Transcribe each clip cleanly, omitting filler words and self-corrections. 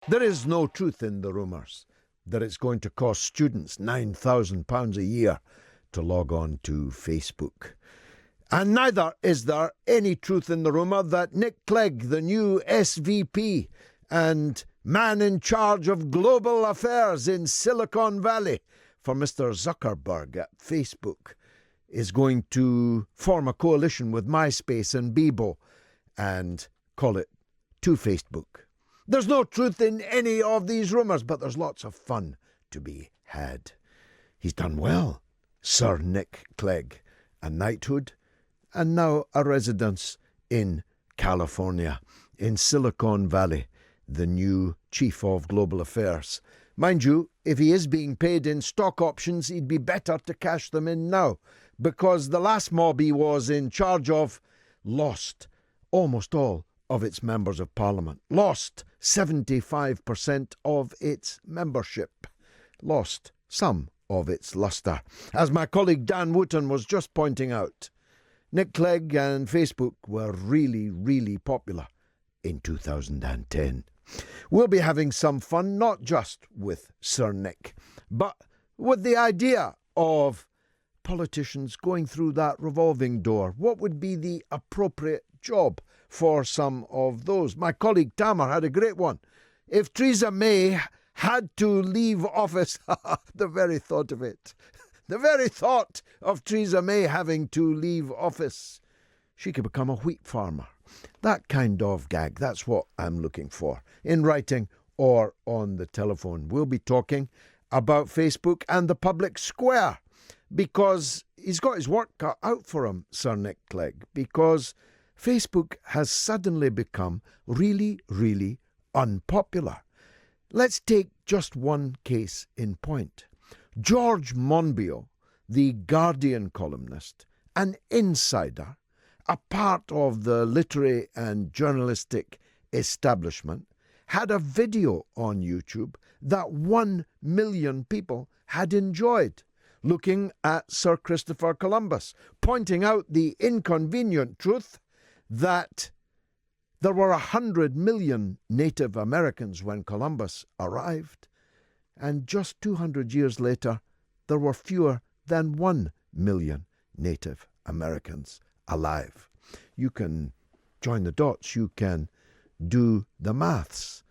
There is no truth in the rumours that it's going to cost students £9,000 a year to log on to Facebook. And neither is there any truth in the rumour that Nick Clegg, the new SVP and man in charge of global affairs in Silicon Valley for Mr. Zuckerberg at Facebook, is going to form a coalition with MySpace and Bebo and call it To Facebook. There's no truth in any of these rumours, but there's lots of fun to be had. He's done well, Sir Nick Clegg, a knighthood and now a residence in California, in Silicon Valley, the new Chief of Global Affairs. Mind you, if he is being paid in stock options, he'd be better to cash them in now, because the last mob he was in charge of lost almost all of its members of Parliament, lost 75% of its membership, lost some of its lustre. As my colleague Dan Wooten was just pointing out, Nick Clegg and Facebook were really, really popular in 2010. We'll be having some fun, not just with Sir Nick, but with the idea of politicians going through that revolving door. What would be the appropriate job for some of those? My colleague Tamer had a great one. If Theresa May had to leave office, the very thought of it, the very thought of Theresa May having to leave office, she could become a wheat farmer. That kind of gag, that's what I'm looking for, in writing or on the telephone. We'll be talking about Facebook and the public square, because he's got his work cut out for him, Sir Nick Clegg, because Facebook has suddenly become really, really unpopular. Let's take just one case in point. George Monbiot, the Guardian columnist, an insider, a part of the literary and journalistic establishment, had a video on YouTube that 1 million people had enjoyed, looking at Sir Christopher Columbus, pointing out the inconvenient truth that there were 100 million Native Americans when Columbus arrived, and just 200 years later, there were fewer than 1 million Native Americans alive. You can join the dots, you can do the maths.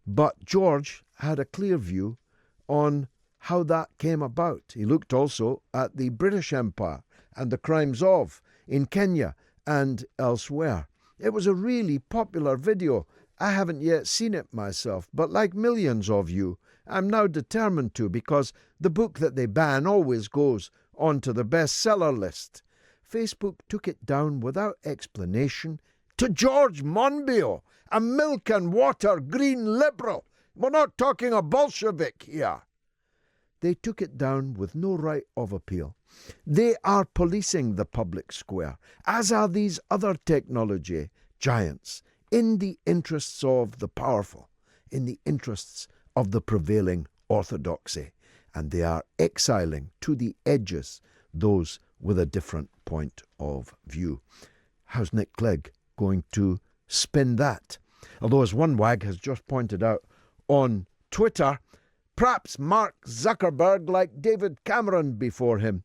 But George had a clear view on how that came about. He looked also at the British Empire and the crimes of in Kenya and elsewhere. It was a really popular video. I haven't yet seen it myself, but like millions of you, I'm now determined to, because the book that they ban always goes onto the bestseller list. Facebook took it down without explanation to George Monbiot, a milk and water green liberal. We're not talking a Bolshevik here. They took it down with no right of appeal. They are policing the public square, as are these other technology giants, in the interests of the powerful, in the interests of the prevailing orthodoxy, and they are exiling to the edges those with a different point of view. How's Nick Clegg going to spin that? Although, as one wag has just pointed out on Twitter, perhaps Mark Zuckerberg, like David Cameron before him,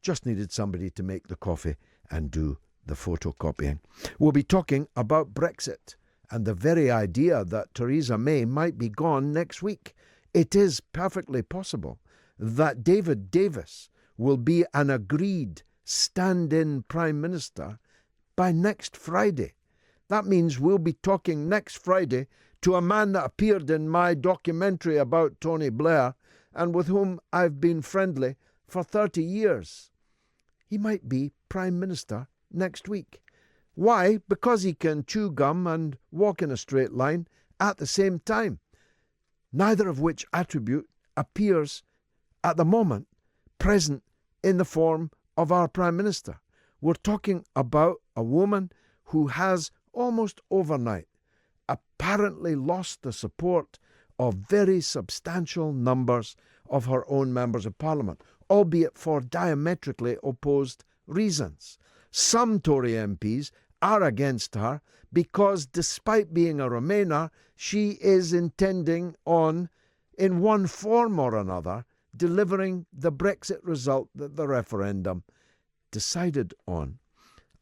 just needed somebody to make the coffee and do the photocopying. We'll be talking about Brexit and the very idea that Theresa May might be gone next week. It is perfectly possible that David Davis will be an agreed stand-in Prime Minister by next Friday. That means we'll be talking next Friday to a man that appeared in my documentary about Tony Blair and with whom I've been friendly for 30 years. He might be Prime Minister next week. Why? Because he can chew gum and walk in a straight line at the same time, neither of which attribute appears at the moment present in the form of our Prime Minister. We're talking about a woman who has almost overnight apparently lost the support of very substantial numbers of her own members of Parliament, albeit for diametrically opposed reasons. Some Tory MPs are against her because, despite being a Remainer, she is intending on, in one form or another, delivering the Brexit result that the referendum decided on.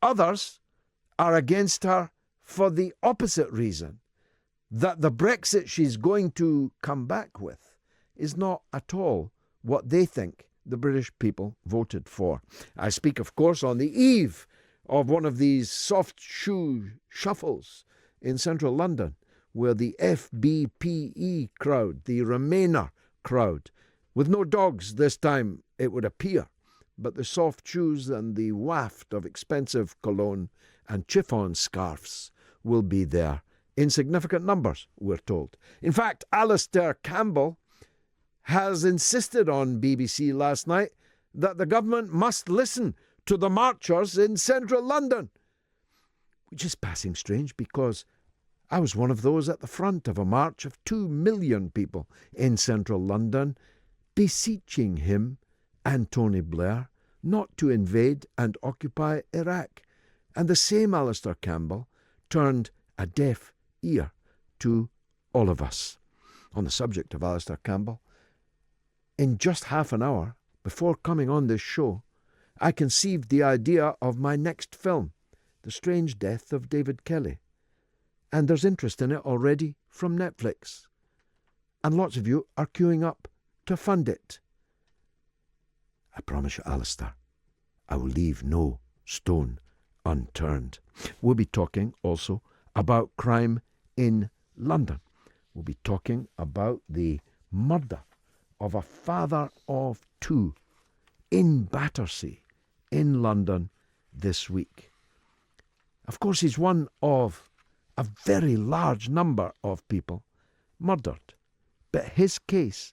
Others are against her for the opposite reason, that the Brexit she's going to come back with is not at all what they think the British people voted for. I speak, of course, on the eve of one of these soft shoe shuffles in central London, where the FBPE crowd, the Remainer crowd, with no dogs this time, it would appear, but the soft shoes and the waft of expensive cologne and chiffon scarves will be there in significant numbers, we're told. In fact, Alistair Campbell has insisted on BBC last night that the government must listen to the marchers in central London, which is passing strange because I was one of those at the front of a march of 2 million people in central London beseeching him and Tony Blair not to invade and occupy Iraq. And the same Alistair Campbell turned a deaf ear to all of us. On the subject of Alistair Campbell, in just half an hour before coming on this show, I conceived the idea of my next film, The Strange Death of David Kelly. And there's interest in it already from Netflix. And lots of you are queuing up to fund it. I promise you, Alistair, I will leave no stone unturned. We'll be talking also about crime in London. We'll be talking about the murder of a father of 2 in Battersea in London this week. Of course, he's one of a very large number of people murdered, but his case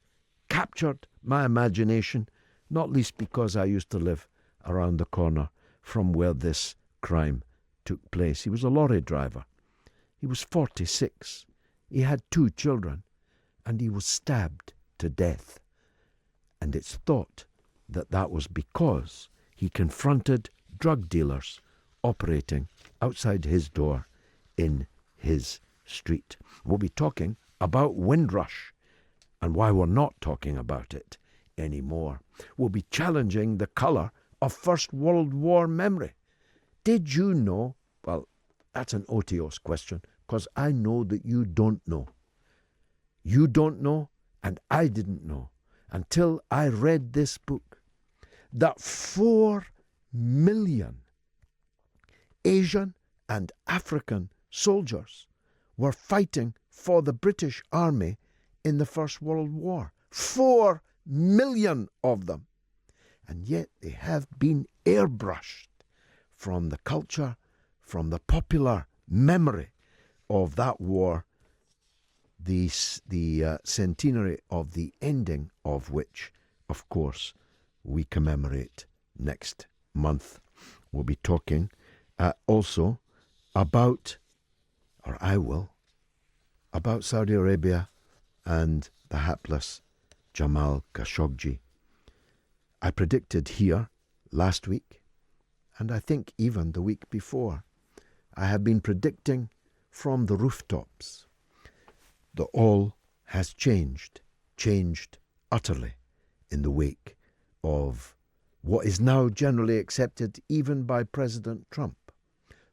captured my imagination, not least because I used to live around the corner from where this crime took place. He was a lorry driver. He was 46. He had 2 children, and he was stabbed to death. And it's thought that that was because he confronted drug dealers operating outside his door in his street. We'll be talking about Windrush and why we're not talking about it anymore. We'll be challenging the colour of First World War memory. Did you know? Well, that's an otiose question, because I know that you don't know. You don't know, and I didn't know until I read this book, that 4 million Asian and African soldiers were fighting for the British Army in the First World War. 4 million of them. And yet they have been airbrushed from the culture, from the popular memory of that war, the centenary of the ending of which, of course, we commemorate next month. We'll be talking also about, or I will, about Saudi Arabia and the hapless Jamal Khashoggi. I predicted here last week, and I think even the week before, I have been predicting from the rooftops that all has changed utterly in the wake of what is now generally accepted even by President Trump,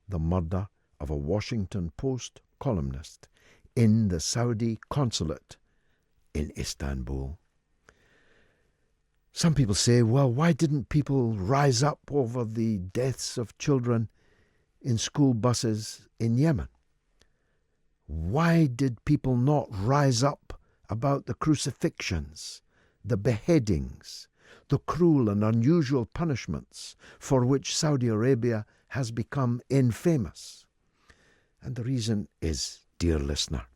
the murder of a Washington Post columnist in the Saudi consulate in Istanbul. Some people say, well, why didn't people rise up over the deaths of children in school buses in Yemen? Why did people not rise up about the crucifixions, the beheadings, the cruel and unusual punishments for which Saudi Arabia has become infamous? And the reason is, dear listener,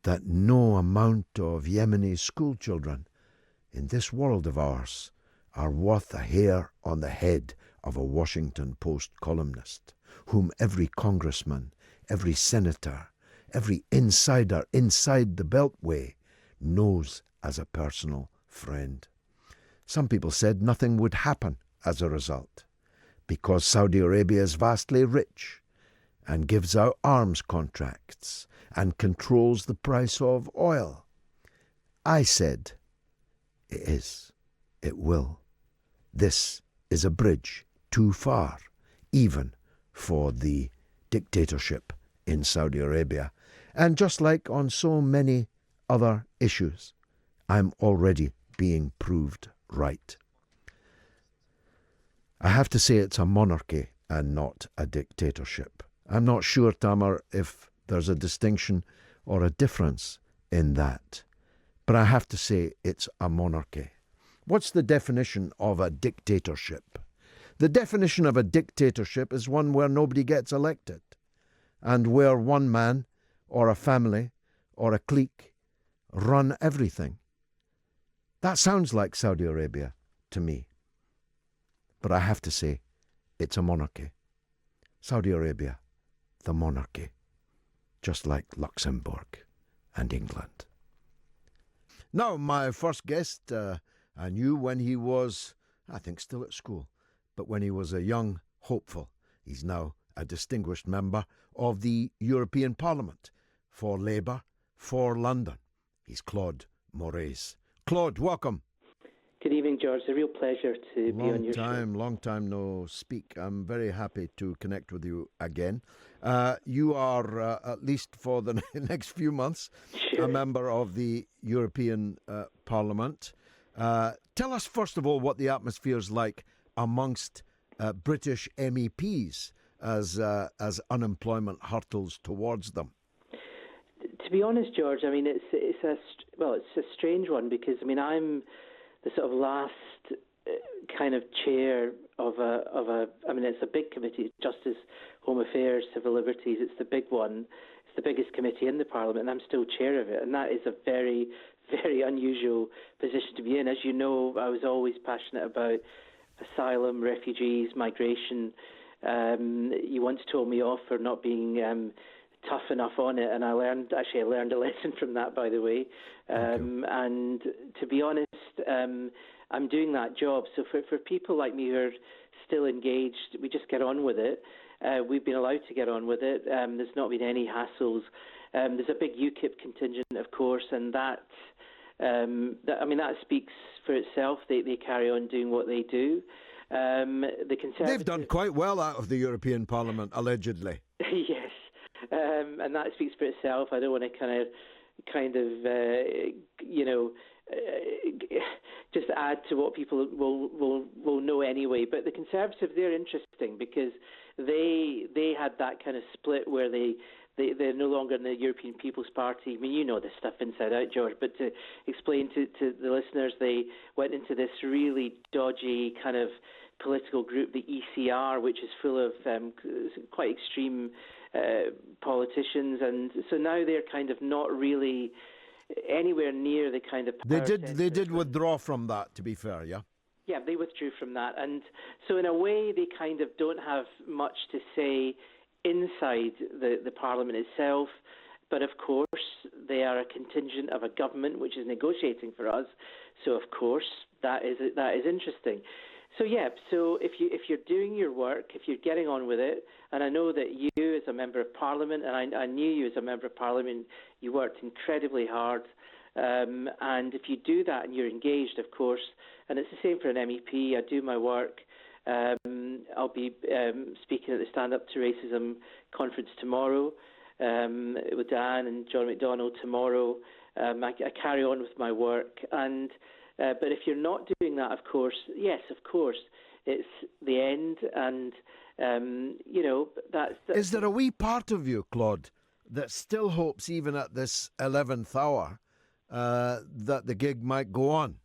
that no amount of Yemeni schoolchildren in this world of ours are worth a hair on the head of a Washington Post columnist, whom every congressman, every senator, every insider inside the Beltway knows as a personal friend. Some people said nothing would happen as a result, because Saudi Arabia is vastly rich and gives out arms contracts and controls the price of oil. I said, it is, it will. This is a bridge too far, even for the dictatorship in Saudi Arabia. And just like on so many other issues, I'm already being proved right. I have to say it's a monarchy and not a dictatorship. I'm not sure, Tamar, if there's a distinction or a difference in that. But I have to say it's a monarchy. What's the definition of a dictatorship? The definition of a dictatorship is one where nobody gets elected and where one man or a family or a clique run everything. That sounds like Saudi Arabia to me. But I have to say, it's a monarchy. Saudi Arabia, the monarchy, just like Luxembourg and England. Now, my first guest, I knew when he was, I think still at school, but when he was a young hopeful. He's now a distinguished member of the European Parliament for Labour for London. He's Claude Moraes. Claude, welcome. Good evening, George. It's a real pleasure to be on your show. Long time no speak. I'm very happy to connect with you again. You are, at least for the next few months, Sure. a member of the European Parliament. Tell us, first of all, what the atmosphere is like amongst British MEPs as unemployment hurtles towards them. To be honest, George, I mean, it's a strange one because, I mean, I'm the sort of last kind of chair of I mean, it's a big committee, Justice, Home Affairs, Civil Liberties. It's the big one. It's the biggest committee in the Parliament, and I'm still chair of it. And that is a very, very unusual position to be in. As you know, I was always passionate about asylum, refugees, migration. You once told me off for not being tough enough on it, and I learned a lesson from that, by the way. And to be honest, I'm doing that job. So for people like me who are still engaged, we just get on with it. We've been allowed to get on with it. There's not been any hassles. There's a big UKIP contingent, of course, and that speaks for itself. They carry on doing what they do. The Conservatives, they've done quite well out of the European Parliament, allegedly. Yes. And that speaks for itself. I don't want to just add to what people will know anyway. But the Conservatives, they're interesting because they had that kind of split where they're no longer in the European People's Party. I mean, you know this stuff inside out, George, but to explain to the listeners, they went into this really dodgy kind of political group, the ECR, which is full of quite extreme politicians, and so now they're kind of not really anywhere near the kind of power They did withdraw from that, to be fair, yeah? Yeah, they withdrew from that, and so in a way they kind of don't have much to say inside the Parliament itself, but of course they are a contingent of a government which is negotiating for us, so of course that is interesting. So yeah, so if you're doing your work, if you're getting on with it, and I know that you as a Member of Parliament, and I knew you as a Member of Parliament, you worked incredibly hard, and if you do that and you're engaged, of course, and it's the same for an MEP, I do my work. I'll be speaking at the Stand Up to Racism conference tomorrow with Dan and John McDonnell tomorrow. I carry on with my work, and but if you're not doing that, of course, yes, of course, it's the end, and that's. Is there a wee part of you, Claude, that still hopes, even at this 11th hour, that the gig might go on?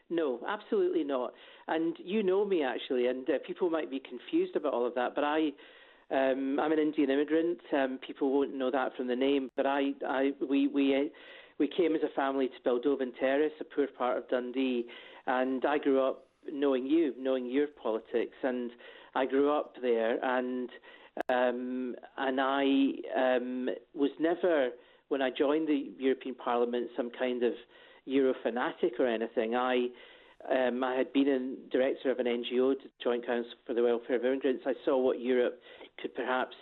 No, absolutely not. And you know me, actually, and people might be confused about all of that, but I'm an Indian immigrant. People won't know that from the name, but we came as a family to Beldovan Terrace, a poor part of Dundee, and I grew up knowing your politics, and I grew up there, and I was never, when I joined the European Parliament, some kind of Euro fanatic or anything. I had been a director of an NGO, Joint Council for the Welfare of Immigrants. I saw what Europe could perhaps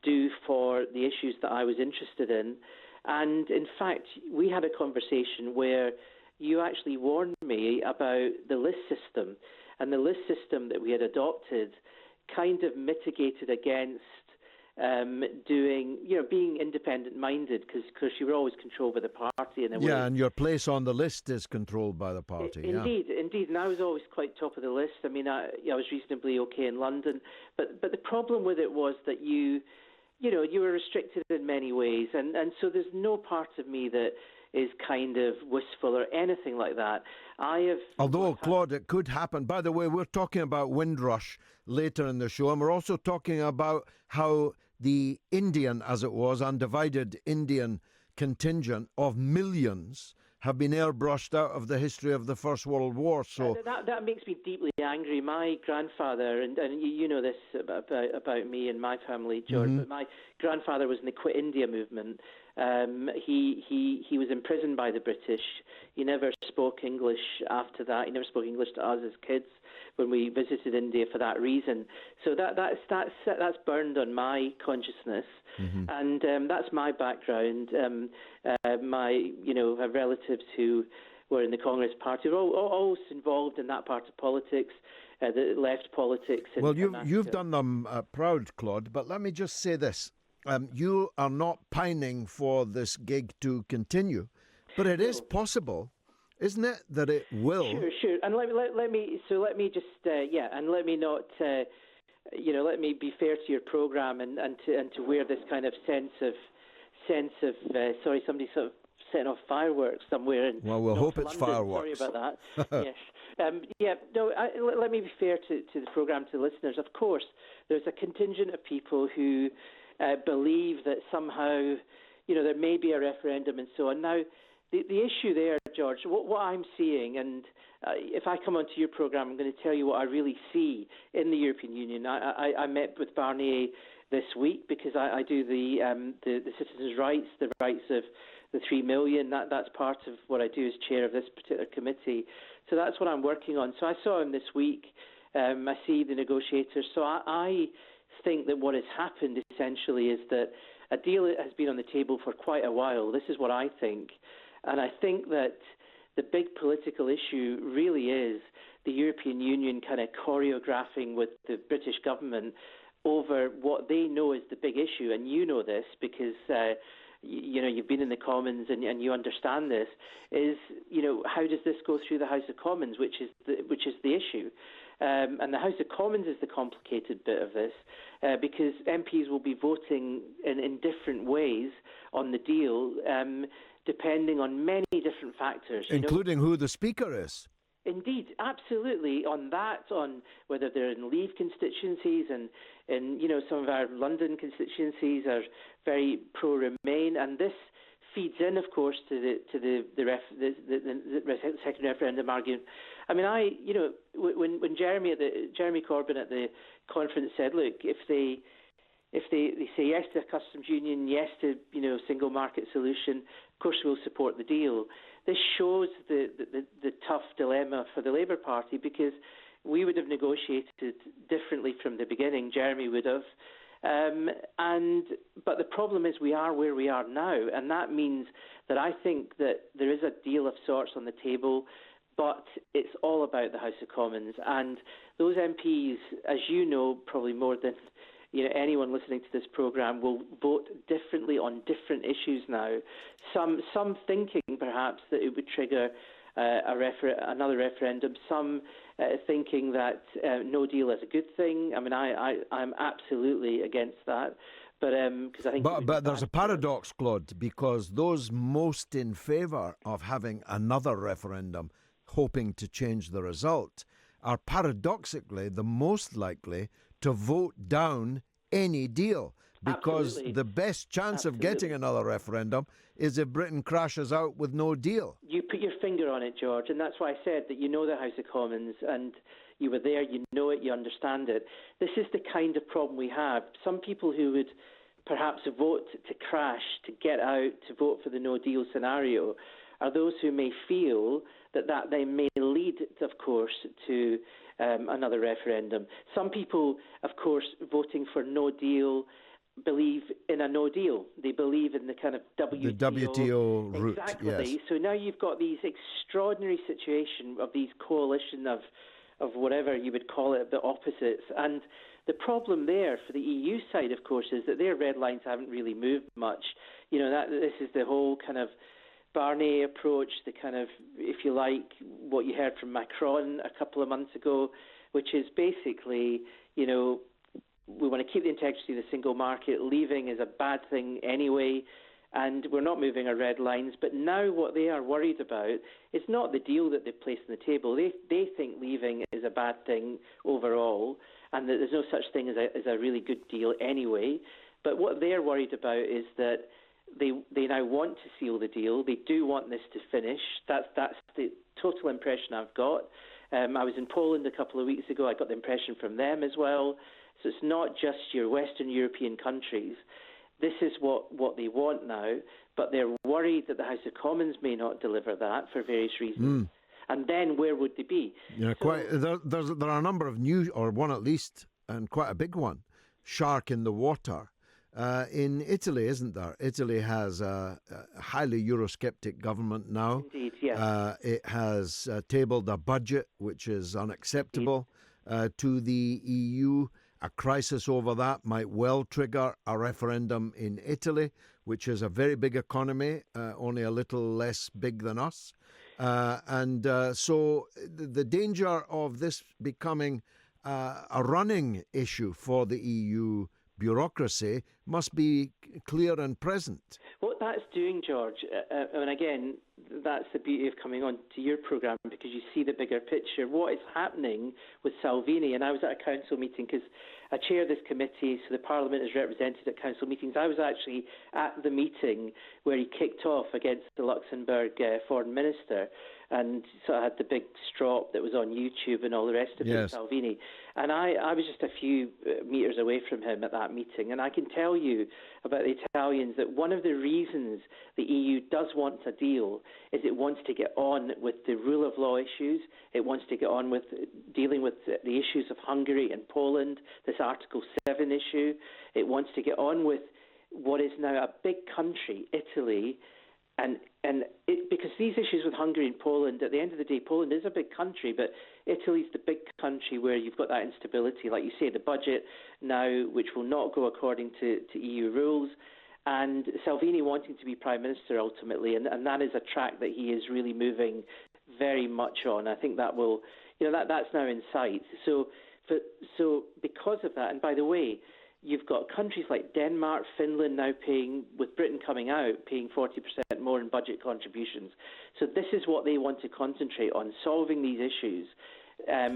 do for the issues that I was interested in. And in fact, we had a conversation where you actually warned me about the list system. And the list system that we had adopted kind of mitigated against being independent-minded, because you were always controlled by the party in a way. Yeah, and your place on the list is controlled by the party. Indeed, and I was always quite top of the list. I mean, I was reasonably okay in London, but the problem with it was that you were restricted in many ways, and so there's no part of me that is kind of wistful or anything like that. Although, Claude, it could happen. By the way, we're talking about Windrush later in the show, and we're also talking about how the Indian, as it was, undivided Indian contingent of millions have been airbrushed out of the history of the First World War. So that makes me deeply angry. My grandfather, and you know this about me and my family, George, but my grandfather was in the Quit India movement. He was imprisoned by the British. He never spoke English after that. He never spoke English to us as kids when we visited India for that reason. So that's burned on my consciousness, and that's my background. I have relatives who were in the Congress Party. We're always involved in that part of politics, the left politics. Well, you've done them proud, Claude. But let me just say this: you are not pining for this gig to continue, but it is possible, isn't it, that it will? Sure. And let me just and let me not. Let me be fair to your programme and to wear this kind of sense of somebody sort of setting off fireworks somewhere in Well, we'll hope it's London. fireworks. Sorry about that. Yes. Let me be fair to the programme, to listeners. Of course, there's a contingent of people who believe that somehow, there may be a referendum and so on. Now, the issue there, George, what I'm seeing, and if I come onto your programme, I'm going to tell you what I really see in the European Union. I met with Barnier this week because I do the citizens' rights, the rights of the 3 million. That's part of what I do as chair of this particular committee. So that's what I'm working on. So I saw him this week. I see the negotiators. So I think that what has happened essentially is that a deal has been on the table for quite a while. This is what I think. And I think that the big political issue really is the European Union kind of choreographing with the British government over what they know is the big issue. And you know this because you've been in the Commons and you understand this, is, how does this go through the House of Commons, which is the issue. And the House of Commons is the complicated bit of this, because MPs will be voting in different ways on the deal, depending on many different factors. Including who the Speaker is. Indeed, absolutely. On whether they're in Leave constituencies, and some of our London constituencies are very pro-Remain, and this feeds in, of course, to the second referendum argument. I mean, when Jeremy Corbyn at the conference said, look, if they say yes to a customs union, yes to single market solution, of course we'll support the deal. This shows the tough dilemma for the Labour Party, because we would have negotiated differently from the beginning. Jeremy would have. But the problem is we are where we are now, and that means that I think that there is a deal of sorts on the table, but it's all about the House of Commons. And those MPs, as you know, probably more than anyone listening to this programme, will vote differently on different issues now. Some thinking perhaps that it would trigger another referendum. Some thinking that no deal is a good thing. I mean, I'm absolutely against that. But because I think. But there's a paradox, Claude, because those most in favour of having another referendum, hoping to change the result, are paradoxically the most likely to vote down any deal, because Absolutely. the best chance of getting another referendum is if Britain crashes out with no deal. You put your finger on it, George, and that's why I said that the House of Commons, and you were there, you know it, you understand it. This is the kind of problem we have. Some people who would perhaps vote to crash, to get out, to vote for the no-deal scenario, are those who may feel that they may lead, of course, to another referendum. Some people, of course, voting for no deal believe in a no deal. They believe in the kind of WTO. The WTO route, exactly. yes. So now you've got these extraordinary situation of these coalition of whatever you would call it, the opposites. And the problem there for the EU side, of course, is that their red lines haven't really moved much. You know, this is the whole kind of Barnier approach, the kind of, if you like, what you heard from Macron a couple of months ago, which is basically, you know, we want to keep the integrity of the single market. Leaving is a bad thing anyway, and we're not moving our red lines. But now what they are worried about is not the deal that they've placed on the table. They think leaving is a bad thing overall, and that there's no such thing as a really good deal anyway. But what they're worried about is that they now want to seal the deal. They do want this to finish. That's the total impression I've got. I was in Poland a couple of weeks ago. I got the impression from them as well. So it's not just your Western European countries. This is what they want now, but they're worried that the House of Commons may not deliver that for various reasons. And then where would they be? Yeah, there are a number of new, or one at least, and quite a big one, shark in the water. In Italy, isn't there? Italy has a highly Eurosceptic government now. Indeed, yes. It has tabled a budget which is unacceptable to the EU. A crisis over that might well trigger a referendum in Italy, which is a very big economy, only a little less big than us. So the danger of this becoming a running issue for the EU bureaucracy must be clear and present. What that's doing, George, and again, that's the beauty of coming on to your programme, because you see the bigger picture. What is happening with Salvini, and I was at a council meeting because I chair this committee, so the Parliament is represented at council meetings. I was actually at the meeting where he kicked off against the Luxembourg foreign minister, and so I had the big strop that was on YouTube and all the rest of it, Salvini. And I was just a few metres away from him at that meeting, and I can tell you about the Italians that one of the reasons the EU does want a deal is it wants to get on with the rule of law issues. It wants to get on with dealing with the issues of Hungary and Poland, this Article 7 issue. It wants to get on with what is now a big country, Italy, because these issues with Hungary and Poland, at the end of the day, Poland is a big country, but Italy's the big country where you've got that instability. Like you say, the budget now, which will not go according to EU rules, and Salvini wanting to be Prime Minister ultimately, and that is a track that he is really moving very much on. I think that will, that's now in sight. So because of that, and by the way, you've got countries like Denmark, Finland now paying, with Britain coming out, paying 40% more in budget contributions. So this is what they want to concentrate on, solving these issues.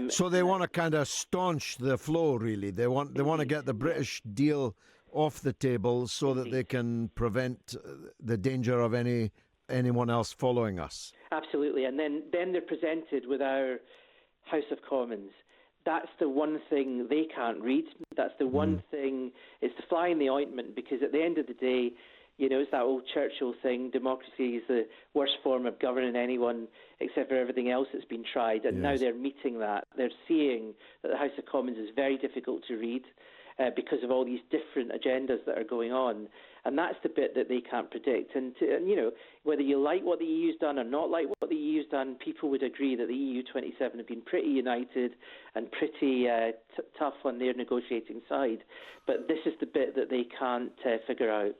So they want to kind of staunch the flow, really. They want to get the British deal off the table so that they can prevent the danger of anyone else following us. Absolutely. And then they're presented with our House of Commons. That's the one thing they can't read. That's the one thing, it's the fly in the ointment, because at the end of the day, it's that old Churchill thing, democracy is the worst form of governing anyone except for everything else that's been tried. And now they're meeting that. They're seeing that the House of Commons is very difficult to read because of all these different agendas that are going on. And that's the bit that they can't predict. And whether you like what the EU's done or not like what the EU's done, people would agree that the EU 27 have been pretty united and pretty tough on their negotiating side. But this is the bit that they can't figure out.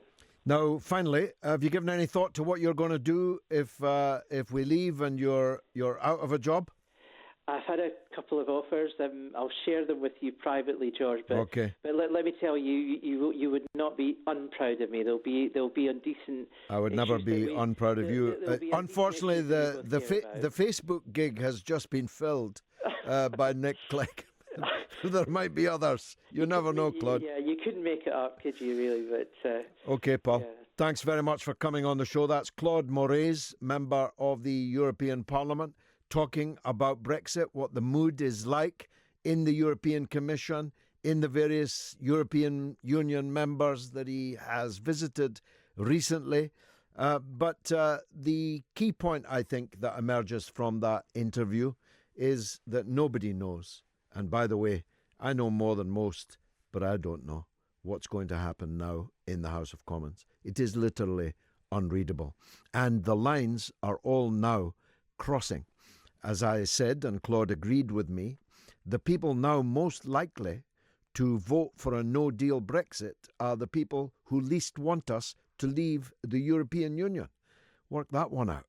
Now, finally, have you given any thought to what you're going to do if we leave and you're out of a job? I've had a couple of offers. I'll share them with you privately, George. But, okay. But let me tell you, you would not be unproud of me. They'll be indecent. I would never be unproud of you. Unfortunately, the Facebook gig has just been filled by Nick Clegg. There might be others. You never know, Claude. Yeah, you couldn't make it up, could you, really? But okay, Paul. Yeah. Thanks very much for coming on the show. That's Claude Moraes, member of the European Parliament, talking about Brexit, what the mood is like in the European Commission, in the various European Union members that he has visited recently. But the key point, I think, that emerges from that interview is that nobody knows. And by the way, I know more than most, but I don't know what's going to happen now in the House of Commons. It is literally unreadable. And the lines are all now crossing. As I said, and Claude agreed with me, the people now most likely to vote for a no-deal Brexit are the people who least want us to leave the European Union. Work that one out.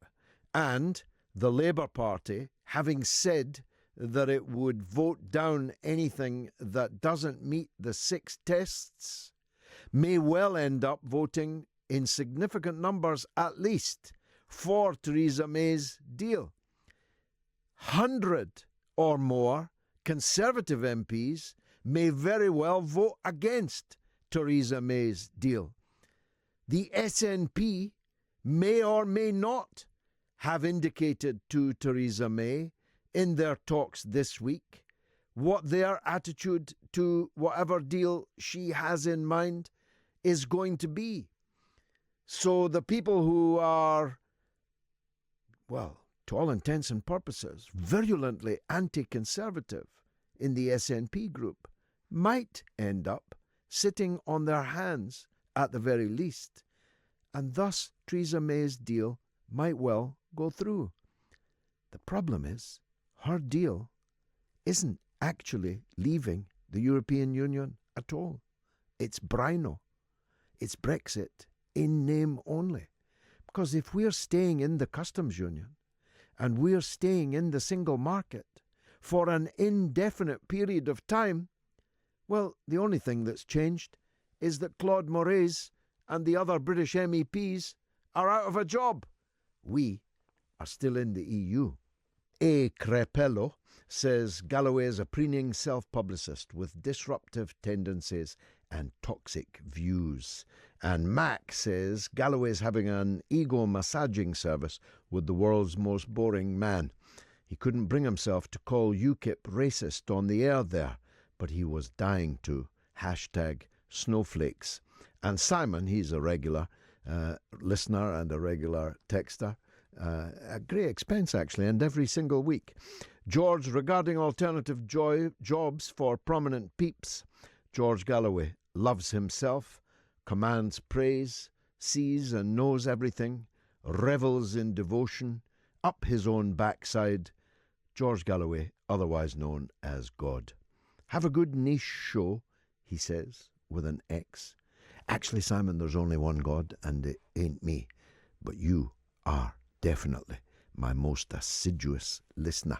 And the Labour Party, having said that it would vote down anything that doesn't meet the 6 tests, may well end up voting in significant numbers at least for Theresa May's deal. 100 or more Conservative MPs may very well vote against Theresa May's deal. The SNP may or may not have indicated to Theresa May in their talks this week what their attitude to whatever deal she has in mind is going to be. So the people who are, well, to all intents and purposes, virulently anti-conservative in the SNP group might end up sitting on their hands at the very least, and thus Theresa May's deal might well go through. The problem is, her deal isn't actually leaving the European Union at all. It's Brino. It's Brexit in name only. Because if we're staying in the customs union and we're staying in the single market for an indefinite period of time, well, the only thing that's changed is that Claude Moraes and the other British MEPs are out of a job. We are still in the EU. A. Crepello says Galloway is a preening self-publicist with disruptive tendencies and toxic views. And Mac says Galloway's having an ego-massaging service with the world's most boring man. He couldn't bring himself to call UKIP racist on the air there, but he was dying to. #snowflakes. And Simon, he's a regular listener and a regular texter, at great expense actually, and every single week. George, regarding alternative jobs for prominent peeps, George Galloway loves himself, commands praise, sees and knows everything, revels in devotion, up his own backside. George Galloway, otherwise known as God. Have a good niche show, he says, with an X. Actually, Simon, there's only one God, and it ain't me. But you are definitely my most assiduous listener.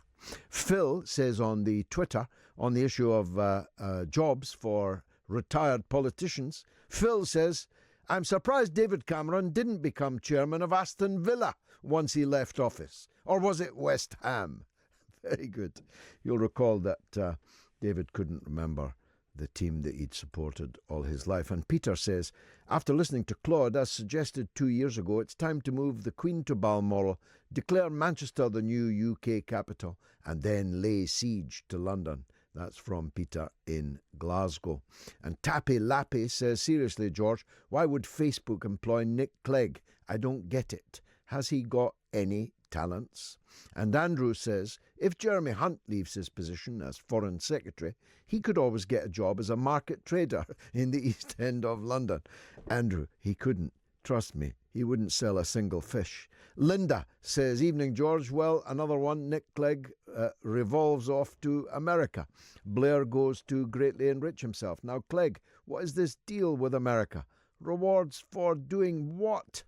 Phil says on the Twitter, on the issue of jobs for retired politicians, Phil says, I'm surprised David Cameron didn't become chairman of Aston Villa once he left office. Or was it West Ham? Very good. You'll recall that David couldn't remember the team that he'd supported all his life. And Peter says, after listening to Claude, as suggested 2 years ago, it's time to move the Queen to Balmoral, declare Manchester the new UK capital, and then lay siege to London. That's from Peter in Glasgow. And Tappy Lappy says, seriously, George, why would Facebook employ Nick Clegg? I don't get it. Has he got any talents? And Andrew says, if Jeremy Hunt leaves his position as Foreign Secretary, he could always get a job as a market trader in the East End of London. Andrew, he couldn't. Trust me, he wouldn't sell a single fish. Linda says, evening, George. Well, another one. Nick Clegg revolves off to America. Blair goes to greatly enrich himself. Now, Clegg, what is this deal with America? Rewards for doing what?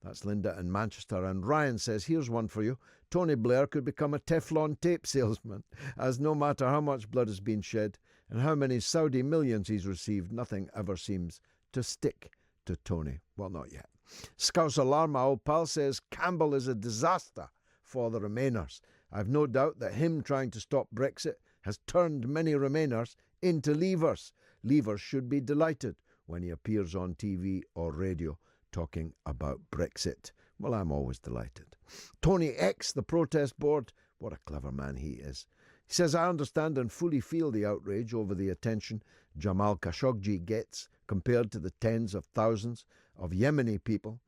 That's Linda in Manchester. And Ryan says, here's one for you. Tony Blair could become a Teflon tape salesman, as no matter how much blood has been shed and how many Saudi millions he's received, nothing ever seems to stick to Tony. Well, not yet. Scouse Alarm, my old pal, says Campbell is a disaster for the Remainers. I've no doubt that him trying to stop Brexit has turned many Remainers into Leavers. Leavers should be delighted when he appears on TV or radio talking about Brexit. Well, I'm always delighted. Tony X, the protest board, what a clever man he is. He says, I understand and fully feel the outrage over the attention Jamal Khashoggi gets compared to the tens of thousands of Yemeni people.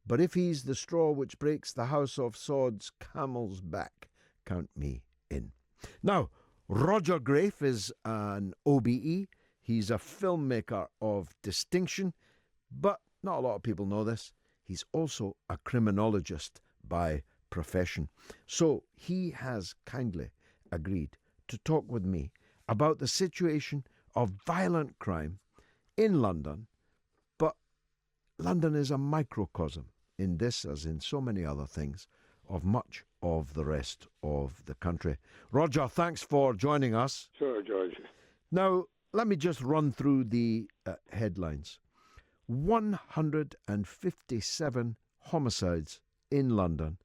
But if he's the straw which breaks the House of Saud's camel's back, count me in. Now, Roger Graef is an OBE. He's a filmmaker of distinction, but not a lot of people know this. He's also a criminologist by profession. So he has kindly agreed to talk with me about the situation of violent crime in London. But London is a microcosm in this, as in so many other things, of much of the rest of the country. Roger, thanks for joining us. Sure, George. Now, let me just run through the headlines. 157 homicides in London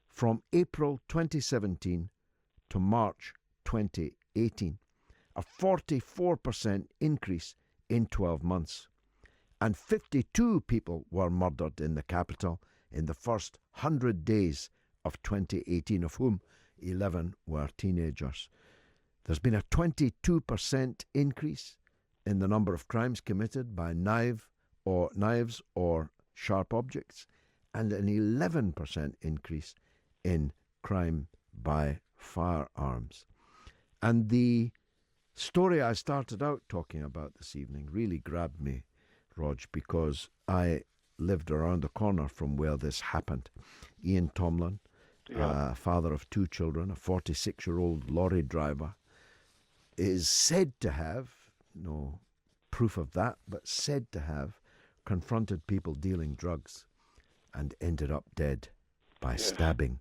from April 2017 to March 2018, a 44% increase in 12 months. And 52 people were murdered in the capital in the first 100 days of 2018, of whom 11 were teenagers. There's been a 22% increase in the number of crimes committed by knives or sharp objects, and an 11% increase in crime by firearms. And the story I started out talking about this evening really grabbed me, Rog, because I lived around the corner from where this happened. Ian Tomlin, father of 2 children, a 46-year-old lorry driver, is said to have, no proof of that, but said to have confronted people dealing drugs and ended up dead by stabbing.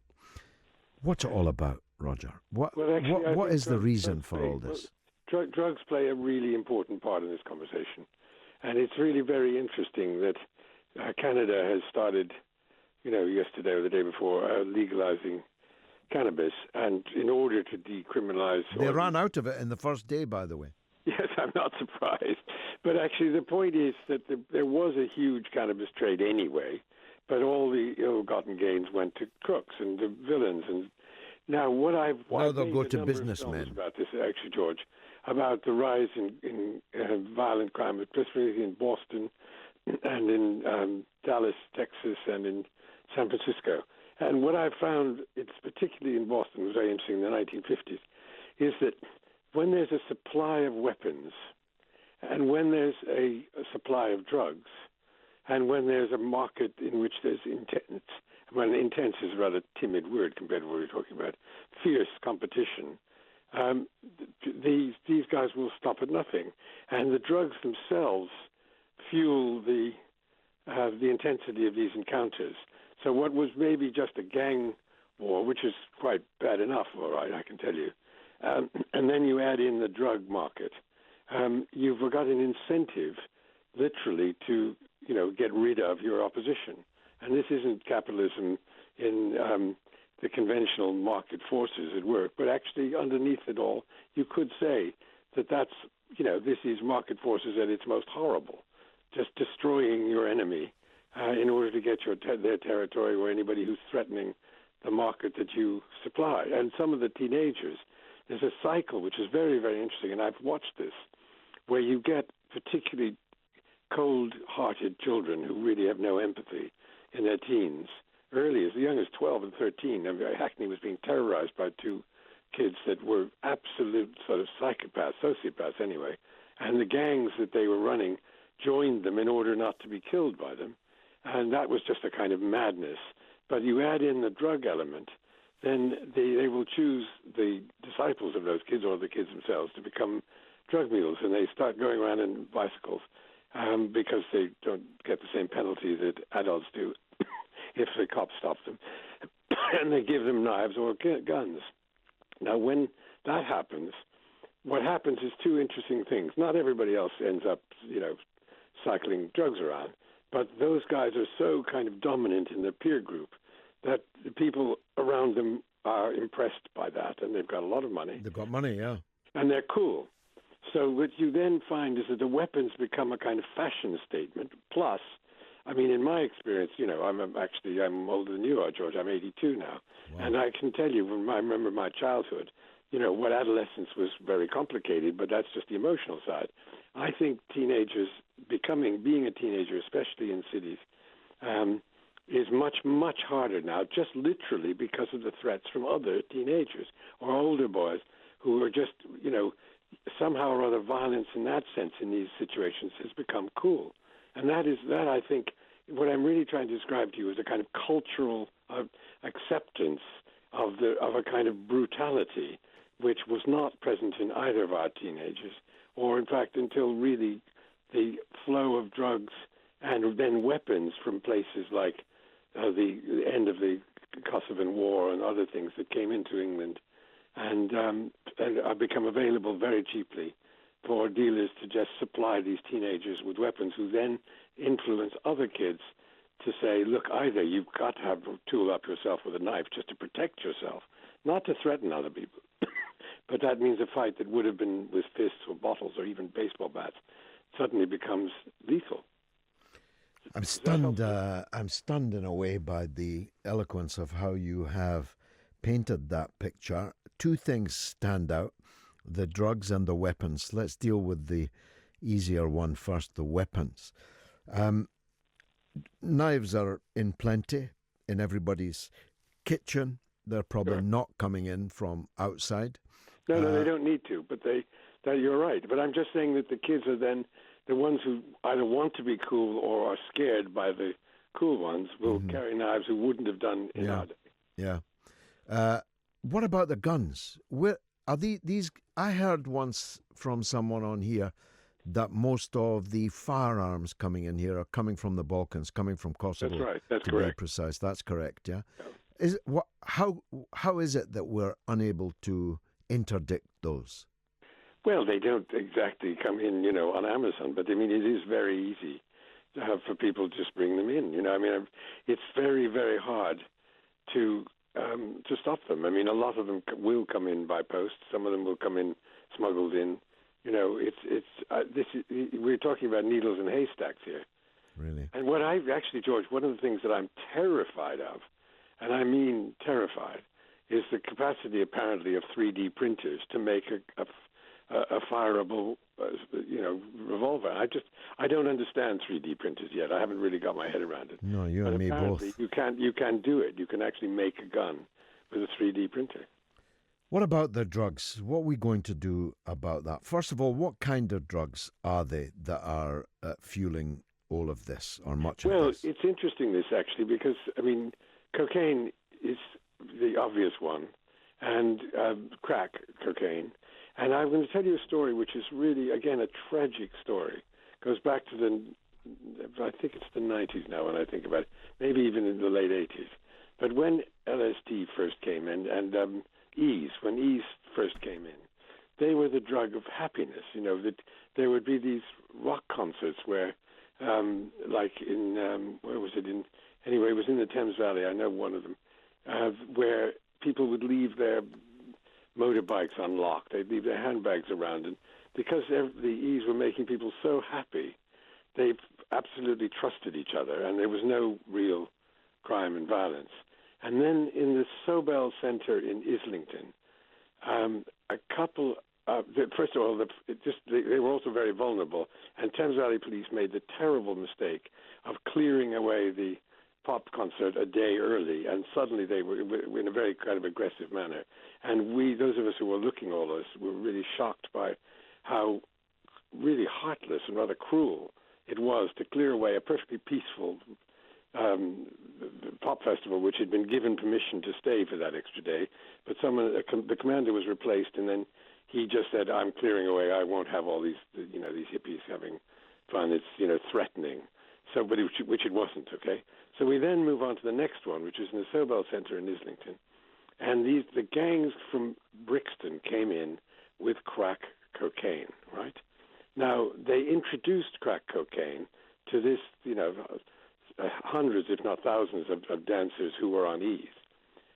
What's it all about, Roger? What is the reason for all this? Drugs play a really important part in this conversation. And it's really very interesting that Canada has started, yesterday or the day before, legalizing cannabis. And in order to decriminalize... They ran out of it in the first day, by the way. Yes, I'm not surprised. But actually the point is that there was a huge cannabis trade anyway, but all the ill-gotten gains went to crooks and the villains. And now now they'll go to businessmen. About this, actually, George, about the rise in violent crime, especially in Boston and in Dallas, Texas, and in San Francisco. And what I found, it's particularly in Boston, was very interesting in the 1950s, is that when there's a supply of weapons, and when there's a supply of drugs, and when there's a market in which there's intense, when intense is a rather timid word compared to what we're talking about, fierce competition, these guys will stop at nothing. And the drugs themselves fuel the intensity of these encounters. So what was maybe just a gang war, which is quite bad enough, all right, I can tell you, and then you add in the drug market, you've got an incentive, literally, to get rid of your opposition. And this isn't capitalism in the conventional market forces at work, but actually underneath it all, you could say that this is market forces at its most horrible, just destroying your enemy in order to get their territory or anybody who's threatening the market that you supply. And some of the teenagers, there's a cycle which is very, very interesting, and I've watched this, where you get particularly cold-hearted children who really have no empathy in their teens, early, as young as 12 and 13. Hackney was being terrorized by 2 kids that were absolute sort of sociopaths anyway, and the gangs that they were running joined them in order not to be killed by them, and that was just a kind of madness. But you add in the drug element, then they will choose the disciples of those kids or the kids themselves to become drug mules, and they start going around in bicycles because they don't get the same penalty that adults do if the cops stop them, and they give them knives or guns. Now, when that happens, what happens is 2 interesting things. Not everybody else ends up, cycling drugs around, but those guys are so kind of dominant in their peer group that the people around them are impressed by that, and they've got a lot of money. They've got money, yeah. And they're cool. So what you then find is that the weapons become a kind of fashion statement. Plus, I mean, in my experience, I'm older than you are, George. I'm 82 now. Wow. And I can tell you, I remember my childhood, what adolescence was very complicated, but that's just the emotional side. I think teenagers being a teenager, especially in cities, is much, much harder now, just literally because of the threats from other teenagers or older boys who are just, somehow or other violence in that sense in these situations has become cool. And that I think, what I'm really trying to describe to you is a kind of cultural acceptance of a kind of brutality which was not present in either of our teenagers, or in fact until really the flow of drugs and then weapons from places like the end of the Kosovan War and other things that came into England and have become available very cheaply for dealers to just supply these teenagers with weapons, who then influence other kids to say, look, either you've got to have tool up yourself with a knife just to protect yourself, not to threaten other people. But that means a fight that would have been with fists or bottles or even baseball bats suddenly becomes lethal. I'm stunned. I'm stunned in a way by the eloquence of how you have painted that picture. Two things stand out: the drugs and the weapons. Let's deal with the easier one first, the weapons. Knives are in plenty in everybody's kitchen. They're probably not coming in from outside. No, they don't need to, but you're right. But I'm just saying that the kids are then the ones who either want to be cool or are scared by the cool ones will carry knives who wouldn't have done in our day. Yeah. What about the guns? Where are these? I heard once from someone on here that most of the firearms coming in here are coming from the Balkans, coming from Kosovo. That's right. That's to correct. Be precise. That's correct. Yeah. How is it that we're unable to interdict those? Well, they don't exactly come in, on Amazon, but I mean, it is very easy for people to just bring them in. It's very, very hard to stop them. I mean, a lot of them will come in by post. Some of them will come in smuggled in. We're talking about needles and haystacks here. Really? And George, one of the things that I'm terrified of, and I mean terrified, is the capacity apparently of 3D printers to make a fireable, revolver. I don't understand 3D printers yet. I haven't really got my head around it. No, you and me both. You can do it. You can actually make a gun with a 3D printer. What about the drugs? What are we going to do about that? First of all, what kind of drugs are they that are fueling all of this, or much of this? Well, it's interesting, this, actually, because, cocaine is the obvious one, and crack cocaine. And I'm going to tell you a story which is really, again, a tragic story. It goes back to I think it's the 90s now when I think about it, maybe even in the late 80s. But when LSD first came in, and when ease first came in, they were the drug of happiness. That there would be these rock concerts where, like in, where was it? Anyway, it was in the Thames Valley. I know one of them, where people would leave their motorbikes unlocked. They'd leave their handbags around, and because the ease were making people so happy, they absolutely trusted each other, and there was no real crime and violence. And then in the Sobel Center in Islington, a couple, first of all, they were also very vulnerable, and Thames Valley Police made the terrible mistake of clearing away the pop concert a day early, and suddenly they were in a very kind of aggressive manner. And those of us who were looking all this, were really shocked by how really heartless and rather cruel it was to clear away a perfectly peaceful pop festival, which had been given permission to stay for that extra day. But the commander was replaced, and then he just said, "I'm clearing away. I won't have all these hippies having fun. It's threatening." So, which it wasn't, okay? So we then move on to the next one, which is in the Sobel Center in Islington. And the gangs from Brixton came in with crack cocaine, right? Now, they introduced crack cocaine to this, hundreds, if not thousands, of dancers who were on ease.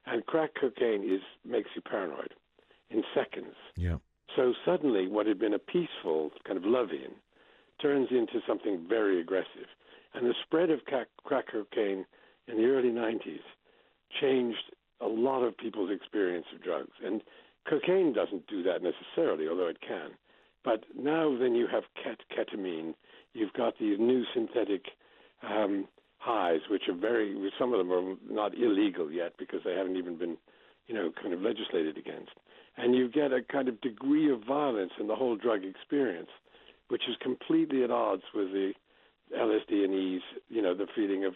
And crack cocaine makes you paranoid in seconds. Yeah. So suddenly, what had been a peaceful kind of love-in turns into something very aggressive. And the spread of crack cocaine in the early 90s changed a lot of people's experience of drugs. And cocaine doesn't do that necessarily, although it can. But now then you have ketamine. You've got these new synthetic highs, which are some of them are not illegal yet because they haven't even been kind of legislated against. And you get a kind of degree of violence in the whole drug experience, which is completely at odds with the LSD and E's, the feeling of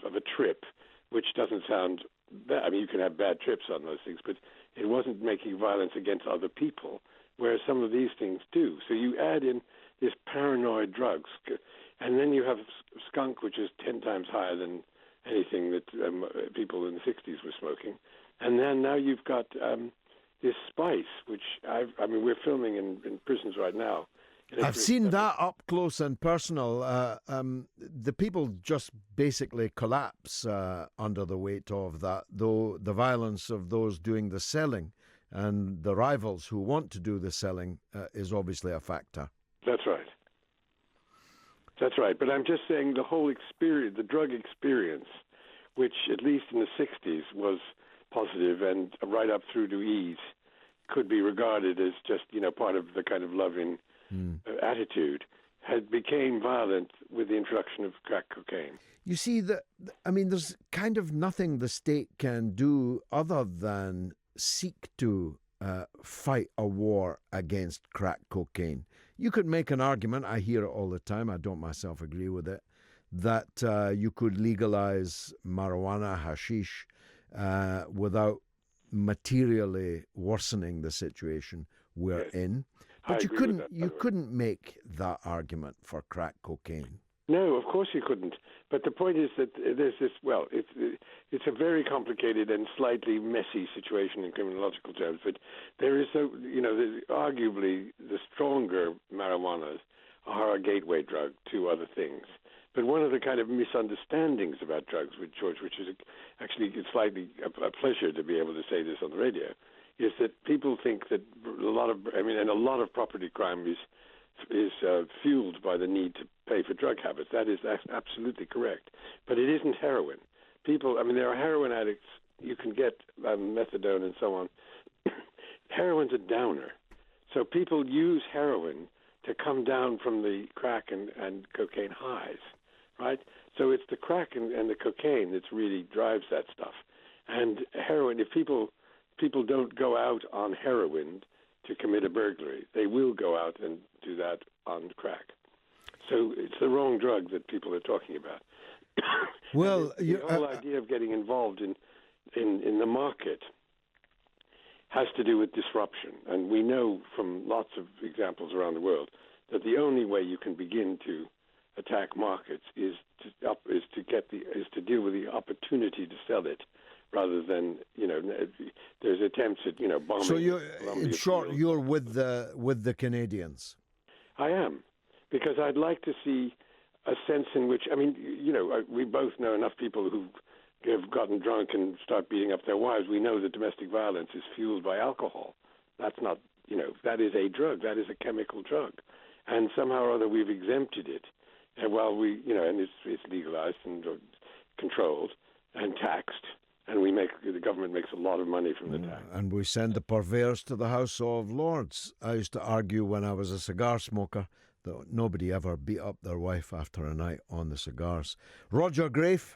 a trip, which doesn't sound bad. I mean, you can have bad trips on those things, but it wasn't making violence against other people, whereas some of these things do. So you add in this paranoid drugs, and then you have skunk, which is 10 times higher than anything that people in the 60s were smoking. And then now you've got this spice, which we're filming in prisons right now. I've seen that up close and personal. The people just basically collapse under the weight of that, though the violence of those doing the selling and the rivals who want to do the selling is obviously a factor. That's right. That's right. But I'm just saying the whole experience, the drug experience, which at least in the 60s was positive and right up through to E's, could be regarded as just, part of the kind of loving attitude, had became violent with the introduction of crack cocaine. You see, there's kind of nothing the state can do other than seek to fight a war against crack cocaine. You could make an argument, I hear it all the time, I don't myself agree with it, that you could legalize marijuana, hashish, without materially worsening the situation we're in. But you couldn't make that argument for crack cocaine. No, of course you couldn't. But the point is that there's this, it's a very complicated and slightly messy situation in criminological terms, but there is arguably the stronger marijuanas are a gateway drug to other things. But one of the kind of misunderstandings about drugs, George, which is actually slightly a pleasure to be able to say this on the radio, is that people think that a lot of property crime is fueled by the need to pay for drug habits. That is absolutely correct. But it isn't heroin. There are heroin addicts. You can get methadone and so on. Heroin's a downer. So people use heroin to come down from the crack and cocaine highs, right? So it's the crack and the cocaine that really drives that stuff. And heroin, if people don't go out on heroin to commit a burglary, they will go out and do that on crack. So it's the wrong drug that people are talking about. Well, the whole idea of getting involved in the market has to do with disruption, and we know from lots of examples around the world that the only way you can begin to attack markets is to deal with the opportunity to sell it, rather than there's attempts at bombing. So in short, you're with the Canadians. I am, because I'd like to see a sense in which we both know enough people who have gotten drunk and start beating up their wives. We know that domestic violence is fueled by alcohol. That's not that is a drug. That is a chemical drug, and somehow or other we've exempted it. And while and it's legalized and controlled and taxed. And the government makes a lot of money from the tax. And we send the purveyors to the House of Lords. I used to argue when I was a cigar smoker that nobody ever beat up their wife after a night on the cigars. Roger Graef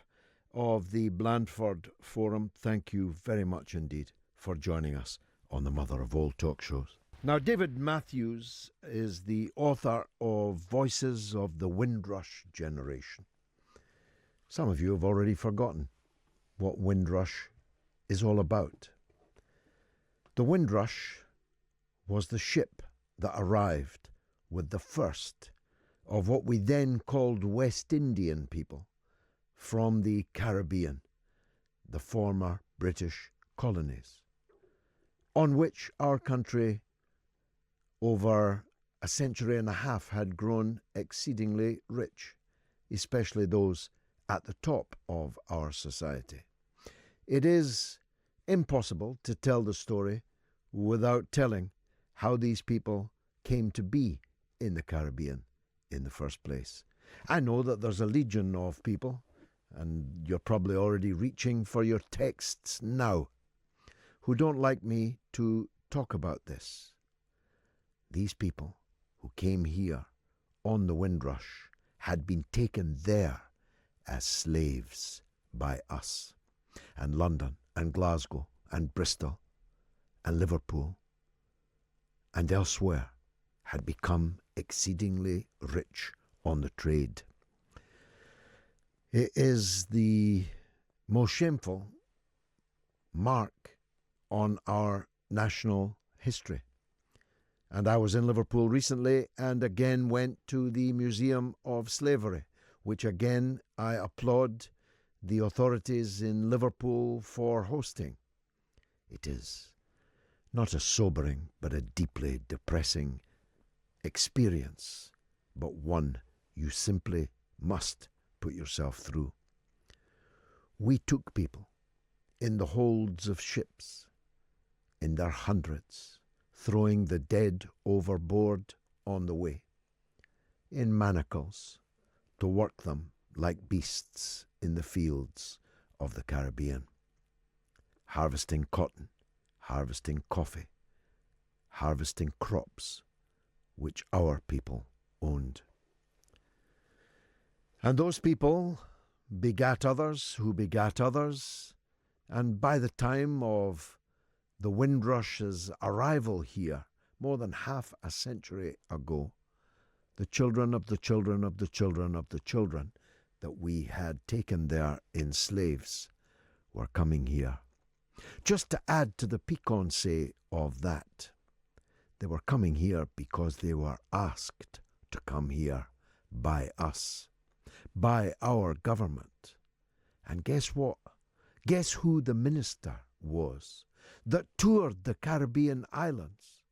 of the Blandford Forum, thank you very much indeed for joining us on the mother of all talk shows. Now, David Matthews is the author of Voices of the Windrush Generation. Some of you have already forgotten what Windrush is all about. The Windrush was the ship that arrived with the first of what we then called West Indian people from the Caribbean, the former British colonies, on which our country over a century and a half had grown exceedingly rich, especially those at the top of our society. It is impossible to tell the story without telling how these people came to be in the Caribbean in the first place. I know that there's a legion of people, and you're probably already reaching for your texts now, who don't like me to talk about this. These people who came here on the Windrush had been taken there as slaves by us. And London and Glasgow and Bristol and Liverpool and elsewhere had become exceedingly rich on the trade. It is the most shameful mark on our national history. And I was in Liverpool recently and again went to the Museum of Slavery, which again I applaud the authorities in Liverpool for hosting. It is not a sobering but a deeply depressing experience, but one you simply must put yourself through. We took people in the holds of ships, in their hundreds, throwing the dead overboard on the way, in manacles, to work them like beasts in the fields of the Caribbean, harvesting cotton, harvesting coffee, harvesting crops which our people owned. And those people begat others who begat others, and by the time of the Windrush's arrival here, more than half a century ago, the children of the children of the children of the children that we had taken there in slaves were coming here. Just to add to the piquancy of that, they were coming here because they were asked to come here by us, by our government. And guess what? Guess who the minister was that toured the Caribbean islands,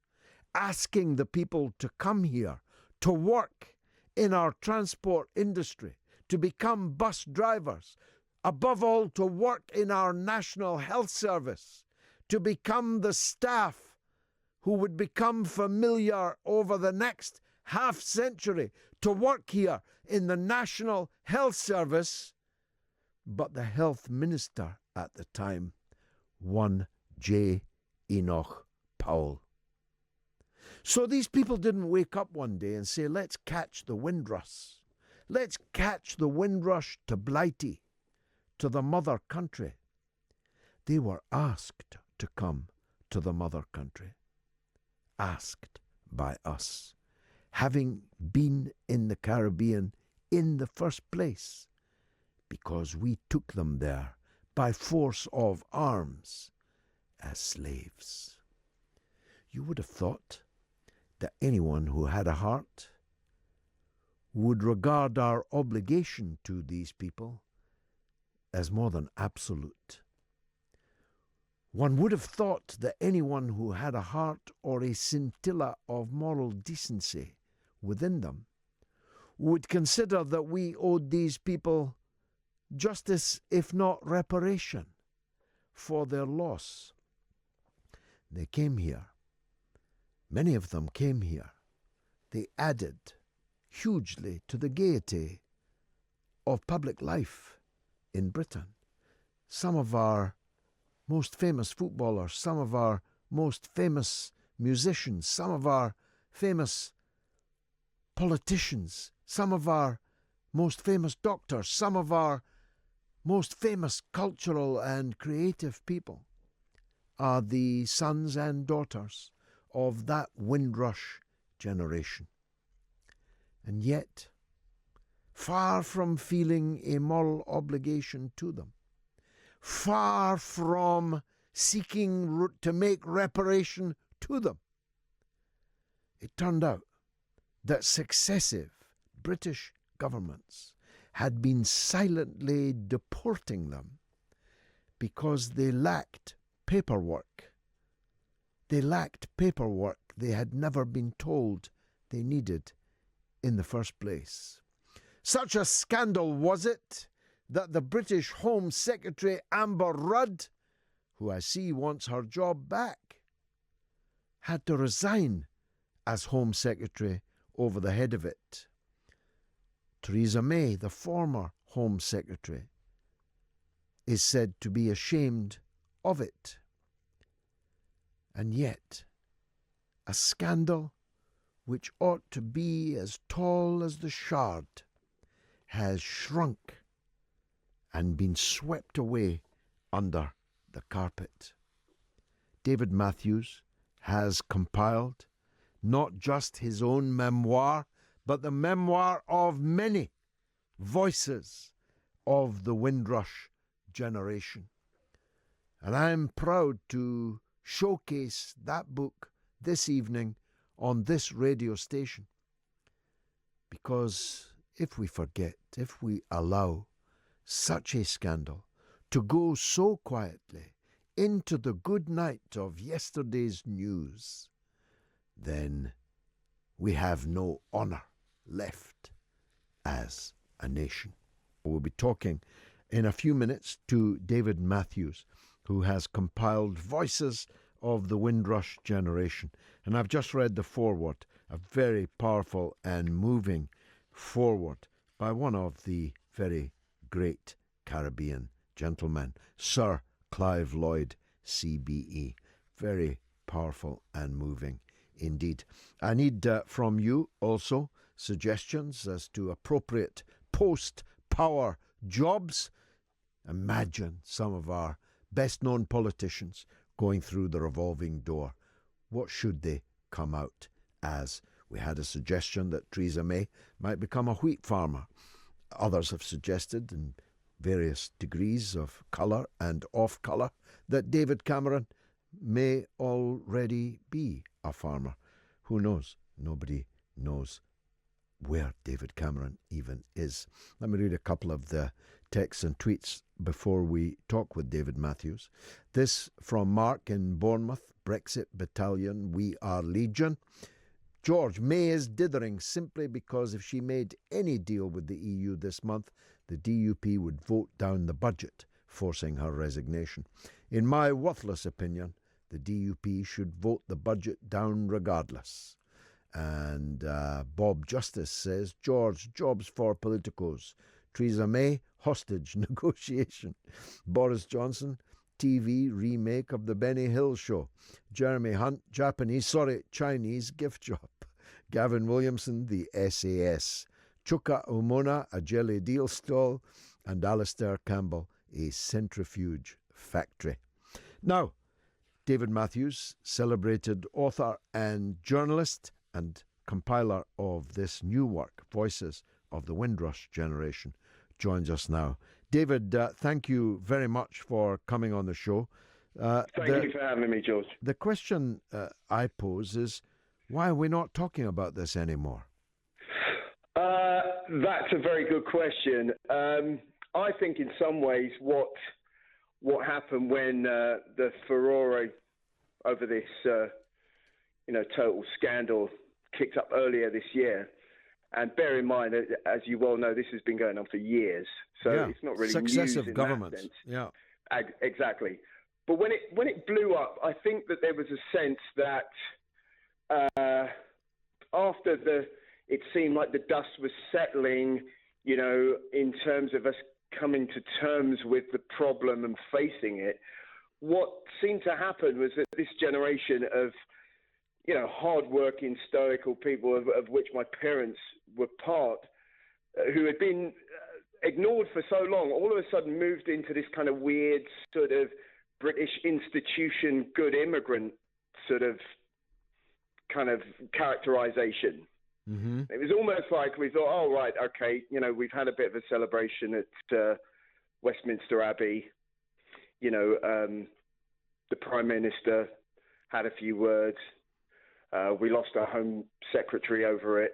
asking the people to come here to work in our transport industry, to become bus drivers, above all to work in our National Health Service, to become the staff who would become familiar over the next half century to work here in the National Health Service. But the health minister at the time, one J. Enoch Powell. So these people didn't wake up one day and say, let's catch the Windrush. Let's catch the Windrush to Blighty, to the mother country. They were asked to come to the mother country. Asked by us, having been in the Caribbean in the first place, because we took them there by force of arms as slaves. You would have thought that anyone who had a heart would regard our obligation to these people as more than absolute. One would have thought that anyone who had a heart or a scintilla of moral decency within them would consider that we owed these people justice, if not reparation, for their loss. They came here. Many of them came here. They added hugely to the gaiety of public life in Britain. Some of our most famous footballers, some of our most famous musicians, some of our famous politicians, some of our most famous doctors, some of our most famous cultural and creative people are the sons and daughters of that Windrush generation. And yet, far from feeling a moral obligation to them, far from seeking to make reparation to them, it turned out that successive British governments had been silently deporting them because they lacked paperwork. They lacked paperwork they had never been told they needed in the first place. Such a scandal was it that the British Home Secretary Amber Rudd, who I see wants her job back, had to resign as Home Secretary over the head of it. Theresa May, the former Home Secretary, is said to be ashamed of it. And yet, a scandal which ought to be as tall as the Shard has shrunk and been swept away under the carpet. David Matthews has compiled not just his own memoir, but the memoir of many voices of the Windrush generation. And I'm proud to showcase that book this evening on this radio station. Because if we forget, if we allow such a scandal to go so quietly into the good night of yesterday's news, then we have no honour left as a nation. We'll be talking in a few minutes to David Matthews, who has compiled Voices of the Windrush Generation. And I've just read the foreword, a very powerful and moving foreword by one of the very great Caribbean gentlemen, Sir Clive Lloyd, CBE. Very powerful and moving indeed. I need from you also suggestions as to appropriate post-power jobs. Imagine some of our best-known politicians going through the revolving door. What should they come out as? We had a suggestion that Theresa May might become a wheat farmer. Others have suggested, in various degrees of colour and off-colour, that David Cameron may already be a farmer. Who knows? Nobody knows where David Cameron even is. Let me read a couple of the texts and tweets before we talk with David Matthews. This from Mark in Bournemouth, Brexit Battalion, we are Legion. George, May is dithering simply because if she made any deal with the EU this month, the DUP would vote down the budget, forcing her resignation. In my worthless opinion, the DUP should vote the budget down regardless. And Bob Justice says, George, jobs for politicos. Theresa May, hostage negotiation. Boris Johnson, TV remake of the Benny Hill show. Jeremy Hunt, Chinese gift shop. Gavin Williamson, the SAS. Chuka Umona, a jelly deal stall. And Alistair Campbell, a centrifuge factory. Now, David Matthews, celebrated author and journalist and compiler of this new work, Voices of the Windrush Generation, joins us now. David, thank you very much for coming on the show. Thank you for having me, George. The question I pose is, why are we not talking about this anymore? That's a very good question. I think in some ways what happened when the furore over this total scandal kicked up earlier this year, and bear in mind, as you well know, this has been going on for years, so it's not really successive news in governments. that sense. Yeah, exactly. But when it blew up, I think that there was a sense that after it seemed like the dust was settling, in terms of us coming to terms with the problem and facing it. What seemed to happen was that this generation of hard-working, stoical people, of which my parents were part, who had been ignored for so long, all of a sudden moved into this kind of weird sort of British institution, good immigrant sort of kind of characterization. Mm-hmm. It was almost like we thought, oh, right, okay, we've had a bit of a celebration at Westminster Abbey. The Prime Minister had a few words. We lost our Home Secretary over it.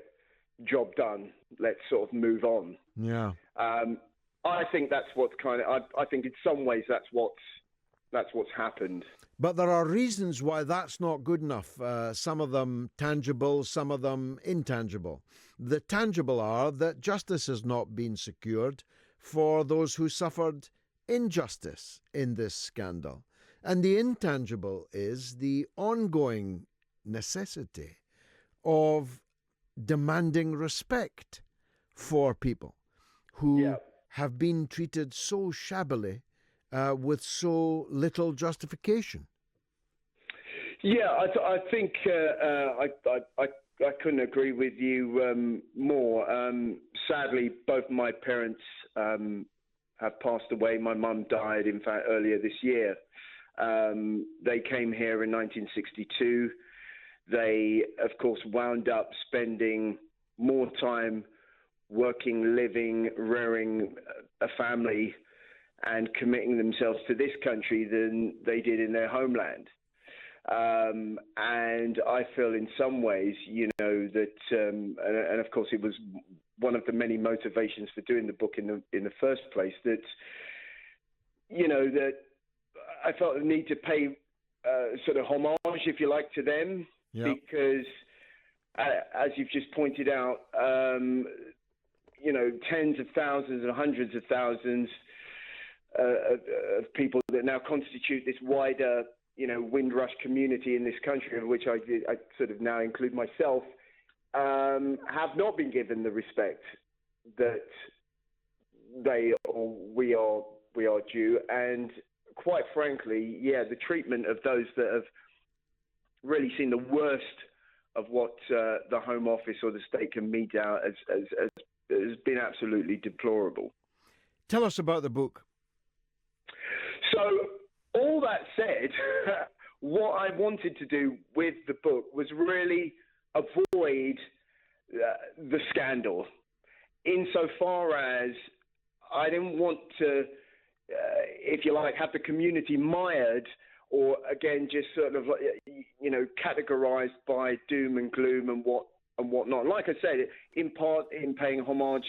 Job done. Let's sort of move on. Yeah. I think that's what's I think in some ways that's what's happened. But there are reasons why that's not good enough. Some of them tangible, some of them intangible. The tangible are that justice has not been secured for those who suffered injustice in this scandal. And the intangible is the ongoing necessity of demanding respect for people who have been treated so shabbily with so little justification. Yeah, I think I couldn't agree with you more. Sadly, both my parents have passed away. My mum died, in fact, earlier this year. They came here in 1962. They, of course, wound up spending more time working, living, rearing a family and committing themselves to this country than they did in their homeland. And I feel in some ways, that, and of course it was one of the many motivations for doing the book in the first place, that, that I felt the need to pay sort of homage, if you like, to them, because as you've just pointed out, tens of thousands and hundreds of thousands of people that now constitute this wider, Windrush community in this country, of which I sort of now include myself, have not been given the respect that they or we are due. And quite frankly, the treatment of those that have really seen the worst of what the Home Office or the state can mete out has been absolutely deplorable. Tell us about the book. So, all that said, what I wanted to do with the book was really avoid the scandal, insofar as I didn't want to, if you like, have the community mired or, again, just sort of, categorized by doom and gloom and whatnot. Like I said, in part, in paying homage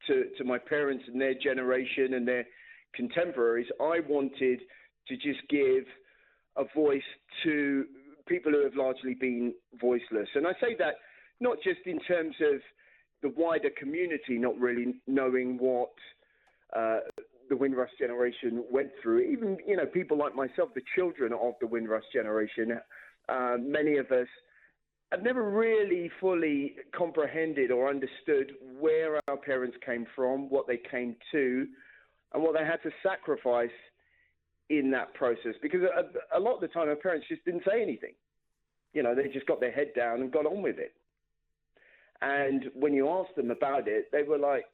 to my parents and their generation and their contemporaries, I wanted to just give a voice to people who have largely been voiceless. And I say that not just in terms of the wider community not really knowing what the Windrush generation went through. Even, people like myself, the children of the Windrush generation, many of us have never really fully comprehended or understood where our parents came from, what they came to, and what they had to sacrifice in that process. Because a lot of the time, our parents just didn't say anything. They just got their head down and got on with it. And when you asked them about it, they were like,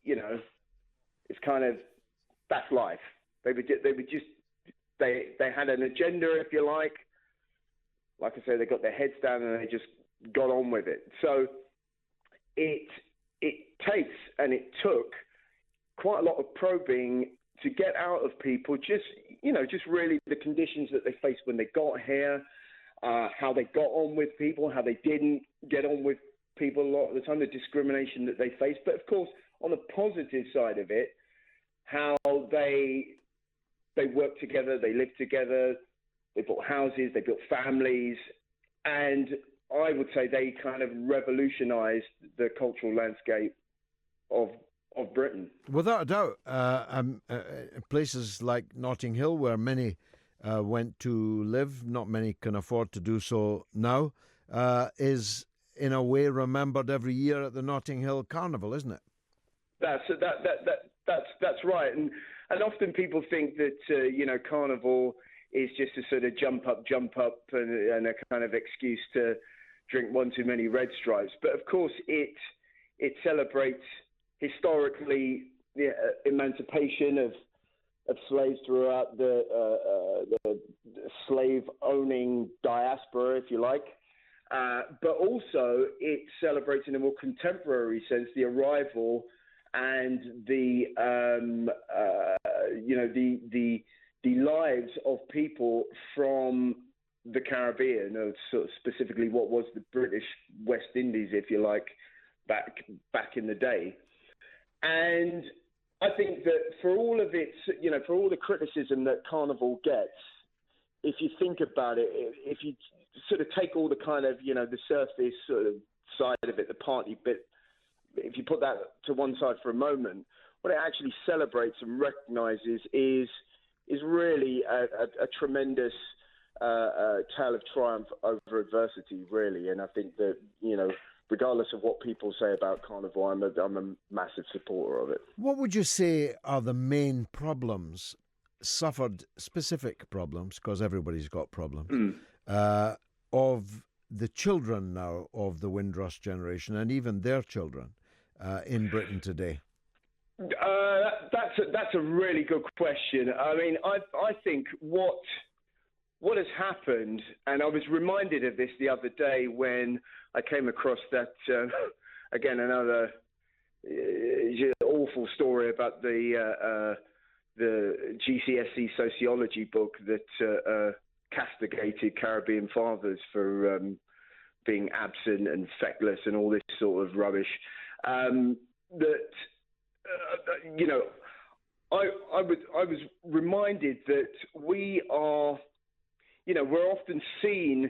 it's kind of, that's life. They had an agenda, if you like. Like I say, they got their heads down and they just got on with it. So it takes, and it took, quite a lot of probing to get out of people just really the conditions that they faced when they got here, how they got on with people, how they didn't get on with people a lot of the time, the discrimination that they faced. But of course, on the positive side of it, how they worked together, they lived together, they built houses, they built families, and I would say they kind of revolutionized the cultural landscape of Britain. Without a doubt, places like Notting Hill, where many went to live, not many can afford to do so now, is in a way remembered every year at the Notting Hill Carnival, isn't it? That's right, and often people think that Carnival is just a sort of jump up, and a kind of excuse to drink one too many Red Stripes. But of course, it celebrates historically the emancipation of slaves throughout the slave-owning diaspora, if you like. But also, it celebrates in a more contemporary sense the arrival and the lives of people from the Caribbean, or sort of specifically what was the British West Indies, if you like, back in the day. And I think that for all of its, for all the criticism that Carnival gets, if you think about it, if you sort of take all the kind of, the surface sort of side of it, the party bit, if you put that to one side for a moment, what it actually celebrates and recognises is really a tremendous tale of triumph over adversity, really. And I think that, regardless of what people say about Carnival, I'm a massive supporter of it. What would you say are the main problems, specific problems, because everybody's got problems, of the children now of the Windrush generation and even their children in Britain today? That's a really good question. I mean, I think what what has happened, and I was reminded of this the other day when I came across that, again, another awful story about the GCSE sociology book that castigated Caribbean fathers for being absent and feckless and all this sort of rubbish. I was reminded that we are, we're often seen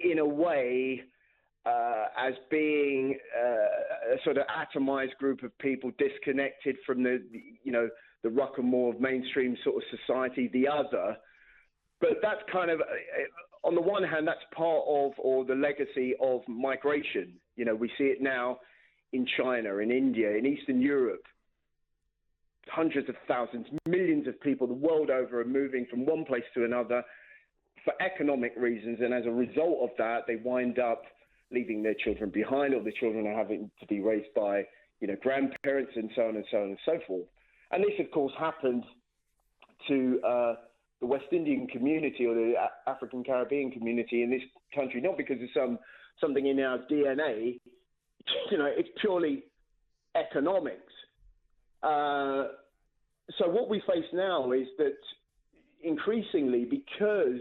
in a way as being a sort of atomized group of people disconnected from the ruck and roar of mainstream sort of society, the other. But that's kind of, on the one hand, that's part of, or the legacy of migration. We see it now in China, in India, in Eastern Europe. Hundreds of thousands, millions of people the world over are moving from one place to another for economic reasons. And as a result of that, they wind up leaving their children behind, or the children are having to be raised by, grandparents and so on and so on and so forth. And this, of course, happened to the West Indian community or the African Caribbean community in this country, not because of something in our DNA. It's purely economics. So what we face now is that increasingly, because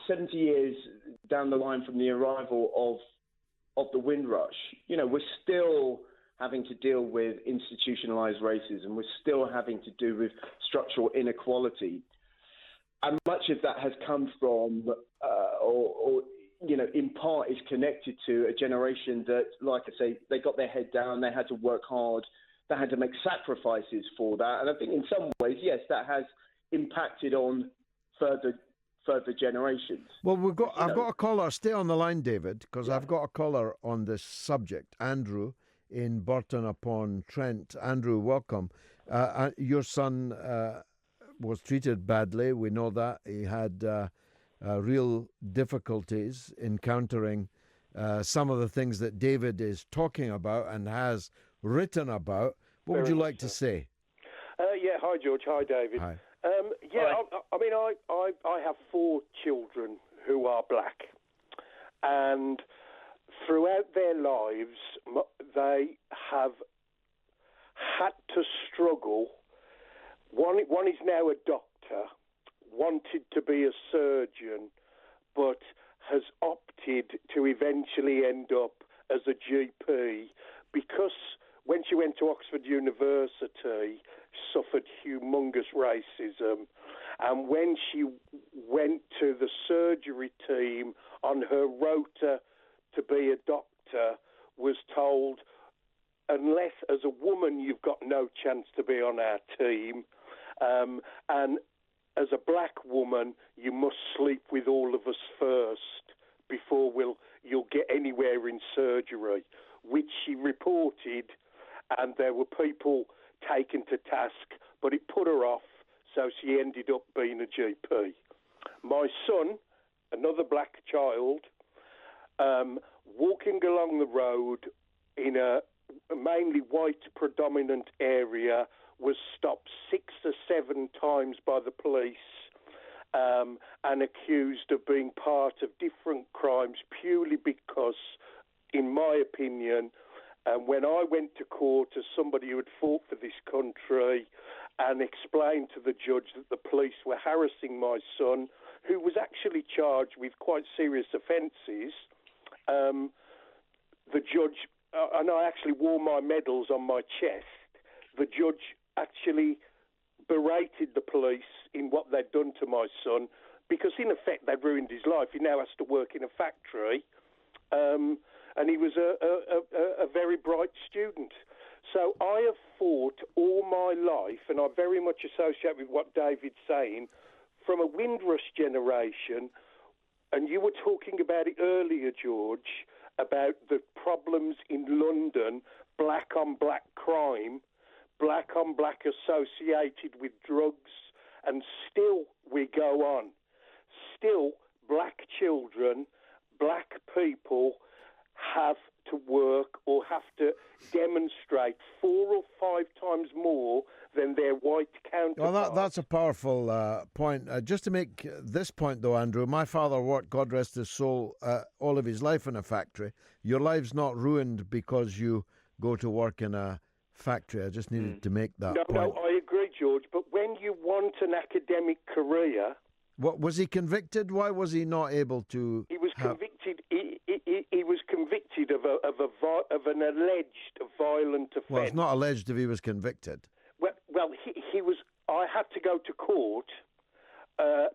70 years down the line from the arrival of the Windrush, we're still having to deal with institutionalized racism. We're still having to do with structural inequality. And much of that has come from, in part is connected to a generation that, like I say, they got their head down, they had to work hard, they had to make sacrifices for that. And I think in some ways, yes, that has impacted on further generations. Well, I've got a caller. Stay on the line, David, because I've got a caller on this subject. Andrew in Burton-upon-Trent. Andrew, welcome. Your son was treated badly. We know that. He had real difficulties encountering some of the things that David is talking about and has written about. What would you like to say? Hi, George. Hi, David. Hi. I have 4 children who are black, and throughout their lives, they have had to struggle. One is now a doctor, wanted to be a surgeon, but has opted to eventually end up as a GP because when she went to Oxford University, suffered humongous racism. And when she went to the surgery team on her rota to be a doctor, was told, unless as a woman you've got no chance to be on our team, and as a black woman you must sleep with all of us first before you'll get anywhere in surgery, which she reported, and there were people taken to task, but it put her off, so she ended up being a GP. My son, another black child, walking along the road in a mainly white predominant area, was stopped 6 or 7 times by the police and accused of being part of different crimes purely because, in my opinion, when I went to court as somebody who had fought for this country and explained to the judge that the police were harassing my son, who was actually charged with quite serious offences, the judge, and I actually wore my medals on my chest, the judge actually berated the police in what they'd done to my son because, in effect, they'd ruined his life. He now has to work in a factory. And he was a very bright student. So I have fought all my life, and I very much associate with what David's saying, from a Windrush generation, and you were talking about it earlier, George, about the problems in London, black-on-black crime, black-on-black associated with drugs, and still we go on. Still, black children, black people have to to work or have to demonstrate 4 or 5 times more than their white counterparts. Well, that's a powerful point. Just to make this point, though, Andrew, my father worked, God rest his soul, all of his life in a factory. Your life's not ruined because you go to work in a factory. I just needed to make that point. No, I agree, George. But when you want an academic career... What, was he convicted? Why was he not able to... He was convicted. He was convicted of an alleged violent offence. Well, it's not alleged if he was convicted. Well, he was. I had to go to court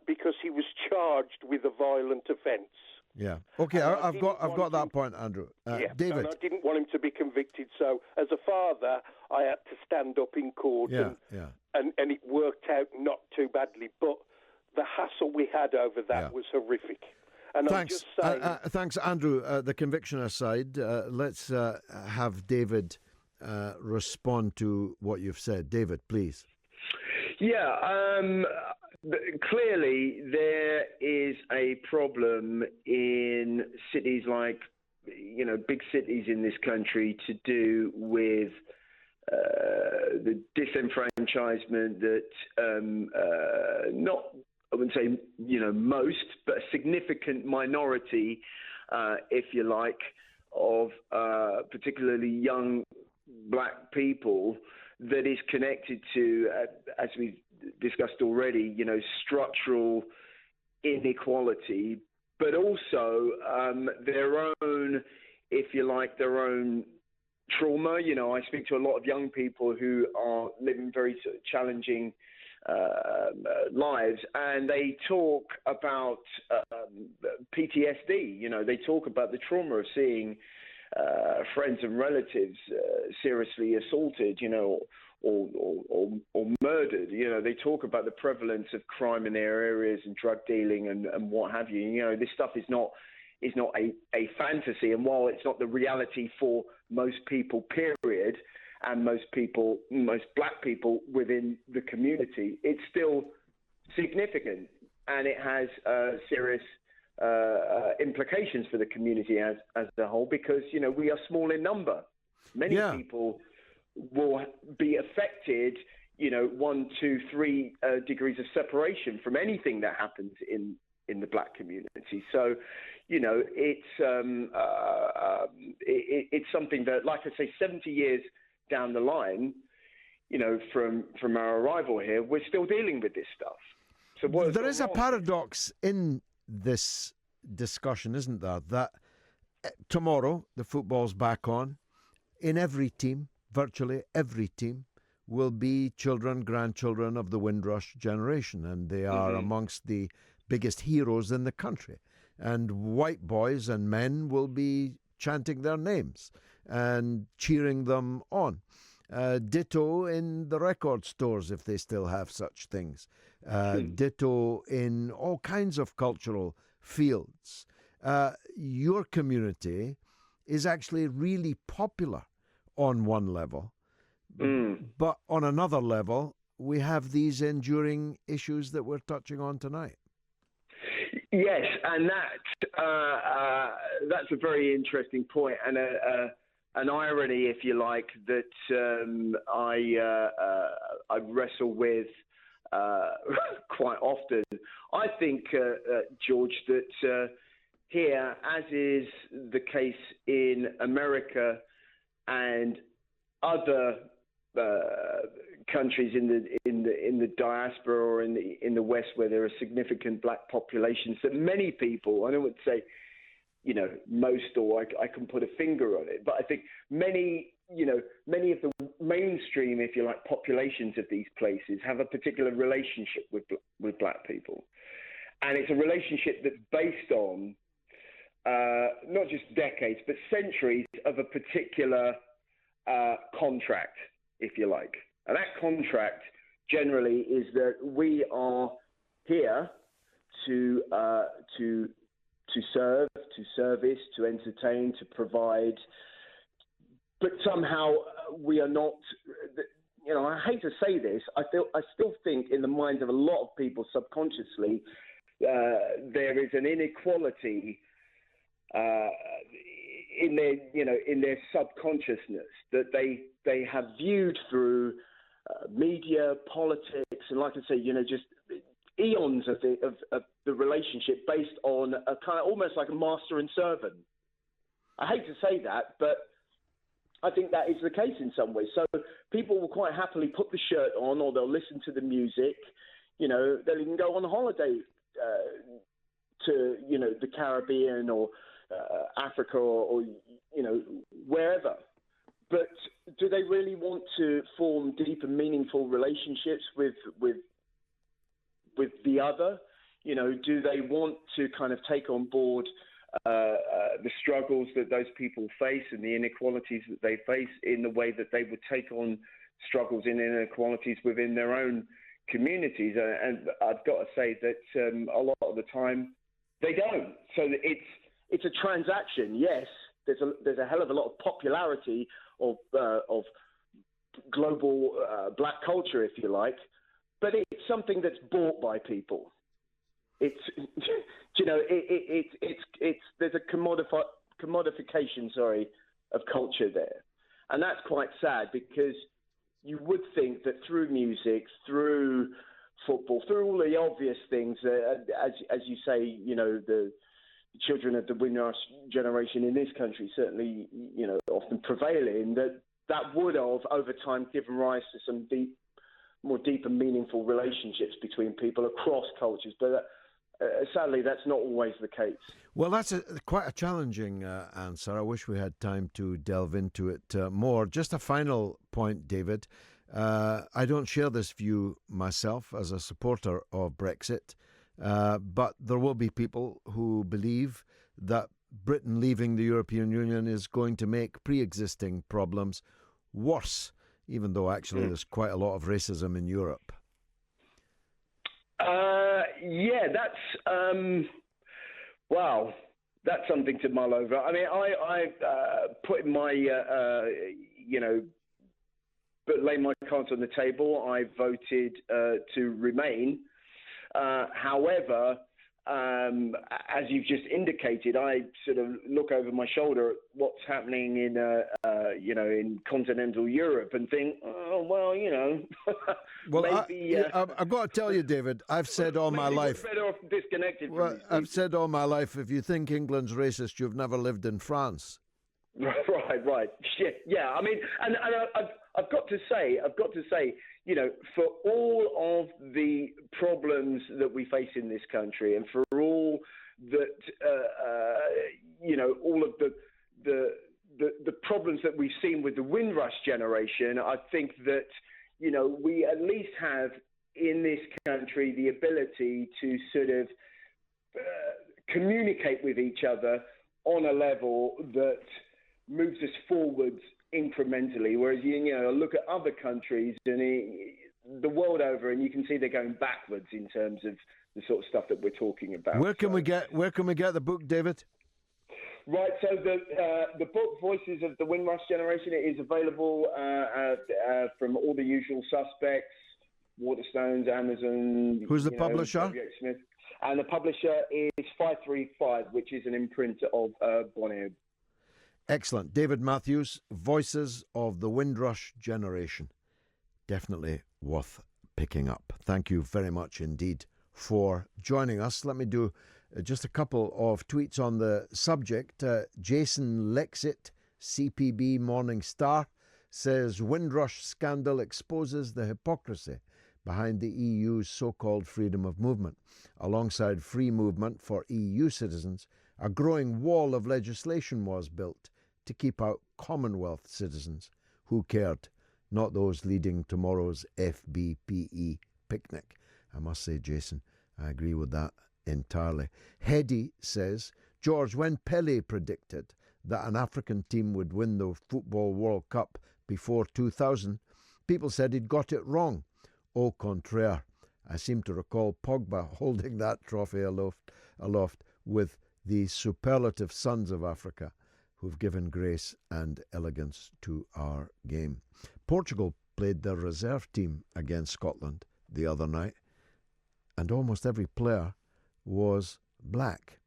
because he was charged with a violent offence. Yeah. Okay, I've got that point, Andrew. David. And I didn't want him to be convicted, so as a father, I had to stand up in court. And it worked out not too badly, but the hassle we had over that was horrific. And thanks. I'm just saying... thanks, Andrew. The conviction aside, let's have David respond to what you've said. David, please. Yeah, clearly there is a problem in cities like, big cities in this country to do with the disenfranchisement that not, I wouldn't say, most, but a significant minority, if you like, of particularly young black people that is connected to, as we've discussed already, structural inequality, but also their own, if you like, their own trauma. I speak to a lot of young people who are living very sort of challenging lives, and they talk about PTSD. They talk about the trauma of seeing friends and relatives seriously assaulted, or murdered. They talk about the prevalence of crime in their areas and drug dealing and what have you. This stuff is not a fantasy, and while it's not the reality for most people, period, and most black people within the community, it's still significant, and it has serious implications for the community as a whole, because we are small in number. Many people will be affected 1, 2, 3 degrees of separation from anything that happens in the black community. So it's something that, like I say, 70 years down the line, from our arrival here, we're still dealing with this stuff. So there is a paradox in this discussion, isn't there? That tomorrow the football's back on. In every team, virtually every team, will be children, grandchildren of the Windrush generation, and they are amongst the biggest heroes in the country. And white boys and men will be chanting their names and cheering them on. Ditto in the record stores, if they still have such things. Ditto in all kinds of cultural fields. Your community is actually really popular on one level. But on another level, we have these enduring issues that we're touching on tonight. Yes, and that's a very interesting point, and an irony, if you like, that I wrestle with quite often. I think, George, that here, as is the case in America and other countries in the diaspora or in the West, where there are significant black populations, that many people, I don't want to say, most, or I can put a finger on it, but I think many of the mainstream, if you like, populations of these places have a particular relationship with black people, and it's a relationship that's based on not just decades but centuries of a particular contract, if you like. And that contract generally is that we are here to serve, to service, to entertain, to provide, but somehow we are not. I hate to say this. I still think in the minds of a lot of people subconsciously there is an inequality in their, in their subconsciousness that they have viewed through media, politics, and like I say, just eons of the relationship based on a kind of almost like a master and servant. I hate to say that, but I think that is the case in some ways. So people will quite happily put the shirt on, or they'll listen to the music. They'll even go on holiday to the Caribbean or Africa or wherever. But do they really want to form deep and meaningful relationships with the other? Do they want to kind of take on board the struggles that those people face and the inequalities that they face in the way that they would take on struggles and inequalities within their own communities? And I've got to say that a lot of the time they don't. So it's a transaction. Yes, there's a hell of a lot of popularity of global black culture, if you like, but it's something that's bought by people. It's there's a commodification, of culture there, and that's quite sad, because you would think that through music, through football, through all the obvious things, as you say, the children of the Windrush generation in this country certainly, often prevail in, that would have over time given rise to some more deep and meaningful relationships between people across cultures, but sadly, that's not always the case. Well, that's quite a challenging answer. I wish we had time to delve into it more. Just a final point, David. I don't share this view myself as a supporter of Brexit, but there will be people who believe that Britain leaving the European Union is going to make pre-existing problems worse, even though actually there's quite a lot of racism in Europe. Yeah, that's wow. That's something to mull over. I mean, I put in my but lay my cards on the table. I voted to remain. However, as you've just indicated, I sort of look over my shoulder at what's happening in in continental Europe and think, oh well, Well, maybe. I've got to tell you, David, I've said all my life. Better off disconnected. Well, I've said all my life, if you think England's racist, you've never lived in France. Right. Yeah. I mean, and I've got to say, for all of the problems that we face in this country, and for all that, all of the problems that we've seen with the Windrush generation, I think that, we at least have in this country the ability to sort of communicate with each other on a level that moves us forwards incrementally, whereas look at other countries and the world over, and you can see they're going backwards in terms of the sort of stuff that we're talking about. Where can we get the book, David? Right, so the book Voices of the Windrush Generation, it is available from all the usual suspects: Waterstones, Amazon. Who's the publisher? Smith. And the publisher is 535, which is an imprint of Bonnet. Excellent. David Matthews, Voices of the Windrush Generation. Definitely worth picking up. Thank you very much indeed for joining us. Let me do just a couple of tweets on the subject. Jason Lexit, CPB Morning Star, says Windrush scandal exposes the hypocrisy behind the EU's so-called freedom of movement. Alongside free movement for EU citizens, a growing wall of legislation was built to keep out Commonwealth citizens who cared, not those leading tomorrow's FBPE picnic. I must say, Jason, I agree with that entirely. Hedy says, George, when Pele predicted that an African team would win the Football World Cup before 2000, people said he'd got it wrong. Au contraire. I seem to recall Pogba holding that trophy aloft with the superlative sons of Africa who've given grace and elegance to our game. Portugal played their reserve team against Scotland the other night, and almost every player was black,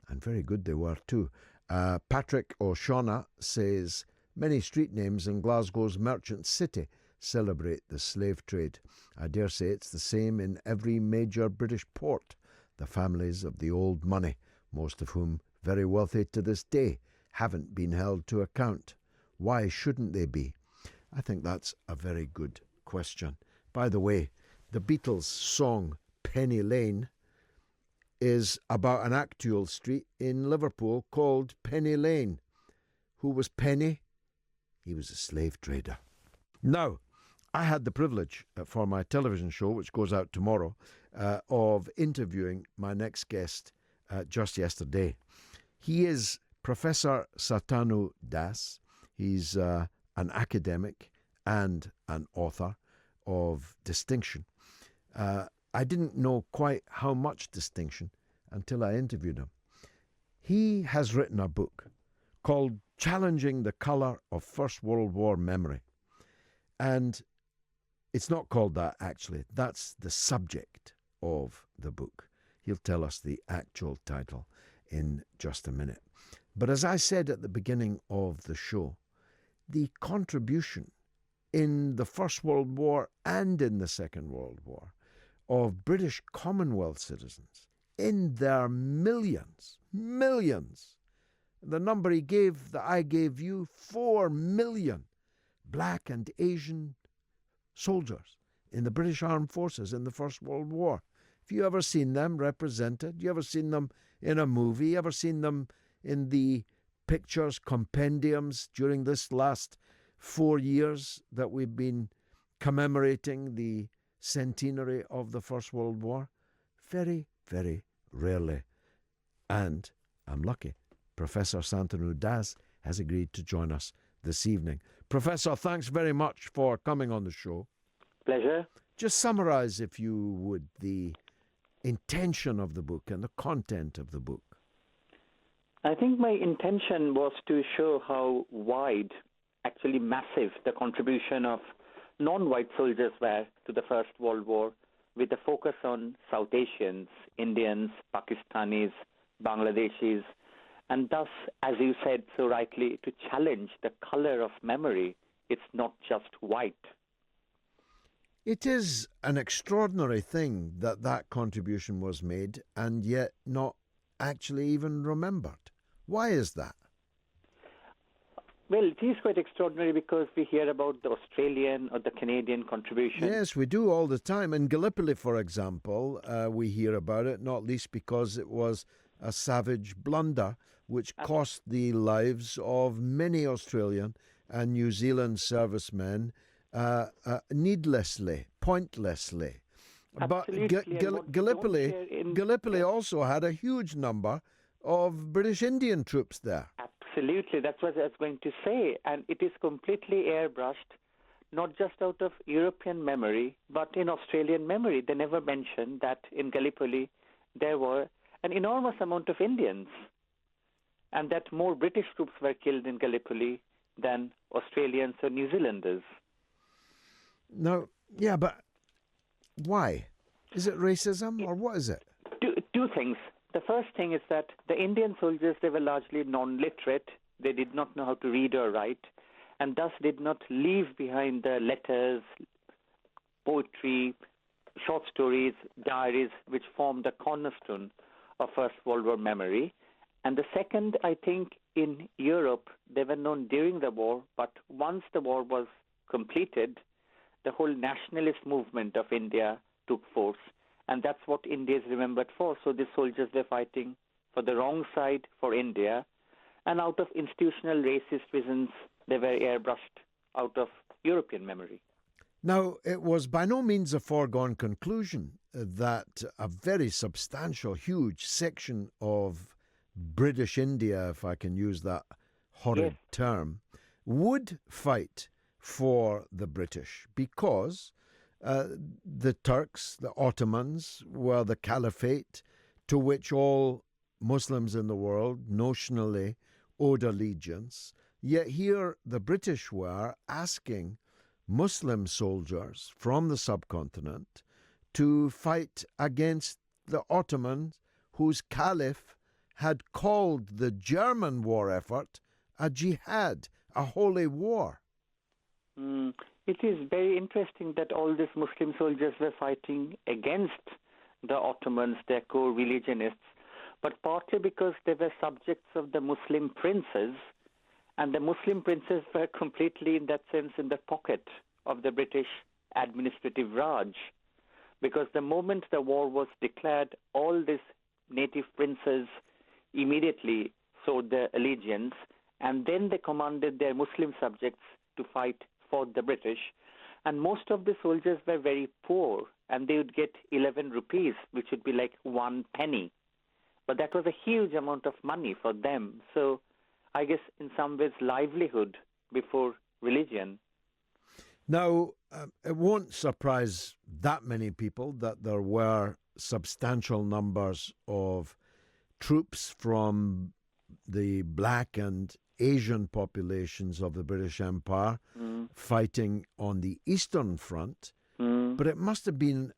and very good they were too. Patrick O'Shaughnessy says, many street names in Glasgow's merchant city celebrate the slave trade. I dare say it's the same in every major British port. The families of the old money, most of whom very wealthy to this day, haven't been held to account. Why shouldn't they be? I think that's a very good question. By the way, the Beatles' song Penny Lane is about an actual street in Liverpool called Penny Lane. Who was Penny? He was a slave trader. Now, I had the privilege for my television show, which goes out tomorrow, of interviewing my next guest just yesterday. He is Professor Santanu Das. He's an academic and an author of distinction. I didn't know quite how much distinction until I interviewed him. He has written a book called Challenging the Colour of First World War Memory. And it's not called that, actually. That's the subject of the book. He'll tell us the actual title in just a minute. But as I said at the beginning of the show, the contribution in the First World War and in the Second World War of British Commonwealth citizens in their millions. The number he gave, that I gave you, 4 million black and Asian soldiers in the British Armed Forces in the First World War. Have you ever seen them represented? You ever seen them in a movie? You ever seen them in the pictures, compendiums during this last 4 years that we've been commemorating the centenary of the First World War? Very, very rarely. And I'm lucky. Professor Santanu Das has agreed to join us this evening. Professor, thanks very much for coming on the show. Pleasure. Just summarise, if you would, the intention of the book and the content of the book. I think my intention was to show how wide, actually massive, the contribution of non-white soldiers were to the First World War, with a focus on South Asians, Indians, Pakistanis, Bangladeshis, and thus, as you said so rightly, to challenge the colour of memory. It's not just white. It is an extraordinary thing that that contribution was made and yet not actually even remembered. Why is that? Well, it is quite extraordinary because we hear about the Australian or the Canadian contribution. Yes, we do all the time. In Gallipoli, for example, we hear about it, not least because it was a savage blunder which cost the lives of many Australian and New Zealand servicemen needlessly, pointlessly. Absolutely. But Gallipoli also had a huge number of British Indian troops there. Absolutely, that's what I was going to say. And it is completely airbrushed, not just out of European memory, but in Australian memory. They never mentioned that in Gallipoli there were an enormous amount of Indians, and that more British troops were killed in Gallipoli than Australians or New Zealanders. No, yeah, but why? Is it racism or what is it? Two things. The first thing is that the Indian soldiers, they were largely non-literate. They did not know how to read or write, and thus did not leave behind the letters, poetry, short stories, diaries, which formed the cornerstone of First World War memory. And the second, I think, in Europe, they were known during the war, but once the war was completed, the whole nationalist movement of India took force. And that's what India is remembered for. So the soldiers were fighting for the wrong side for India. And out of institutional racist reasons, they were airbrushed out of European memory. Now, it was by no means a foregone conclusion that a very substantial, huge section of British India, if I can use that horrid term, would fight for the British because the Turks, the Ottomans, were the caliphate to which all Muslims in the world notionally owed allegiance. Yet here the British were asking Muslim soldiers from the subcontinent to fight against the Ottomans, whose caliph had called the German war effort a jihad, a holy war. It is very interesting that all these Muslim soldiers were fighting against the Ottomans, their co-religionists, but partly because they were subjects of the Muslim princes, and the Muslim princes were completely, in that sense, in the pocket of the British administrative Raj. Because the moment the war was declared, all these native princes immediately showed their allegiance, and then they commanded their Muslim subjects to fight for the British. And most of the soldiers were very poor, and they would get 11 rupees, which would be like 1 penny. But that was a huge amount of money for them. So I guess in some ways livelihood before religion. Now, it won't surprise that many people that there were substantial numbers of troops from the black and Asian populations of the British Empire fighting on the Eastern Front. But it must have been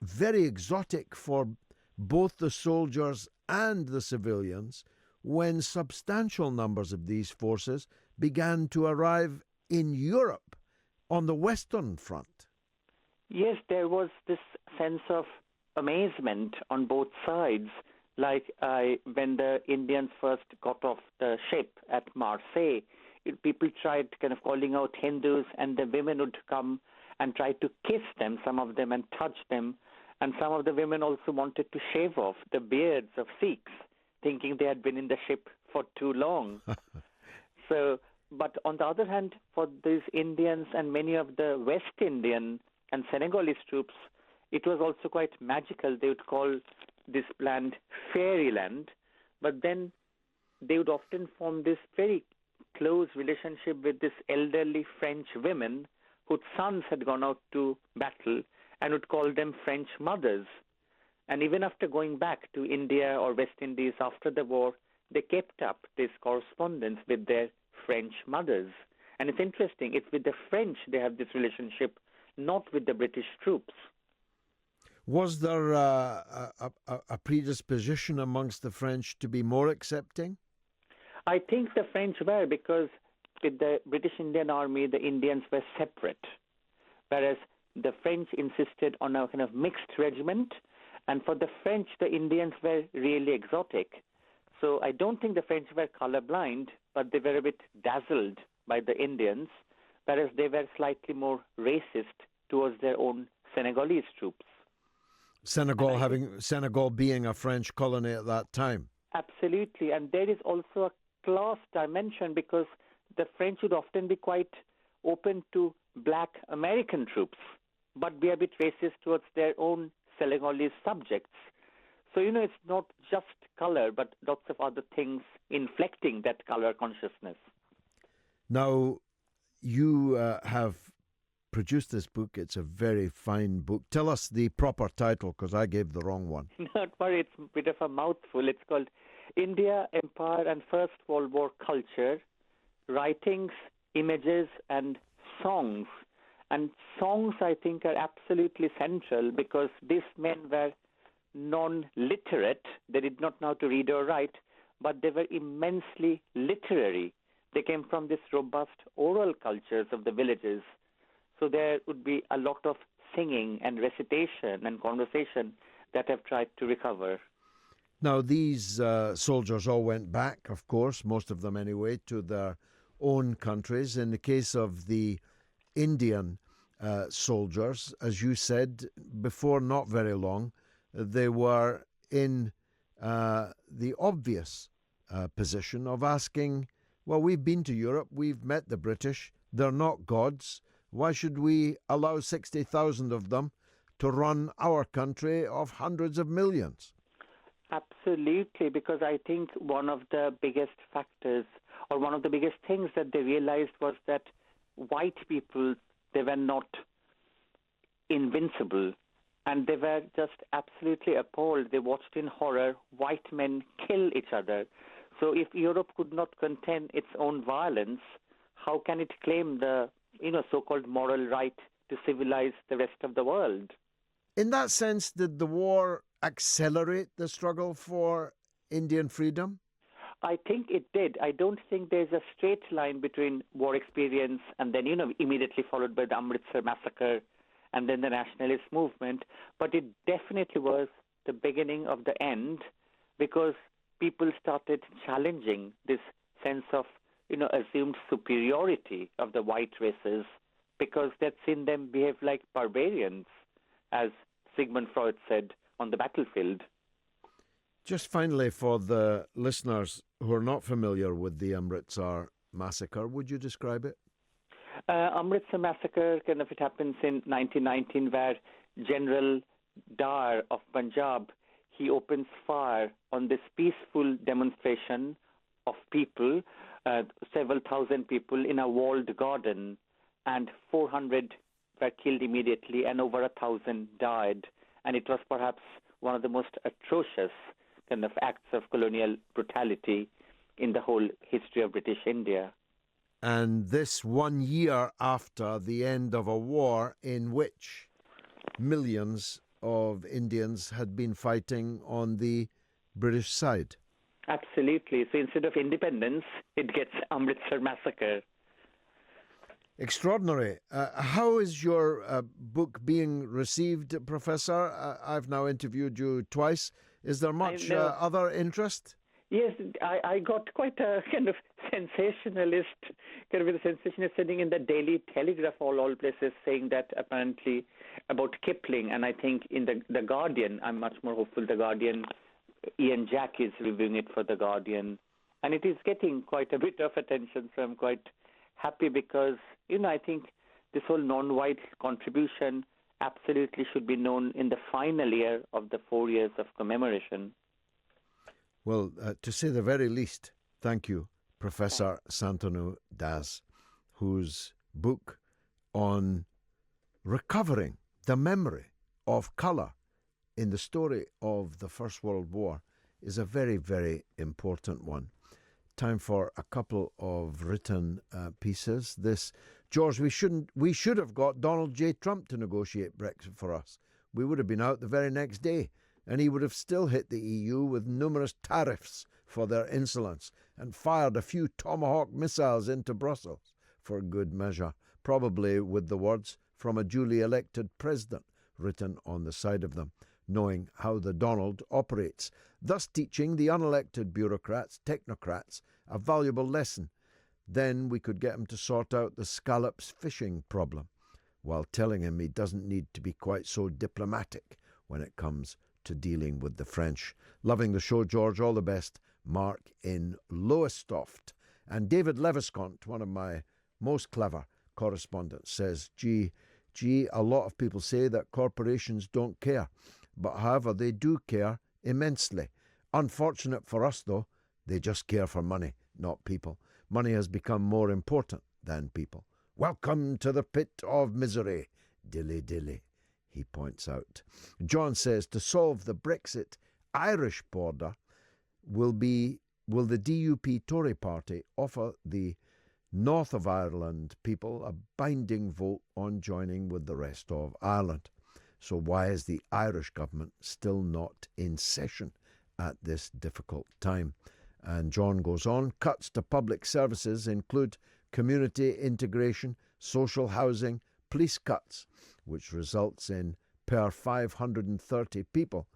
very exotic for both the soldiers and the civilians when substantial numbers of these forces began to arrive in Europe on the Western Front. Yes, there was this sense of amazement on both sides. Like when the Indians first got off the ship at Marseille, people tried kind of calling out Hindus, and the women would come and try to kiss them, some of them, and touch them. And some of the women also wanted to shave off the beards of Sikhs, thinking they had been in the ship for too long. But on the other hand, for these Indians and many of the West Indian and Senegalese troops, it was also quite magical. They would call this land fairyland, but then they would often form this very close relationship with this elderly French women whose sons had gone out to battle, and would call them French mothers. And even after going back to India or West Indies after the war, they kept up this correspondence with their French mothers. And it's interesting, it's with the French they have this relationship, not with the British troops. Was there a predisposition amongst the French to be more accepting? I think the French were, because with the British Indian Army, the Indians were separate, whereas the French insisted on a kind of mixed regiment, and for the French, the Indians were really exotic. So I don't think the French were colorblind, but they were a bit dazzled by the Indians, whereas they were slightly more racist towards their own Senegalese troops. Senegal being a French colony at that time. Absolutely, and there is also a class dimension, because the French would often be quite open to black American troops, but be a bit racist towards their own Senegalese subjects. So, it's not just color, but lots of other things inflecting that color consciousness. Now, you have produced this book. It's a very fine book. Tell us the proper title, because I gave the wrong one. Don't worry, it's a bit of a mouthful. It's called India, Empire and First World War Culture, Writings, Images and Songs. And songs, I think, are absolutely central, because these men were non-literate. They did not know how to read or write, but they were immensely literary. They came from this robust oral cultures of the villages. So there would be a lot of singing and recitation and conversation that I've tried to recover. Now, these soldiers all went back, of course, most of them anyway, to their own countries. In the case of the Indian soldiers, as you said before, not very long, they were in the obvious position of asking, well, we've been to Europe, we've met the British, they're not gods. Why should we allow 60,000 of them to run our country of hundreds of millions? Absolutely, because I think one of the biggest factors, or one of the biggest things that they realized, was that white people, they were not invincible, and they were just absolutely appalled. They watched in horror white men kill each other. So if Europe could not contain its own violence, how can it claim the so-called moral right to civilize the rest of the world? In that sense, did the war accelerate the struggle for Indian freedom? I think it did. I don't think there's a straight line between war experience and then, immediately followed by the Amritsar massacre and then the nationalist movement. But it definitely was the beginning of the end, because people started challenging this sense of, assumed superiority of the white races, because they'd seen them behave like barbarians, as Sigmund Freud said, on the battlefield. Just finally, for the listeners who are not familiar with the Amritsar massacre, would you describe it? Amritsar massacre, it happens in 1919, where General Dar of Punjab, he opens fire on this peaceful demonstration of people, several thousand people in a walled garden, and 400 were killed immediately and over 1,000 died. And it was perhaps one of the most atrocious acts of colonial brutality in the whole history of British India. And this 1 year after the end of a war in which millions of Indians had been fighting on the British side. Absolutely. So instead of independence, it gets Amritsar massacre. Extraordinary. How is your book being received, Professor? I've now interviewed you twice. Is there much other interest? Yes, I got quite a sensationalist sending in the Daily Telegraph, all places, saying that apparently about Kipling. And I think in the Guardian, I'm much more hopeful. The Guardian, Ian Jack is reviewing it for the Guardian. And it is getting quite a bit of attention, so I'm quite happy, because, I think this whole non-white contribution absolutely should be known in the final year of the 4 years of commemoration. Well, to say the very least, thank you, Professor Santanu Das, whose book on recovering the memory of colour in the story of the First World War is a very, very important one. Time for a couple of written pieces. George, we should have got Donald J. Trump to negotiate Brexit for us. We would have been out the very next day, and he would have still hit the EU with numerous tariffs for their insolence and fired a few Tomahawk missiles into Brussels for good measure, probably with the words "from a duly elected president" written on the side of them, knowing how the Donald operates, thus teaching the unelected bureaucrats, technocrats, a valuable lesson. Then we could get him to sort out the scallops fishing problem, while telling him he doesn't need to be quite so diplomatic when it comes to dealing with the French. Loving the show, George. All the best. Mark in Lowestoft. And David Leviscont, one of my most clever correspondents, says, gee, a lot of people say that corporations don't care, but however, they do care immensely. Unfortunate for us, though, they just care for money, not people. Money has become more important than people. Welcome to the pit of misery. Dilly dilly, he points out. John says, to solve the Brexit Irish border, will the DUP Tory party offer the North of Ireland people a binding vote on joining with the rest of Ireland? So why is the Irish government still not in session at this difficult time? And John goes on, cuts to public services include community integration, social housing, police cuts, which results in, per 530 people,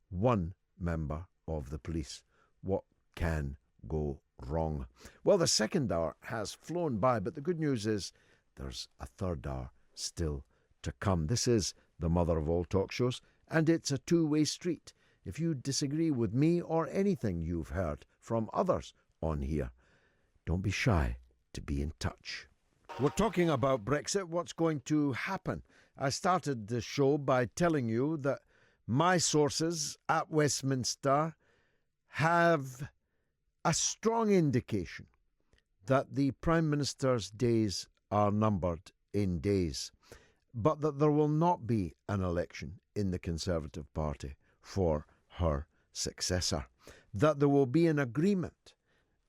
one member of the police. What can go wrong? Well, the second hour has flown by, but the good news is there's a third hour still to come. This is the mother of all talk shows, and it's a two-way street. If you disagree with me or anything you've heard from others on here, don't be shy to be in touch. We're talking about Brexit, what's going to happen. I started the show by telling you that my sources at Westminster have a strong indication that the Prime Minister's days are numbered in days, but that there will not be an election in the Conservative Party for her successor, that there will be an agreement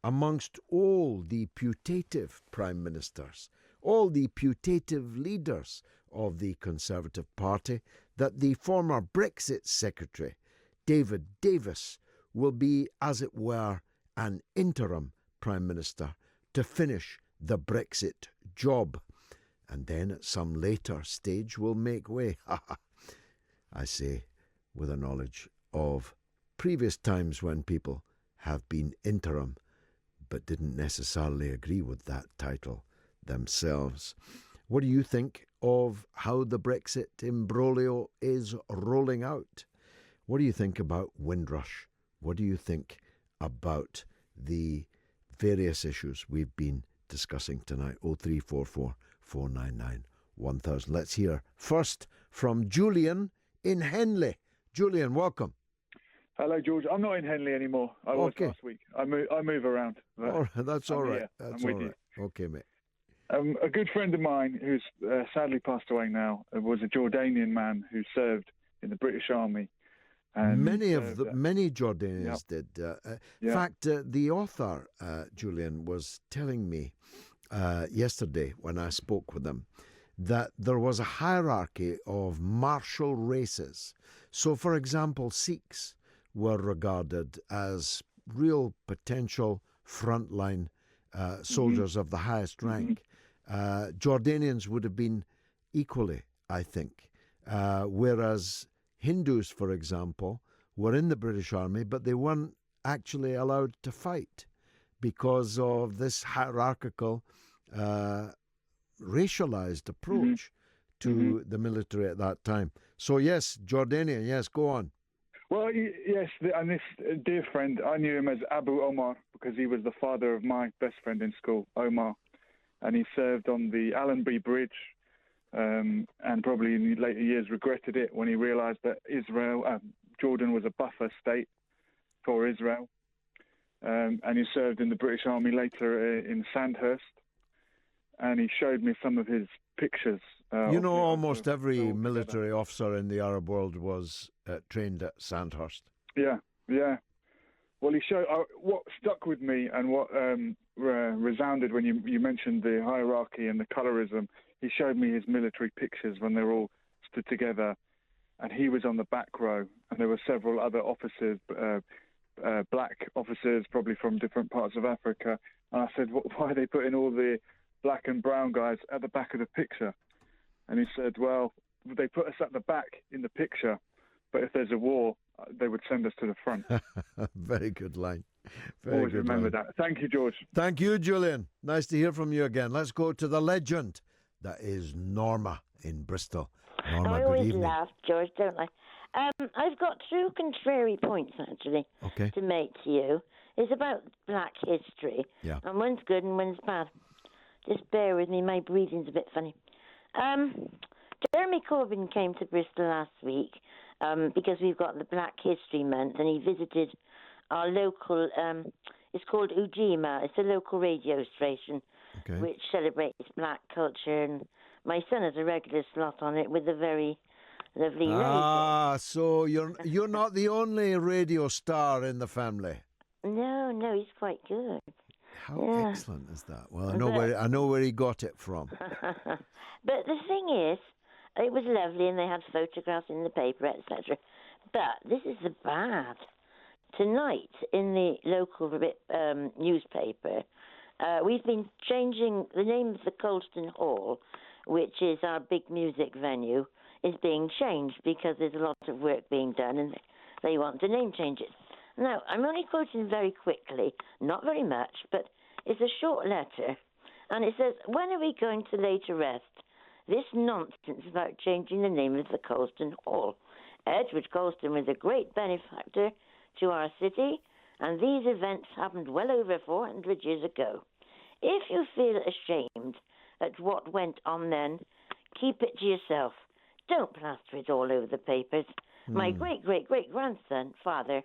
amongst all the putative Prime Ministers, all the putative leaders of the Conservative Party, that the former Brexit Secretary, David Davis, will be, as it were, an interim Prime Minister to finish the Brexit job, and then at some later stage will make way. I say, with a knowledge of previous times when people have been interim but didn't necessarily agree with that title themselves. What do you think of how the Brexit imbroglio is rolling out? What do you think about Windrush? What do you think about the various issues we've been discussing tonight? 0344 499 1000. Let's hear first from Julian in Henley. Julian, welcome. Hello, George. I'm not in Henley anymore. I was last week. I move around. All right, that's all right. Here. That's I'm all with right. Okay, mate. A good friend of mine who's sadly passed away now was a Jordanian man who served in the British Army. And many Jordanians did. In fact, the author, Julian, was telling me yesterday when I spoke with him that there was a hierarchy of martial races. So, for example, Sikhs were regarded as real potential frontline soldiers of the highest rank. Jordanians would have been equally, I think, whereas Hindus, for example, were in the British Army, but they weren't actually allowed to fight because of this hierarchical, racialized approach to the military at that time. So, yes, Jordanian, yes, go on. Well, yes, and this dear friend, I knew him as Abu Omar because he was the father of my best friend in school, Omar, and he served on the Allenby Bridge, and probably in the later years regretted it when he realised that Jordan was a buffer state for Israel, and he served in the British Army later in Sandhurst, and he showed me some of his pictures. Almost every military officer in the Arab world was trained at Sandhurst. Yeah. Well, he showed what stuck with me and what resounded when you mentioned the hierarchy and the colourism. He showed me his military pictures when they were all stood together, and he was on the back row, and there were several other officers, black officers, probably from different parts of Africa. And I said, why are they putting all the black and brown guys at the back of the picture? And he said, well, they put us at the back in the picture, but if there's a war, they would send us to the front. Very good line. Always remember that. Thank you, George. Thank you, Julian. Nice to hear from you again. Let's go to the legend. That is Norma in Bristol. Norma, I good always evening. laugh, George, don't I? I've got two contrary points, actually, to make to you. It's about black history. Yeah. And one's good and one's bad. Just bear with me, my breathing's a bit funny. Jeremy Corbyn came to Bristol last week because we've got the Black History Month, and he visited our local, it's called Ujima, it's a local radio station which celebrates black culture, and my son has a regular slot on it with a very lovely lady. So you're not the only radio star in the family. No, he's quite good. How excellent is that? Well, I know where he got it from. But the thing is, it was lovely, and they had photographs in the paper, etc. But this is the bad. Tonight, in the local newspaper, we've been changing the name of the Colston Hall, which is our big music venue, is being changed because there's a lot of work being done, and they want to name change it. Now, I'm only quoting very quickly, not very much, but it's a short letter, and it says, when are we going to lay to rest this nonsense about changing the name of the Colston Hall? Edward Colston was a great benefactor to our city, and these events happened well over 400 years ago. If you feel ashamed at what went on then, keep it to yourself. Don't plaster it all over the papers. My great-great-great-grandson, father,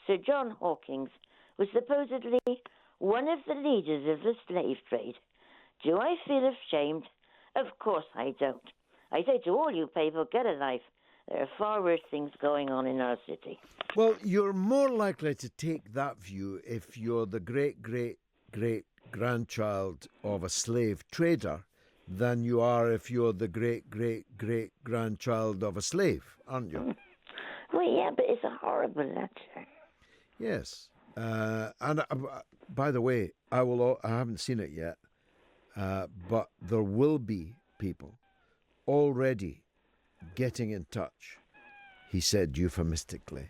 Sir John Hawkins, was supposedly one of the leaders of the slave trade. Do I feel ashamed? Of course I don't. I say to all you people, get a life. There are far worse things going on in our city. Well, you're more likely to take that view if you're the great-great-great-grandchild of a slave trader than you are if you're the great-great-great-grandchild of a slave, aren't you? Well, yeah, but it's a horrible letter. Yes. And by the way, I haven't seen it yet, but there will be people already getting in touch, he said euphemistically,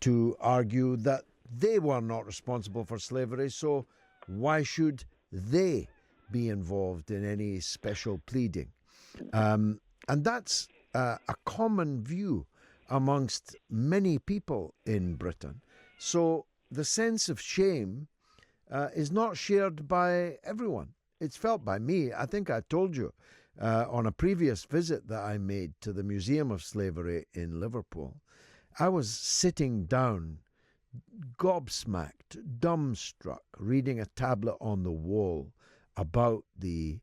to argue that they were not responsible for slavery, so why should they be involved in any special pleading? And that's a common view amongst many people in Britain. So the sense of shame is not shared by everyone. It's felt by me. I think I told you on a previous visit that I made to the Museum of Slavery in Liverpool. I was sitting down, gobsmacked, dumbstruck, reading a tablet on the wall about the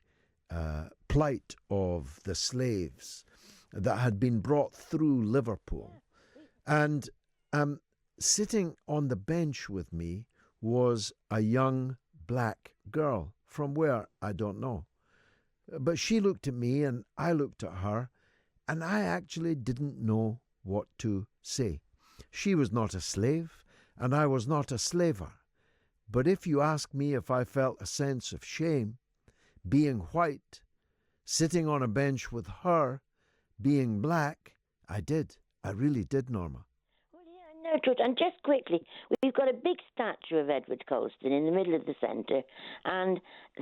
plight of the slaves that had been brought through Liverpool. And sitting on the bench with me was a young black girl from where, I don't know. But she looked at me and I looked at her, and I actually didn't know what to say. She was not a slave, and I was not a slaver. But if you ask me if I felt a sense of shame, being white, sitting on a bench with her, being black, I did. I really did, Norma. Well, yeah, no, Truth. And just quickly, we've got a big statue of Edward Colston in the middle of the centre, and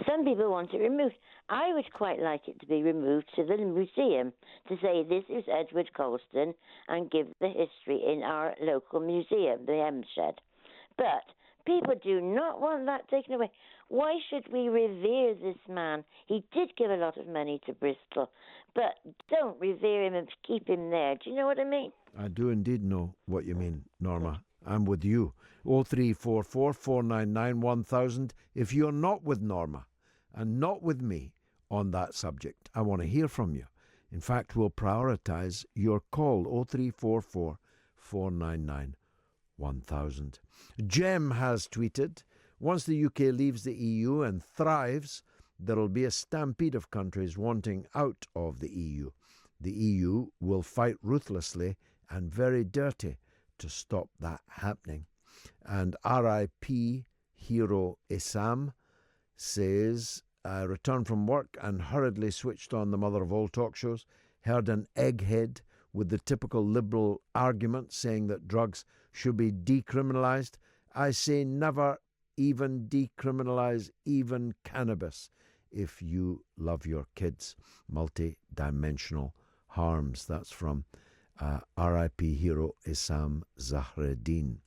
some people want it removed. I would quite like it to be removed to the museum to say this is Edward Colston and give the history in our local museum, the M Shed. But people do not want that taken away. Why should we revere this man? He did give a lot of money to Bristol, but don't revere him and keep him there. Do you know what I mean? I do indeed know what you mean, Norma. I'm with you. 0344 499 1000. If you're not with Norma and not with me on that subject, I want to hear from you. In fact, we'll prioritise your call. 0344 499 1000. Jem has tweeted, once the UK leaves the EU and thrives, there'll be a stampede of countries wanting out of the EU. The EU will fight ruthlessly and very dirty to stop that happening. And RIP hero Isam says, I returned from work and hurriedly switched on the mother of all talk shows, heard an egghead with the typical liberal argument saying that drugs should be decriminalised. I say never even decriminalise even cannabis if you love your kids. Multi-dimensional harms. That's from RIP hero Isam Zahreddin.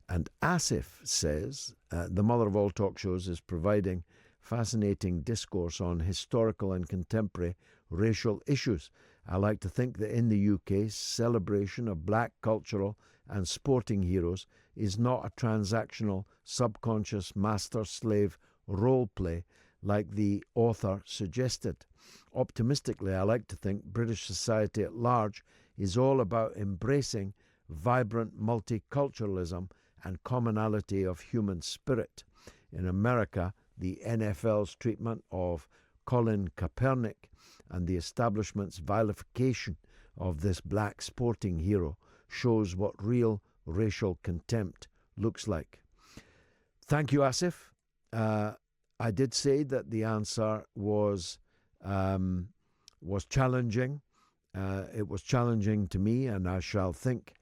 And Asif says, the mother of all talk shows is providing fascinating discourse on historical and contemporary racial issues. I like to think that in the UK, celebration of black cultural and sporting heroes is not a transactional, subconscious master-slave role play like the author suggested. Optimistically, I like to think British society at large is all about embracing vibrant multiculturalism and commonality of human spirit. In America, the NFL's treatment of Colin Kaepernick and the establishment's vilification of this black sporting hero shows what real racial contempt looks like. Thank you, Asif. I did say that the answer was challenging. It was challenging to me, and I shall think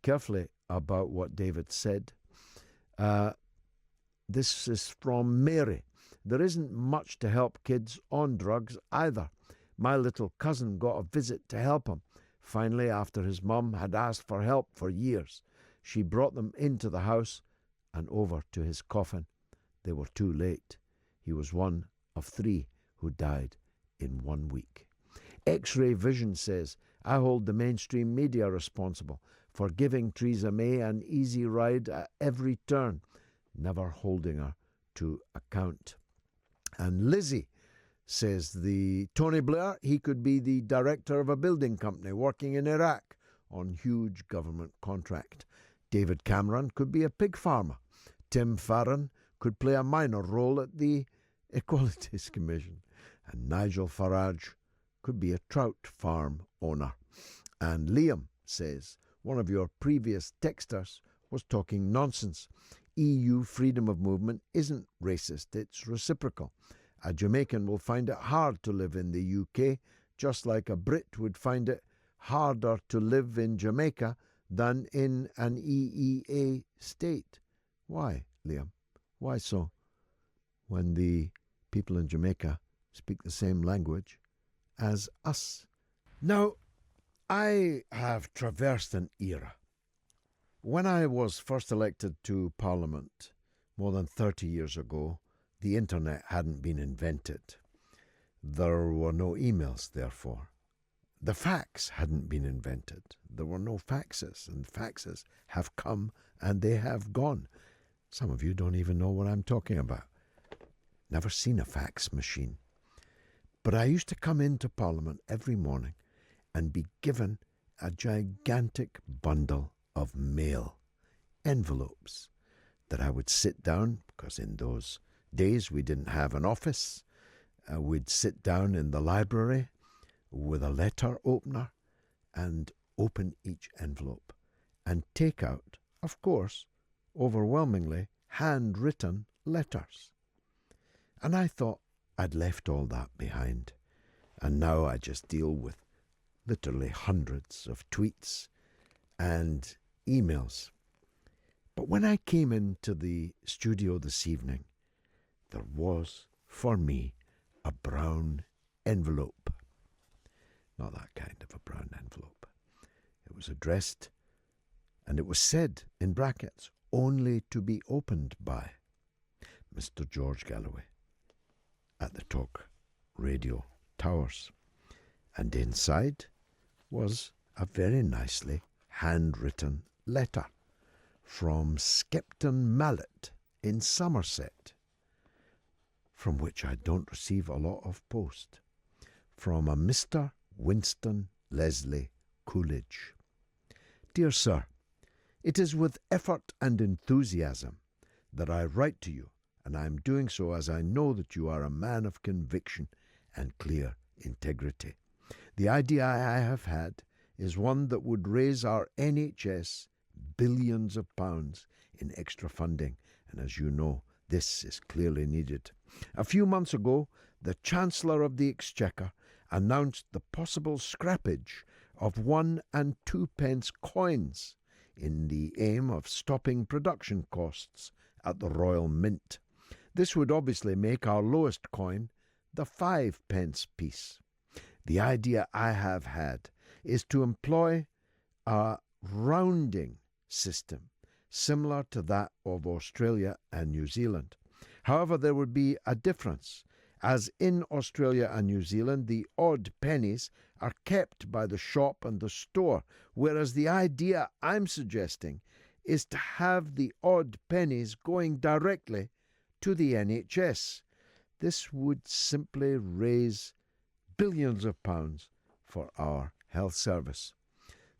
carefully about what David said. This is from Mary. There isn't much to help kids on drugs either. My little cousin got a visit to help him. Finally, after his mum had asked for help for years, she brought them into the house and over to his coffin. They were too late. He was one of 3 who died in 1 week. X-Ray Vision says, I hold the mainstream media responsible for giving Theresa May an easy ride at every turn, never holding her to account. And Lizzie says, the Tony Blair, he could be the director of a building company working in Iraq on huge government contract. David Cameron could be a pig farmer. Tim Farron could play a minor role at the Equalities Commission. And Nigel Farage could be a trout farm owner. And Liam says, one of your previous texters was talking nonsense. EU freedom of movement isn't racist, it's reciprocal. A Jamaican will find it hard to live in the UK, just like a Brit would find it harder to live in Jamaica than in an EEA state. Why, Liam? Why so? When the people in Jamaica speak the same language as us. Now, I have traversed an era. When I was first elected to Parliament more than 30 years ago, the internet hadn't been invented. There were no emails, therefore. The fax hadn't been invented. There were no faxes, and faxes have come and they have gone. Some of you don't even know what I'm talking about. Never seen a fax machine. But I used to come into Parliament every morning and be given a gigantic bundle of mail, envelopes, that I would sit down, because in those days we didn't have an office. We'd sit down in the library with a letter opener and open each envelope and take out, of course, overwhelmingly handwritten letters. And I thought I'd left all that behind. And now I just deal with literally hundreds of tweets and emails. But when I came into the studio this evening, there was, for me, a brown envelope. Not that kind of a brown envelope. It was addressed, and it was said in brackets, only to be opened by Mr. George Galloway at the Talk Radio Towers. And inside was a very nicely handwritten letter from Skepton Mallet in Somerset, from which I don't receive a lot of post, from a Mr. Winston Leslie Coolidge. Dear Sir, it is with effort and enthusiasm that I write to you, and I am doing so as I know that you are a man of conviction and clear integrity. The idea I have had is one that would raise our NHS billions of pounds in extra funding, and as you know, this is clearly needed. A few months ago, the Chancellor of the Exchequer announced the possible scrappage of 1 and 2 pence coins in the aim of stopping production costs at the Royal Mint. This would obviously make our lowest coin the 5 pence piece. The idea I have had is to employ a rounding system similar to that of Australia and New Zealand. However, there would be a difference, as in Australia and New Zealand the odd pennies are kept by the shop and the store, whereas the idea I'm suggesting is to have the odd pennies going directly to the NHS. This would simply raise billions of pounds for our health service.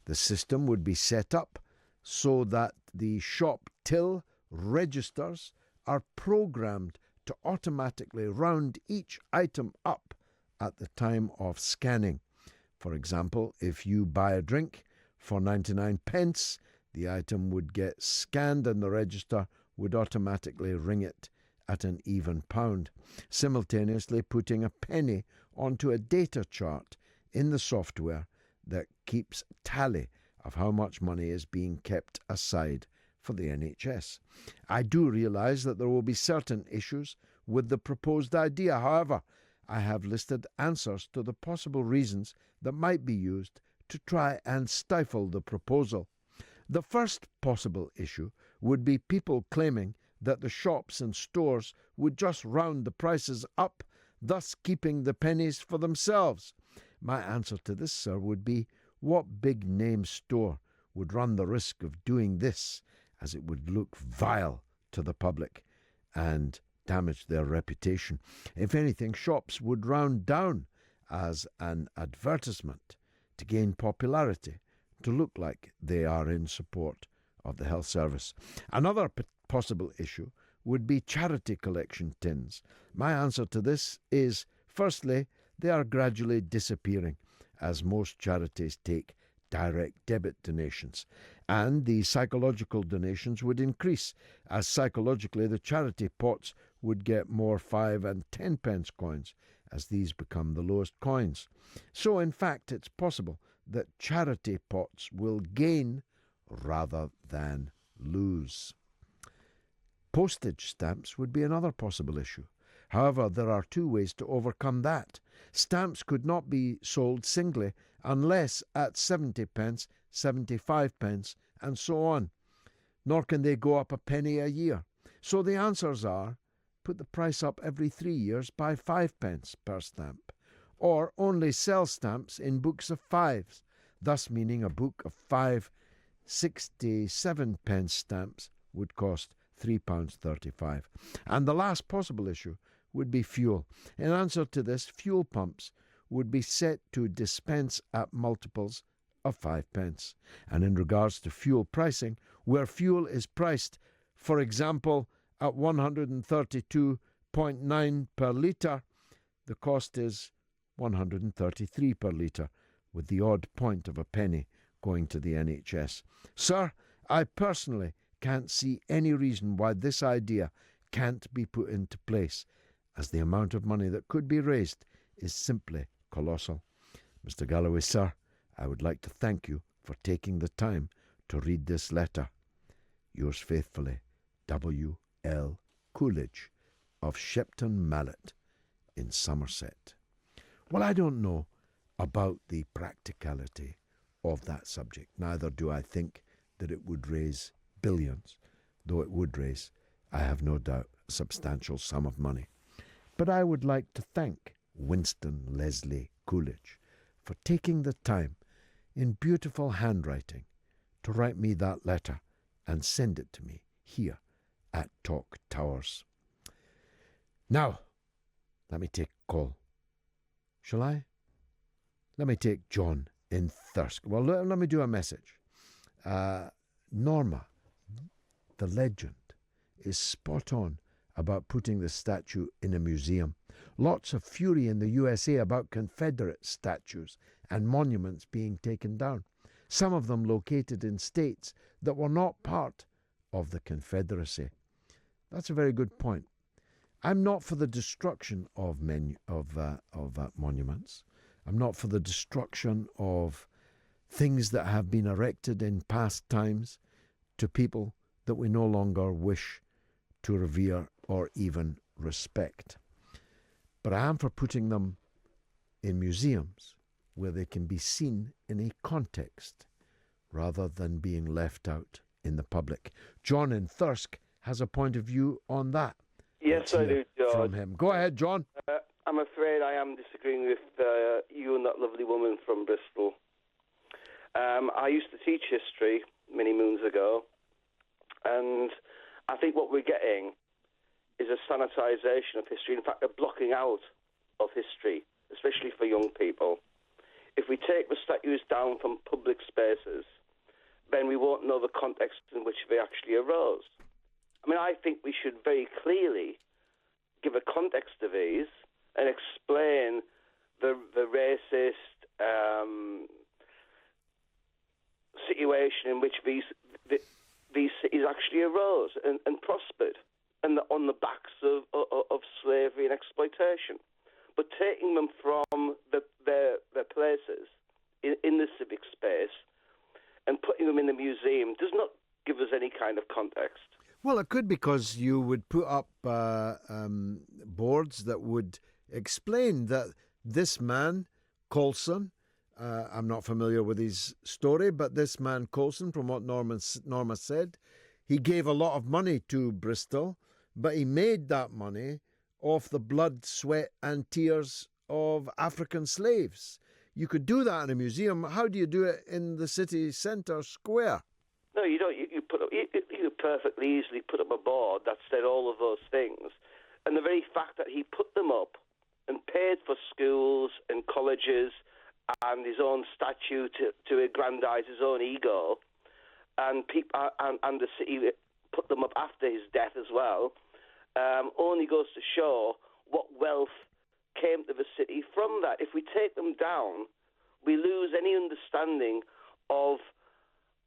The system would be set up so that the shop till registers are programmed to automatically round each item up at the time of scanning. For example, if you buy a drink for 99 pence, the item would get scanned and the register would automatically ring it at an even pound, simultaneously putting a penny onto a data chart in the software that keeps tally of how much money is being kept aside for the NHS. I do realise that there will be certain issues with the proposed idea. However, I have listed answers to the possible reasons that might be used to try and stifle the proposal. The first possible issue would be people claiming that the shops and stores would just round the prices up, thus keeping the pennies for themselves. My answer to this, sir, would be, what big-name store would run the risk of doing this, as it would look vile to the public and damage their reputation? If anything, shops would round down as an advertisement to gain popularity, to look like they are in support of the health service. Another possible issue would be charity collection tins. My answer to this is, firstly, they are gradually disappearing as most charities take direct debit donations. And the psychological donations would increase, as psychologically the charity pots would get more 5 and 10 pence coins, as these become the lowest coins. So in fact it's possible that charity pots will gain rather than lose. Postage stamps would be another possible issue. However, there are two ways to overcome that. Stamps could not be sold singly unless at 70 pence, 75 pence, and so on. Nor can they go up a penny a year. So the answers are, put the price up every 3 years by 5 pence per stamp, or only sell stamps in books of fives, thus meaning a book of 5 67 pence stamps would cost £3.35. And the last possible issue would be fuel. In answer to this, fuel pumps would be set to dispense at multiples of 5 pence. And in regards to fuel pricing, where fuel is priced, for example, at 132.9 per litre, the cost is 133 per litre, with the odd point of a penny going to the NHS. Sir, I personally can't see any reason why this idea can't be put into place, as the amount of money that could be raised is simply colossal. Mr. Galloway, sir, I would like to thank you for taking the time to read this letter. Yours faithfully, W.L. Coolidge of Shepton Mallet in Somerset. Well, I don't know about the practicality of that subject. Neither do I think that it would raise billions, though it would raise, I have no doubt, a substantial sum of money. But I would like to thank Winston Leslie Coolidge for taking the time in beautiful handwriting to write me that letter and send it to me here at Talk Towers. Now, let me take a call. Shall I? Let me take John in Thirsk. Well, let me do a message. Norma, the legend, is spot on about putting the statue in a museum. Lots of fury in the USA about Confederate statues and monuments being taken down, some of them located in states that were not part of the Confederacy. That's a very good point. I'm not for the destruction of monuments. I'm not for the destruction of things that have been erected in past times to people that we no longer wish to revere or even respect. But I am for putting them in museums where they can be seen in a context rather than being left out in the public. John in Thirsk has a point of view on that. Yes, I do, George. From him. Go ahead, John. I'm afraid I am disagreeing with you and that lovely woman from Bristol. I used to teach history many moons ago, and I think what we're getting is a sanitisation of history, in fact, a blocking out of history, especially for young people. If we take the statues down from public spaces, then we won't know the context in which they actually arose. I mean, I think we should very clearly give a context to these and explain the racist situation in which these cities actually arose and prospered, and on the backs of slavery and exploitation. But taking them from their places in the civic space and putting them in the museum does not give us any kind of context. Well, it could, because you would put up boards that would explain that this man, Coulson, I'm not familiar with his story, but this man Coulson, from what Norma said, he gave a lot of money to Bristol, but he made that money off the blood, sweat and tears of African slaves. You could do that in a museum. How do you do it in the city centre square? No, you don't. You perfectly easily put up a board that said all of those things. And the very fact that he put them up and paid for schools and colleges and his own statue to aggrandize his own ego, and the city put them up after his death as well, only goes to show what wealth came to the city from that. If we take them down, we lose any understanding of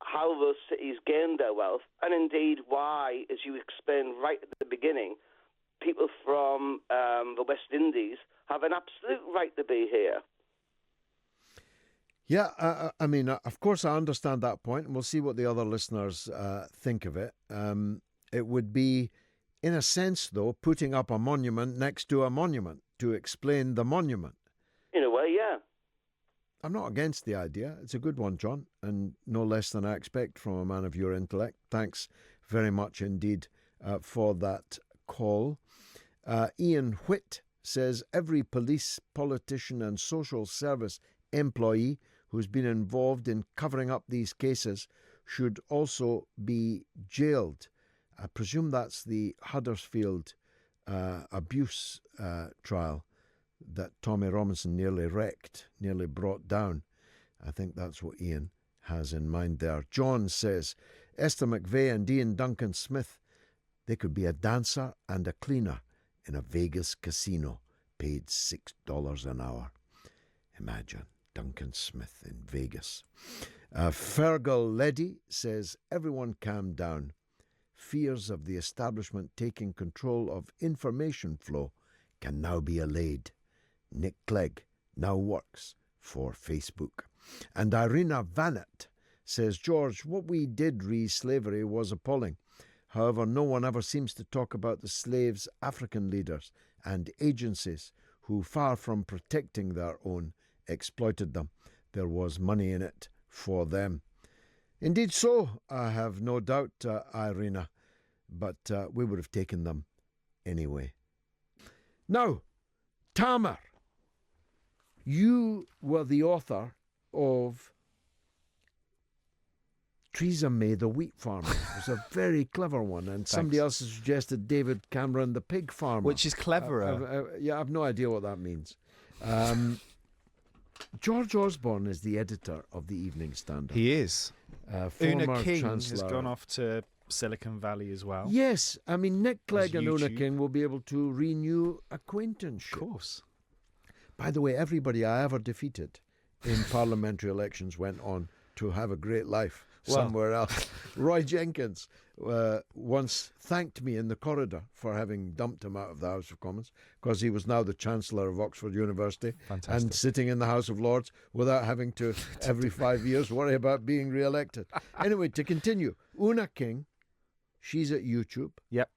how those cities gained their wealth, and indeed why, as you explained right at the beginning, people from the West Indies have an absolute right to be here. Yeah, I mean, of course I understand that point, and we'll see what the other listeners think of it. It would be, in a sense, though, putting up a monument next to a monument to explain the monument. In a way, yeah. I'm not against the idea. It's a good one, John, and no less than I expect from a man of your intellect. Thanks very much indeed for that call. Ian Whitt says every police, politician and social service employee who's been involved in covering up these cases should also be jailed. I presume that's the Huddersfield abuse trial that Tommy Robinson nearly wrecked, nearly brought down. I think that's what Ian has in mind there. John says, Esther McVeigh and Ian Duncan Smith, they could be a dancer and a cleaner in a Vegas casino, paid $6 an hour. Imagine Duncan Smith in Vegas. Fergal Leddy says, everyone calm down. Fears of the establishment taking control of information flow can now be allayed. Nick Clegg now works for Facebook. And Irina Vanet says, George, what we did re-slavery was appalling. However, no one ever seems to talk about the slaves' African leaders and agencies who, far from protecting their own, exploited them. There was money in it for them. Indeed so, I have no doubt, Irina, but we would have taken them anyway. Now, Tamar, you were the author of Theresa May, the wheat farmer. It was a very clever one, and somebody else has suggested David Cameron, the pig farmer. Which is cleverer. I have no idea what that means. George Osborne is the editor of the Evening Standard. He is. Una King Chancellor. has gone off to Silicon Valley as well. Yes, I mean, Nick Clegg and Una YouTube. King will be able to renew acquaintanceship. Of course. By the way, everybody I ever defeated in parliamentary elections went on to have a great life somewhere else. Roy Jenkins once thanked me in the corridor for having dumped him out of the House of Commons because he was now the Chancellor of Oxford University. Fantastic. And sitting in the House of Lords without having to, every 5 years, worry about being re-elected. Anyway, to continue, Una King, she's at YouTube. Yep.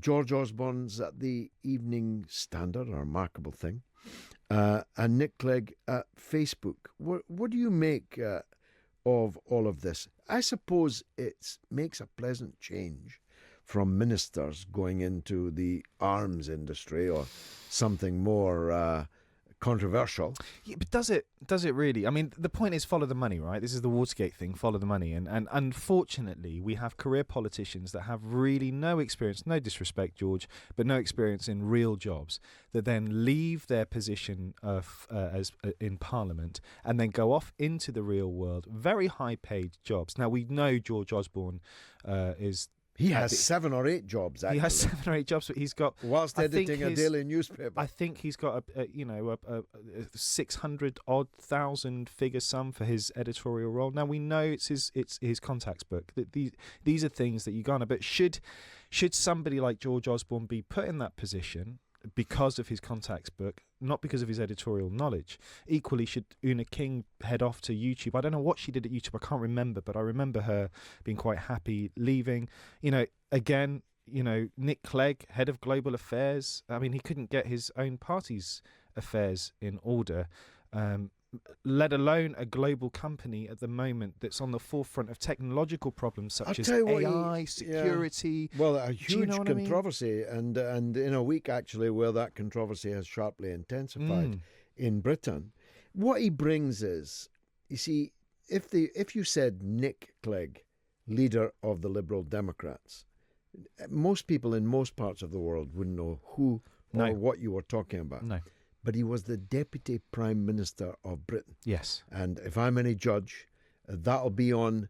George Osborne's at the Evening Standard, a remarkable thing. And Nick Clegg at Facebook. What do you make of all of this? I suppose it makes a pleasant change from ministers going into the arms industry or something more controversial. Yeah, but does it really? I mean, the point is follow the money, right? This is the Watergate thing, follow the money. And unfortunately, we have career politicians that have really no experience, no disrespect, George, but no experience in real jobs, that then leave their position of in Parliament and then go off into the real world, very high-paid jobs. Now, we know George Osborne is... He has 7 or 8 jobs, actually. He has 7 or 8 jobs, but he's got... Whilst editing a daily newspaper. I think he's got a 600,000 figure sum for his editorial role. Now, we know it's his contacts book. These are things that you garner. But should somebody like George Osborne be put in that position because of his contacts book, not because of his editorial knowledge? Equally, should Una King head off to YouTube? I don't know what she did at YouTube. I can't remember, but I remember her being quite happy leaving. Again, Nick Clegg, head of global affairs. I mean, he couldn't get his own party's affairs in order, let alone a global company at the moment that's on the forefront of technological problems such as AI, security. Yeah. Well, a huge controversy, and in a week, actually, where that controversy has sharply intensified in Britain. What he brings is, you see, if you said Nick Clegg, leader of the Liberal Democrats, most people in most parts of the world wouldn't know who or what you were talking about. No. But he was the Deputy Prime Minister of Britain. Yes. And if I'm any judge, that'll be on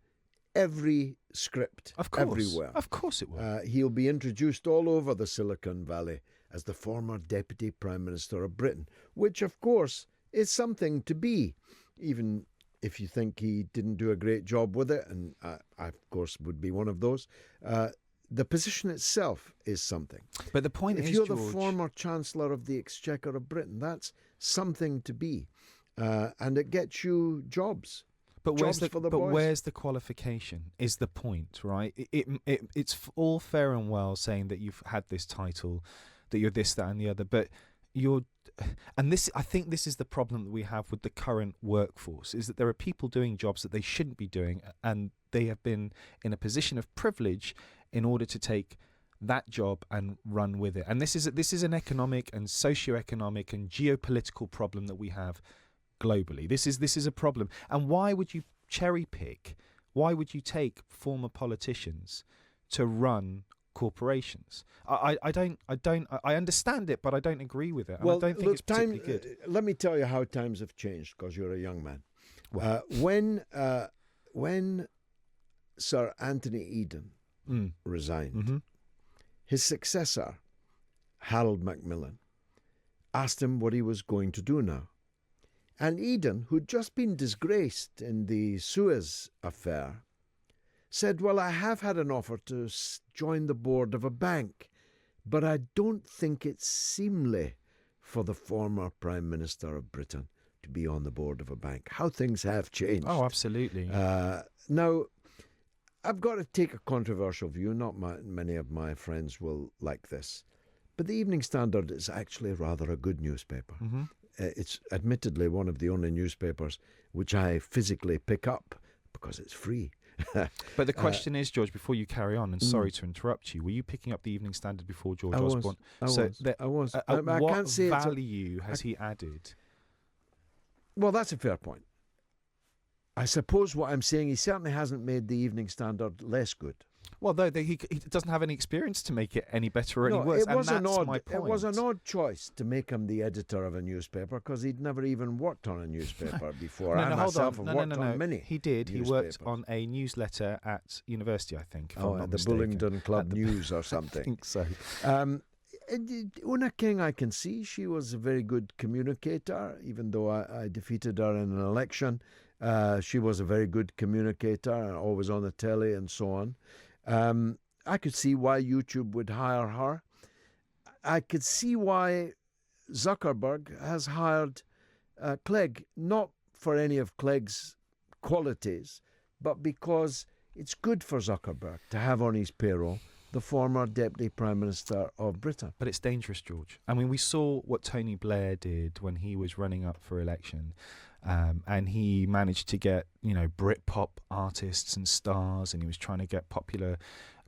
every script, of course. Everywhere. Of course it will. He'll be introduced all over the Silicon Valley as the former Deputy Prime Minister of Britain, which, of course, is something to be, even if you think he didn't do a great job with it, and I, of course, would be one of those, the position itself is something. But the point if is, you're George, the former Chancellor of the Exchequer of Britain, that's something to be. And it gets you jobs. But where's the qualification is the point, right? It's all fair and well saying that you've had this title, that you're this, that and the other, but I think this is the problem that we have with the current workforce, is that there are people doing jobs that they shouldn't be doing, and they have been in a position of privilege in order to take that job and run with it. And this is an economic and socio-economic and geopolitical problem that we have globally. This is a problem. And why would you cherry pick? Why would you take former politicians to run corporations? I understand it, but I don't agree with it. Well, I don't think it's particularly good. Let me tell you how times have changed, because you're a young man. Well. When Sir Anthony Eden resigned, his successor, Harold Macmillan, asked him what he was going to do now. And Eden, who'd just been disgraced in the Suez affair, said, well, I have had an offer to join the board of a bank, but I don't think it's seemly for the former Prime Minister of Britain to be on the board of a bank. How things have changed. Oh, absolutely. Now, I've got to take a controversial view. Not many of my friends will like this. But the Evening Standard is actually rather a good newspaper. Mm-hmm. It's admittedly one of the only newspapers which I physically pick up because it's free. But the question is, George, before you carry on, and sorry to interrupt you, were you picking up the Evening Standard before George Osborne? I was. I what can't say value has he added? Well, that's a fair point. I suppose what I'm saying, he certainly hasn't made the Evening Standard less good. Well, though he doesn't have any experience to make it any better or any worse, and that's my point. It was an odd choice to make him the editor of a newspaper, because he'd never even worked on a newspaper before. No, I myself have worked on many. He did. He worked on a newsletter at university, I think. If I'm not the mistaken. Bullingdon Club News or something. I think so. Una King, I can see she was a very good communicator, even though I defeated her in an election. She was a very good communicator, always on the telly and so on. I could see why YouTube would hire her. I could see why Zuckerberg has hired Clegg, not for any of Clegg's qualities, but because it's good for Zuckerberg to have on his payroll the former Deputy Prime Minister of Britain. But it's dangerous, George. I mean, we saw what Tony Blair did when he was running up for election. And he managed to get, Britpop artists and stars, and he was trying to get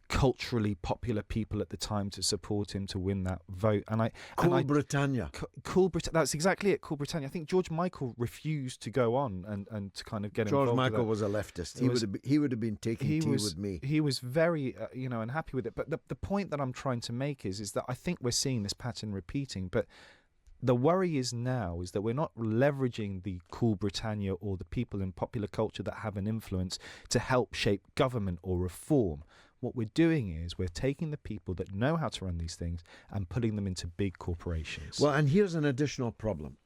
culturally popular people at the time to support him to win that vote. Britannia. Cool Britannia. That's exactly it. Cool Britannia. I think George Michael refused to go on and to kind of get involved. George Michael was a leftist. He would have been taking tea with me. He was very, unhappy with it. But the point that I'm trying to make is that I think we're seeing this pattern repeating. But the worry is that we're not leveraging the Cool Britannia or the people in popular culture that have an influence to help shape government or reform. What we're doing is we're taking the people that know how to run these things and putting them into big corporations. Well, and here's an additional problem.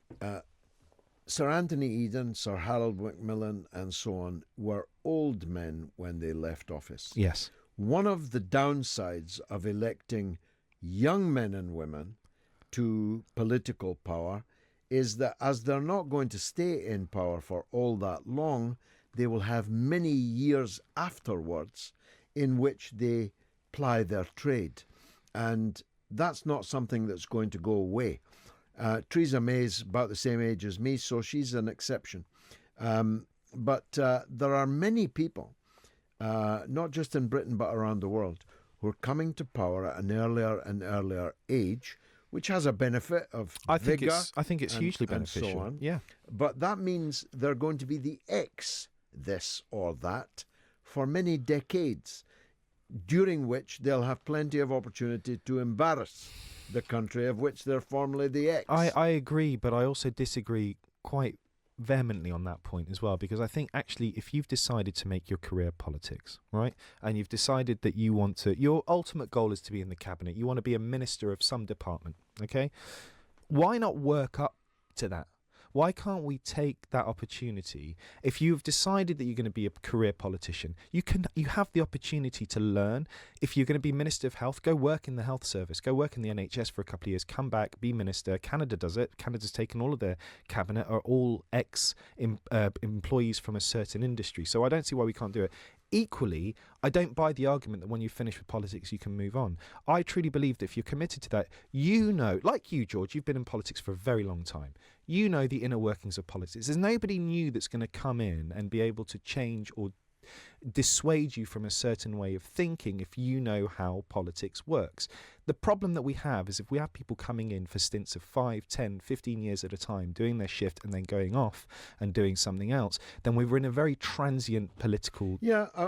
Sir Anthony Eden, Sir Harold Macmillan and so on were old men when they left office. Yes. One of the downsides of electing young men and women to political power is that as they're not going to stay in power for all that long, they will have many years afterwards in which they ply their trade. And that's not something that's going to go away. Theresa May's about the same age as me, so she's an exception. But there are many people, not just in Britain but around the world, who are coming to power at an earlier and earlier age, which has a benefit of vigour. I think it's hugely beneficial. So on. Yeah. But that means they're going to be the ex this or that for many decades, during which they'll have plenty of opportunity to embarrass the country of which they're formerly the ex. I agree, but I also disagree quite vehemently on that point as well, because I think actually if you've decided to make your career politics, right, and you've decided that your ultimate goal is to be in the cabinet, you want to be a minister of some department, okay, why not work up to that? Why can't we take that opportunity? If you've decided that you're going to be a career politician, you have the opportunity to learn. If you're going to be Minister of Health, go work in the health service, go work in the NHS for a couple of years, come back, be minister. Canada does it. Canada's taken all of their cabinet are all ex-employees from a certain industry. So I don't see why we can't do it. Equally, I don't buy the argument that when you finish with politics, you can move on. I truly believe that if you're committed to that, like you, George, you've been in politics for a very long time. You know the inner workings of politics. There's nobody new that's going to come in and be able to change or dissuade you from a certain way of thinking if you know how politics works. The problem that we have is if we have people coming in for stints of 5, 10, 15 years at a time, doing their shift and then going off and doing something else, then we're in a very transient political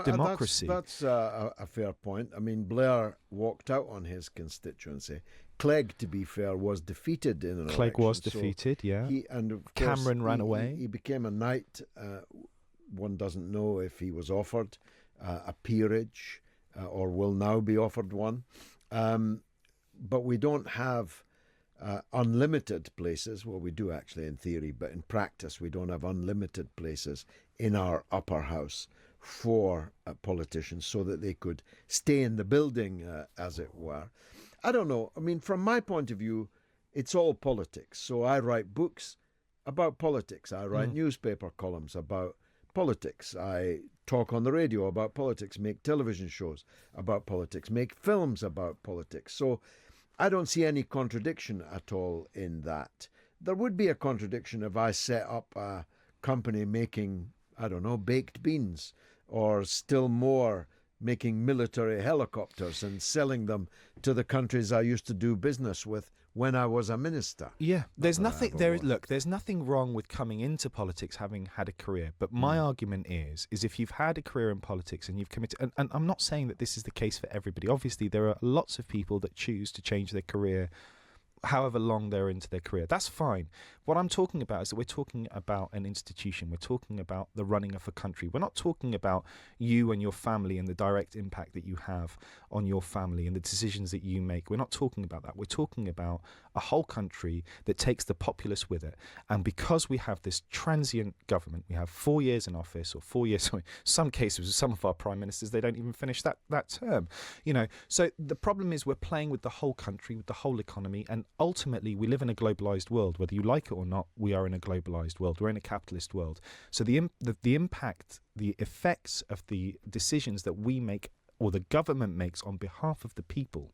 democracy. That's a fair point. I mean, Blair walked out on his constituency. Clegg, to be fair, was defeated in an election. Clegg was defeated, yeah. And of course, Cameron ran away. He became a knight. One doesn't know if he was offered a peerage or will now be offered one. But we don't have unlimited places. Well, we do actually in theory, but in practice we don't have unlimited places in our upper house for politicians so that they could stay in the building, as it were. I don't know. I mean, from my point of view, it's all politics. So I write books about politics. I write newspaper columns about politics. I talk on the radio about politics, make television shows about politics, make films about politics. So I don't see any contradiction at all in that. There would be a contradiction if I set up a company making, I don't know, baked beans, or still more, making military helicopters and selling them to the countries I used to do business with when I was a minister. Yeah, there's nothing wrong with coming into politics having had a career, but my argument is if you've had a career in politics and you've committed, and I'm not saying that this is the case for everybody. Obviously, there are lots of people that choose to change their career however long they're into their career. That's fine. What I'm talking about is that we're talking about an institution. We're talking about the running of a country. We're not talking about you and your family and the direct impact that you have on your family and the decisions that you make. We're not talking about that. We're talking about a whole country that takes the populace with it. And because we have this transient government, we have 4 years in office, or 4 years, some cases with some of our prime ministers, they don't even finish that term. So the problem is we're playing with the whole country, with the whole economy, and ultimately we live in a globalized world. Whether you like it or not, we are in a globalized world. We're in a capitalist world. So the impact, the effects of the decisions that we make or the government makes on behalf of the people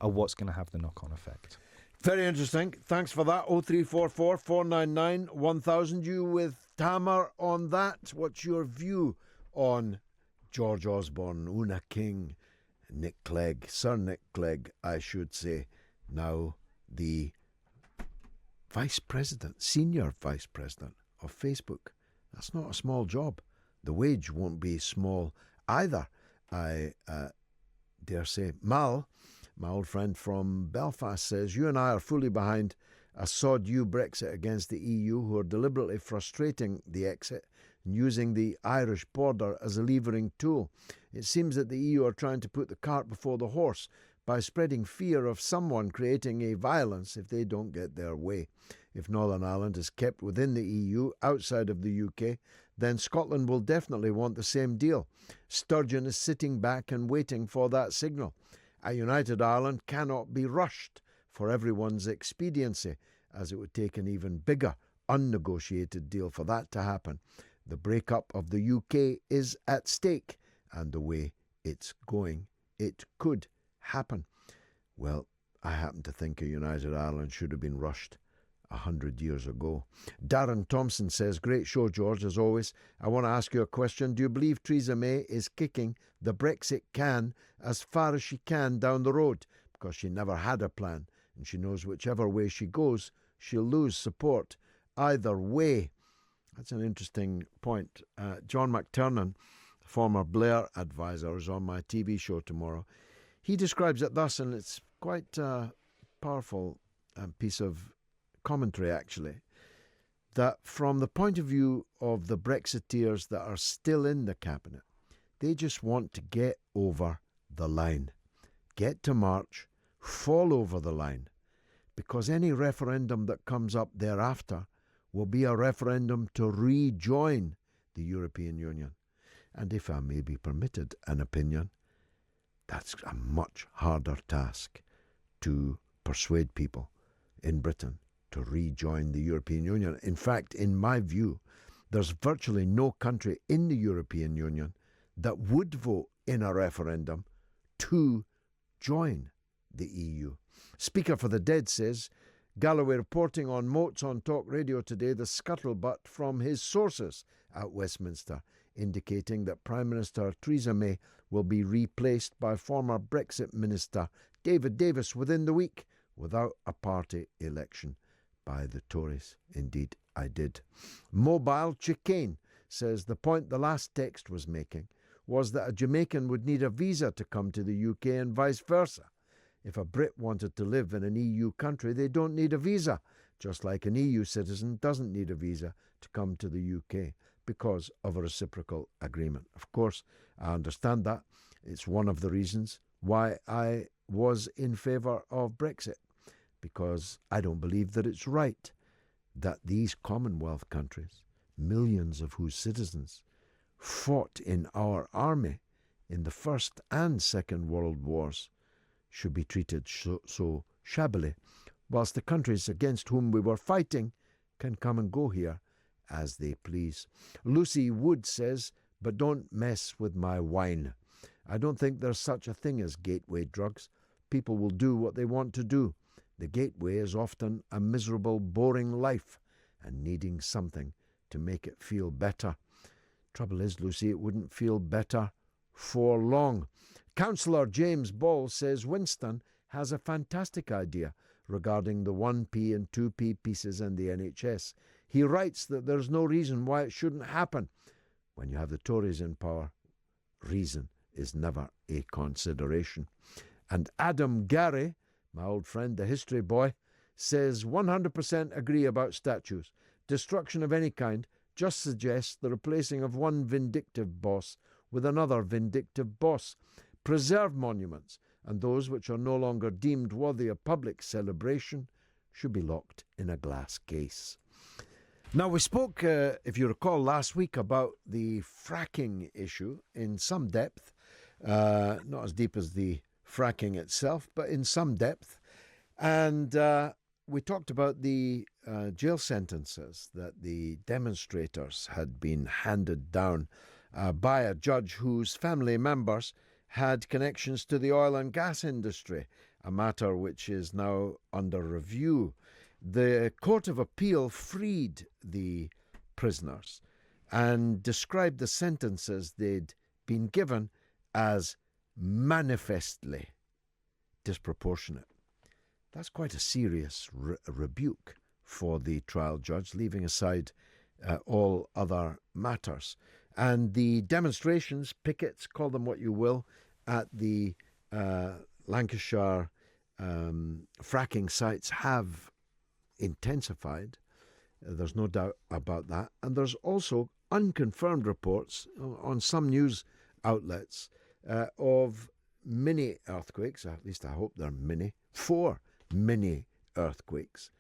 are what's going to have the knock-on effect. Very interesting. Thanks for that. 0344 499 1000. You with Tamar on that. What's your view on George Osborne, Una King, Nick Clegg, Sir Nick Clegg, I should say, now the vice president, senior vice president of Facebook? That's not a small job. The wage won't be small either, I dare say. Mal, my old friend from Belfast, says, you and I are fully behind a sod-you Brexit against the EU, who are deliberately frustrating the exit and using the Irish border as a levering tool. It seems that the EU are trying to put the cart before the horse by spreading fear of someone creating a violence if they don't get their way. If Northern Ireland is kept within the EU, outside of the UK, then Scotland will definitely want the same deal. Sturgeon is sitting back and waiting for that signal. A united Ireland cannot be rushed for everyone's expediency, as it would take an even bigger, unnegotiated deal for that to happen. The breakup of the UK is at stake, and the way it's going, it could happen. Well, I happen to think a united Ireland should have been rushed 100 years ago. Darren Thompson says, great show, George, as always. I want to ask you a question. Do you believe Theresa May is kicking the Brexit can as far as she can down the road? Because she never had a plan, and she knows whichever way she goes, she'll lose support either way. That's an interesting point. John McTernan, former Blair advisor, is on my TV show tomorrow. He describes it thus, and it's quite a powerful piece of commentary, actually, that from the point of view of the Brexiteers that are still in the cabinet, they just want to get over the line, get to March, fall over the line, because any referendum that comes up thereafter will be a referendum to rejoin the European Union. And if I may be permitted an opinion, that's a much harder task to persuade people in Britain to rejoin the European Union. In fact, in my view, there's virtually no country in the European Union that would vote in a referendum to join the EU. Speaker for the Dead says, Galloway reporting on Moats on Talk Radio today, the scuttlebutt from his sources at Westminster, indicating that Prime Minister Theresa May will be replaced by former Brexit Minister David Davis within the week without a party election by the Tories. Indeed, I did. Mobile Chicane says the point the last text was making was that a Jamaican would need a visa to come to the UK and vice versa. If a Brit wanted to live in an EU country, they don't need a visa, just like an EU citizen doesn't need a visa to come to the UK because of a reciprocal agreement. Of course, I understand that. It's one of the reasons why I was in favour of Brexit, because I don't believe that it's right that these Commonwealth countries, millions of whose citizens fought in our army in the First and Second World Wars, should be treated so shabbily, whilst the countries against whom we were fighting can come and go here as they please. Lucy Wood says, but don't mess with my wine. I don't think there's such a thing as gateway drugs. People will do what they want to do. The gateway is often a miserable, boring life and needing something to make it feel better. Trouble is, Lucy, it wouldn't feel better for long. Councillor James Ball says Winston has a fantastic idea regarding the 1p and 2p pieces and the NHS. He writes that there's no reason why it shouldn't happen. When you have the Tories in power, reason is never a consideration. And Adam Gary, my old friend, the history boy, says 100% agree about statues. Destruction of any kind just suggests the replacing of one vindictive boss with another vindictive boss. Preserve monuments, and those which are no longer deemed worthy of public celebration should be locked in a glass case. Now, we spoke, if you recall, last week about the fracking issue in some depth, not as deep as the fracking itself, but in some depth. And we talked about the jail sentences that the demonstrators had been handed down by a judge whose family members had connections to the oil and gas industry, a matter which is now under review. The Court of Appeal freed the prisoners and described the sentences they'd been given as manifestly disproportionate. That's quite a serious rebuke for the trial judge, leaving aside all other matters. And the demonstrations, pickets, call them what you will, at the Lancashire fracking sites have intensified. There's no doubt about that. And there's also unconfirmed reports on some news outlets of mini earthquakes, at least I hope they're mini, 4 mini earthquakes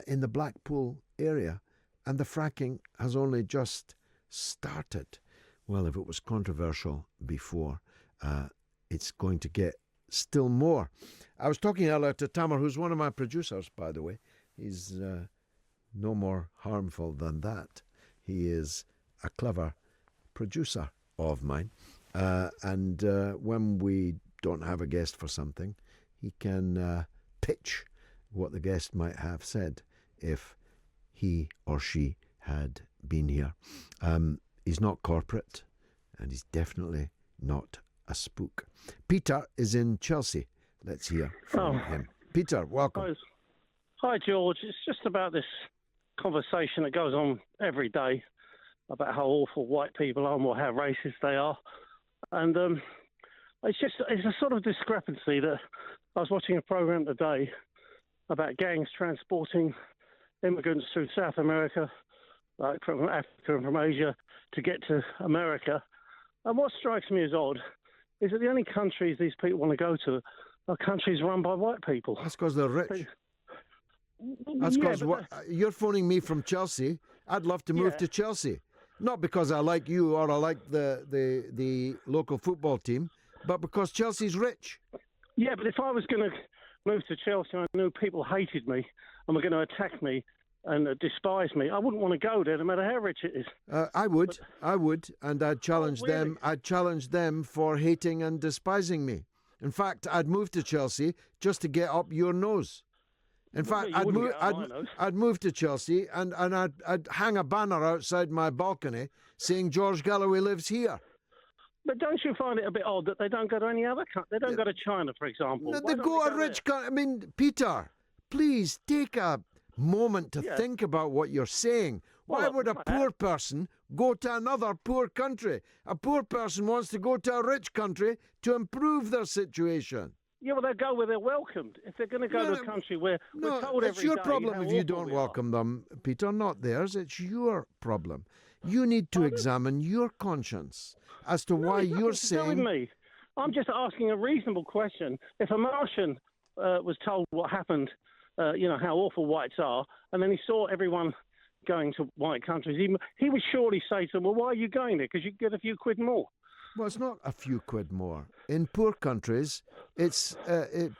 in the Blackpool area. And the fracking has only just started. Well, if it was controversial before, it's going to get still more. I was talking earlier to Tamer, who's one of my producers, by the way. He's no more harmful than that. He is a clever producer of mine. And when we don't have a guest for something, he can pitch what the guest might have said if he or she had been here. He's not corporate, and he's definitely not a spook. Peter is in Chelsea. Let's hear from him. Peter, welcome. Hi, George. It's just about this conversation that goes on every day about how awful white people are and how racist they are. And it's a sort of discrepancy that I was watching a program today about gangs transporting immigrants through South America, like from Africa and from Asia, to get to America. And what strikes me as odd is that the only countries these people want to go to are countries run by white people. That's because they're rich. That's Yeah, because you're phoning me from Chelsea. I'd love to move Yeah. to Chelsea. Not because I like you or I like the local football team, but because Chelsea's rich. Yeah, but if I was going to move to Chelsea and I knew people hated me and were going to attack me and despise me, I wouldn't want to go there no matter how rich it is. I would, and I'd challenge really? them. I'd challenge them for hating and despising me. In fact, I'd move to Chelsea just to get up your nose. In fact, I'd move to Chelsea and I'd hang a banner outside my balcony saying George Galloway lives here. But don't you find it a bit odd that they don't go to any other country? They don't go to China, for example. No, Why they don't go they to rich country. I mean, Peter, please take a moment to think about what you're saying. Why would a poor person go to another poor country? A poor person wants to go to a rich country to improve their situation. Yeah, well, they'll go where they're welcomed. If they're going to go to a country where we're told it's every your day problem how if you awful don't we are. welcome them, Peter, not theirs. It's your problem. You need to examine your conscience as to why it's you're nothing to do with saying... me. I'm just asking a reasonable question. If a Martian was told what happened, how awful whites are, and then he saw everyone going to white countries, he would surely say to them, well, why are you going there? Because you get a few quid more. Well, it's not a few quid more. In poor countries, it's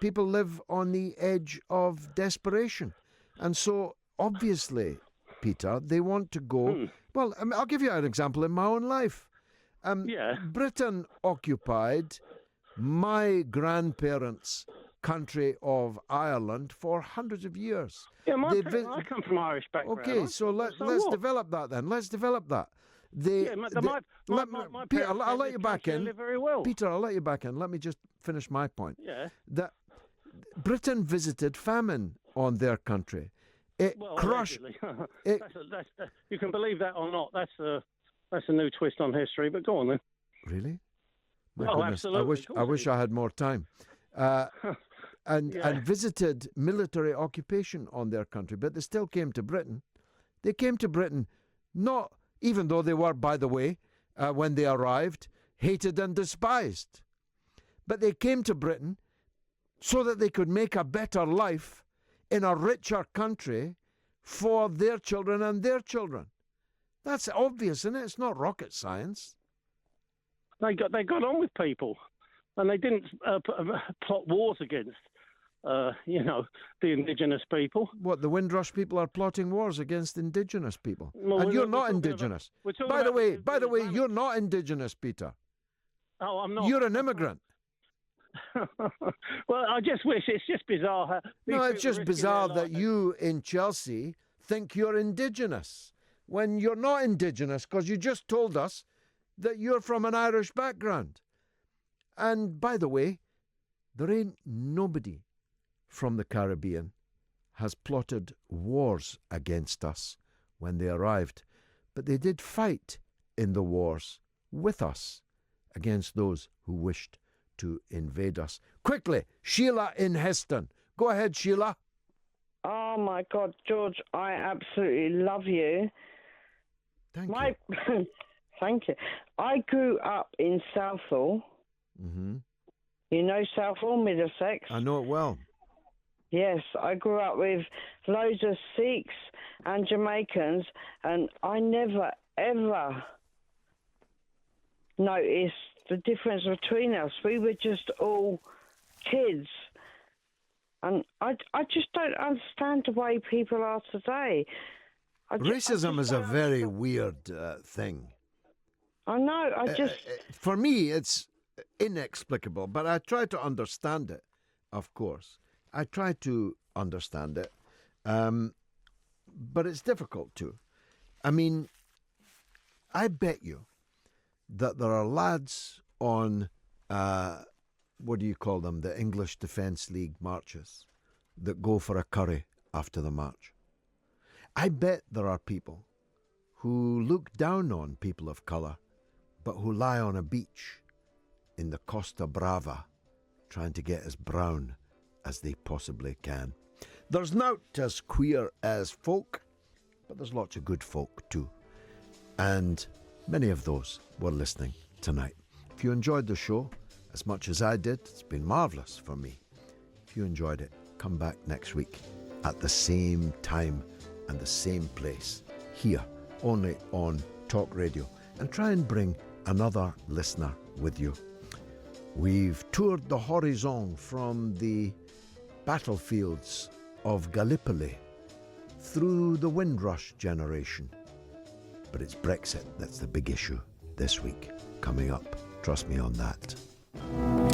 people live on the edge of desperation. And so, obviously, Peter, they want to go... Well, I mean, I'll give you an example in my own life. Britain occupied my grandparents' country of Ireland for hundreds of years. Yeah, I come from Irish background. Okay, so let's develop that then. Let's develop that. Peter, I'll let you back in. Very well. Peter, I'll let you back in. Let me just finish my point. Yeah. That Britain visited famine on their country. It crushed. You can believe that or not. That's a new twist on history. But go on then. Really? My Oh, goodness. absolutely. I wish I had more time. And visited military occupation on their country, but they still came to Britain. They came to Britain not, even though they were, by the way, when they arrived, hated and despised. But they came to Britain so that they could make a better life in a richer country for their children and their children. That's obvious, isn't it? It's not rocket science. They got on with people, and they didn't plot wars against, the indigenous people. What, the Windrush people are plotting wars against indigenous people? Well, and you're not indigenous. By the way, you're not indigenous, Peter. Oh, I'm not. You're an immigrant. Well, I just wish, it's just bizarre. No, it's just bizarre that you in Chelsea think you're indigenous when you're not indigenous, because you just told us that you're from an Irish background. And by the way, there ain't nobody from the Caribbean has plotted wars against us when they arrived, but they did fight in the wars with us against those who wished to invade us. Quickly, Sheila in Heston. Go ahead, Sheila. Oh my God, George, I absolutely love you. Thank you. Thank you. I grew up in Southall. Mm-hmm. You know Southall, Middlesex? I know it well. Yes, I grew up with loads of Sikhs and Jamaicans, and I never, ever noticed the difference between us. We were just all kids. And I just don't understand the way people are today. Racism is a very weird thing. I know, for me, it's inexplicable, but I try to understand it, of course. I try to understand it, but it's difficult to. I mean, I bet you that there are lads on, what do you call them, the English Defence League marches that go for a curry after the march. I bet there are people who look down on people of colour, but who lie on a beach in the Costa Brava trying to get as brown as they possibly can. There's not as queer as folk, but there's lots of good folk too. And many of those were listening tonight. If you enjoyed the show as much as I did, it's been marvellous for me. If you enjoyed it, come back next week at the same time and the same place, here, only on Talk Radio, and try and bring another listener with you. We've toured the horizon from the battlefields of Gallipoli through the Windrush generation. But it's Brexit that's the big issue this week. Coming up, trust me on that.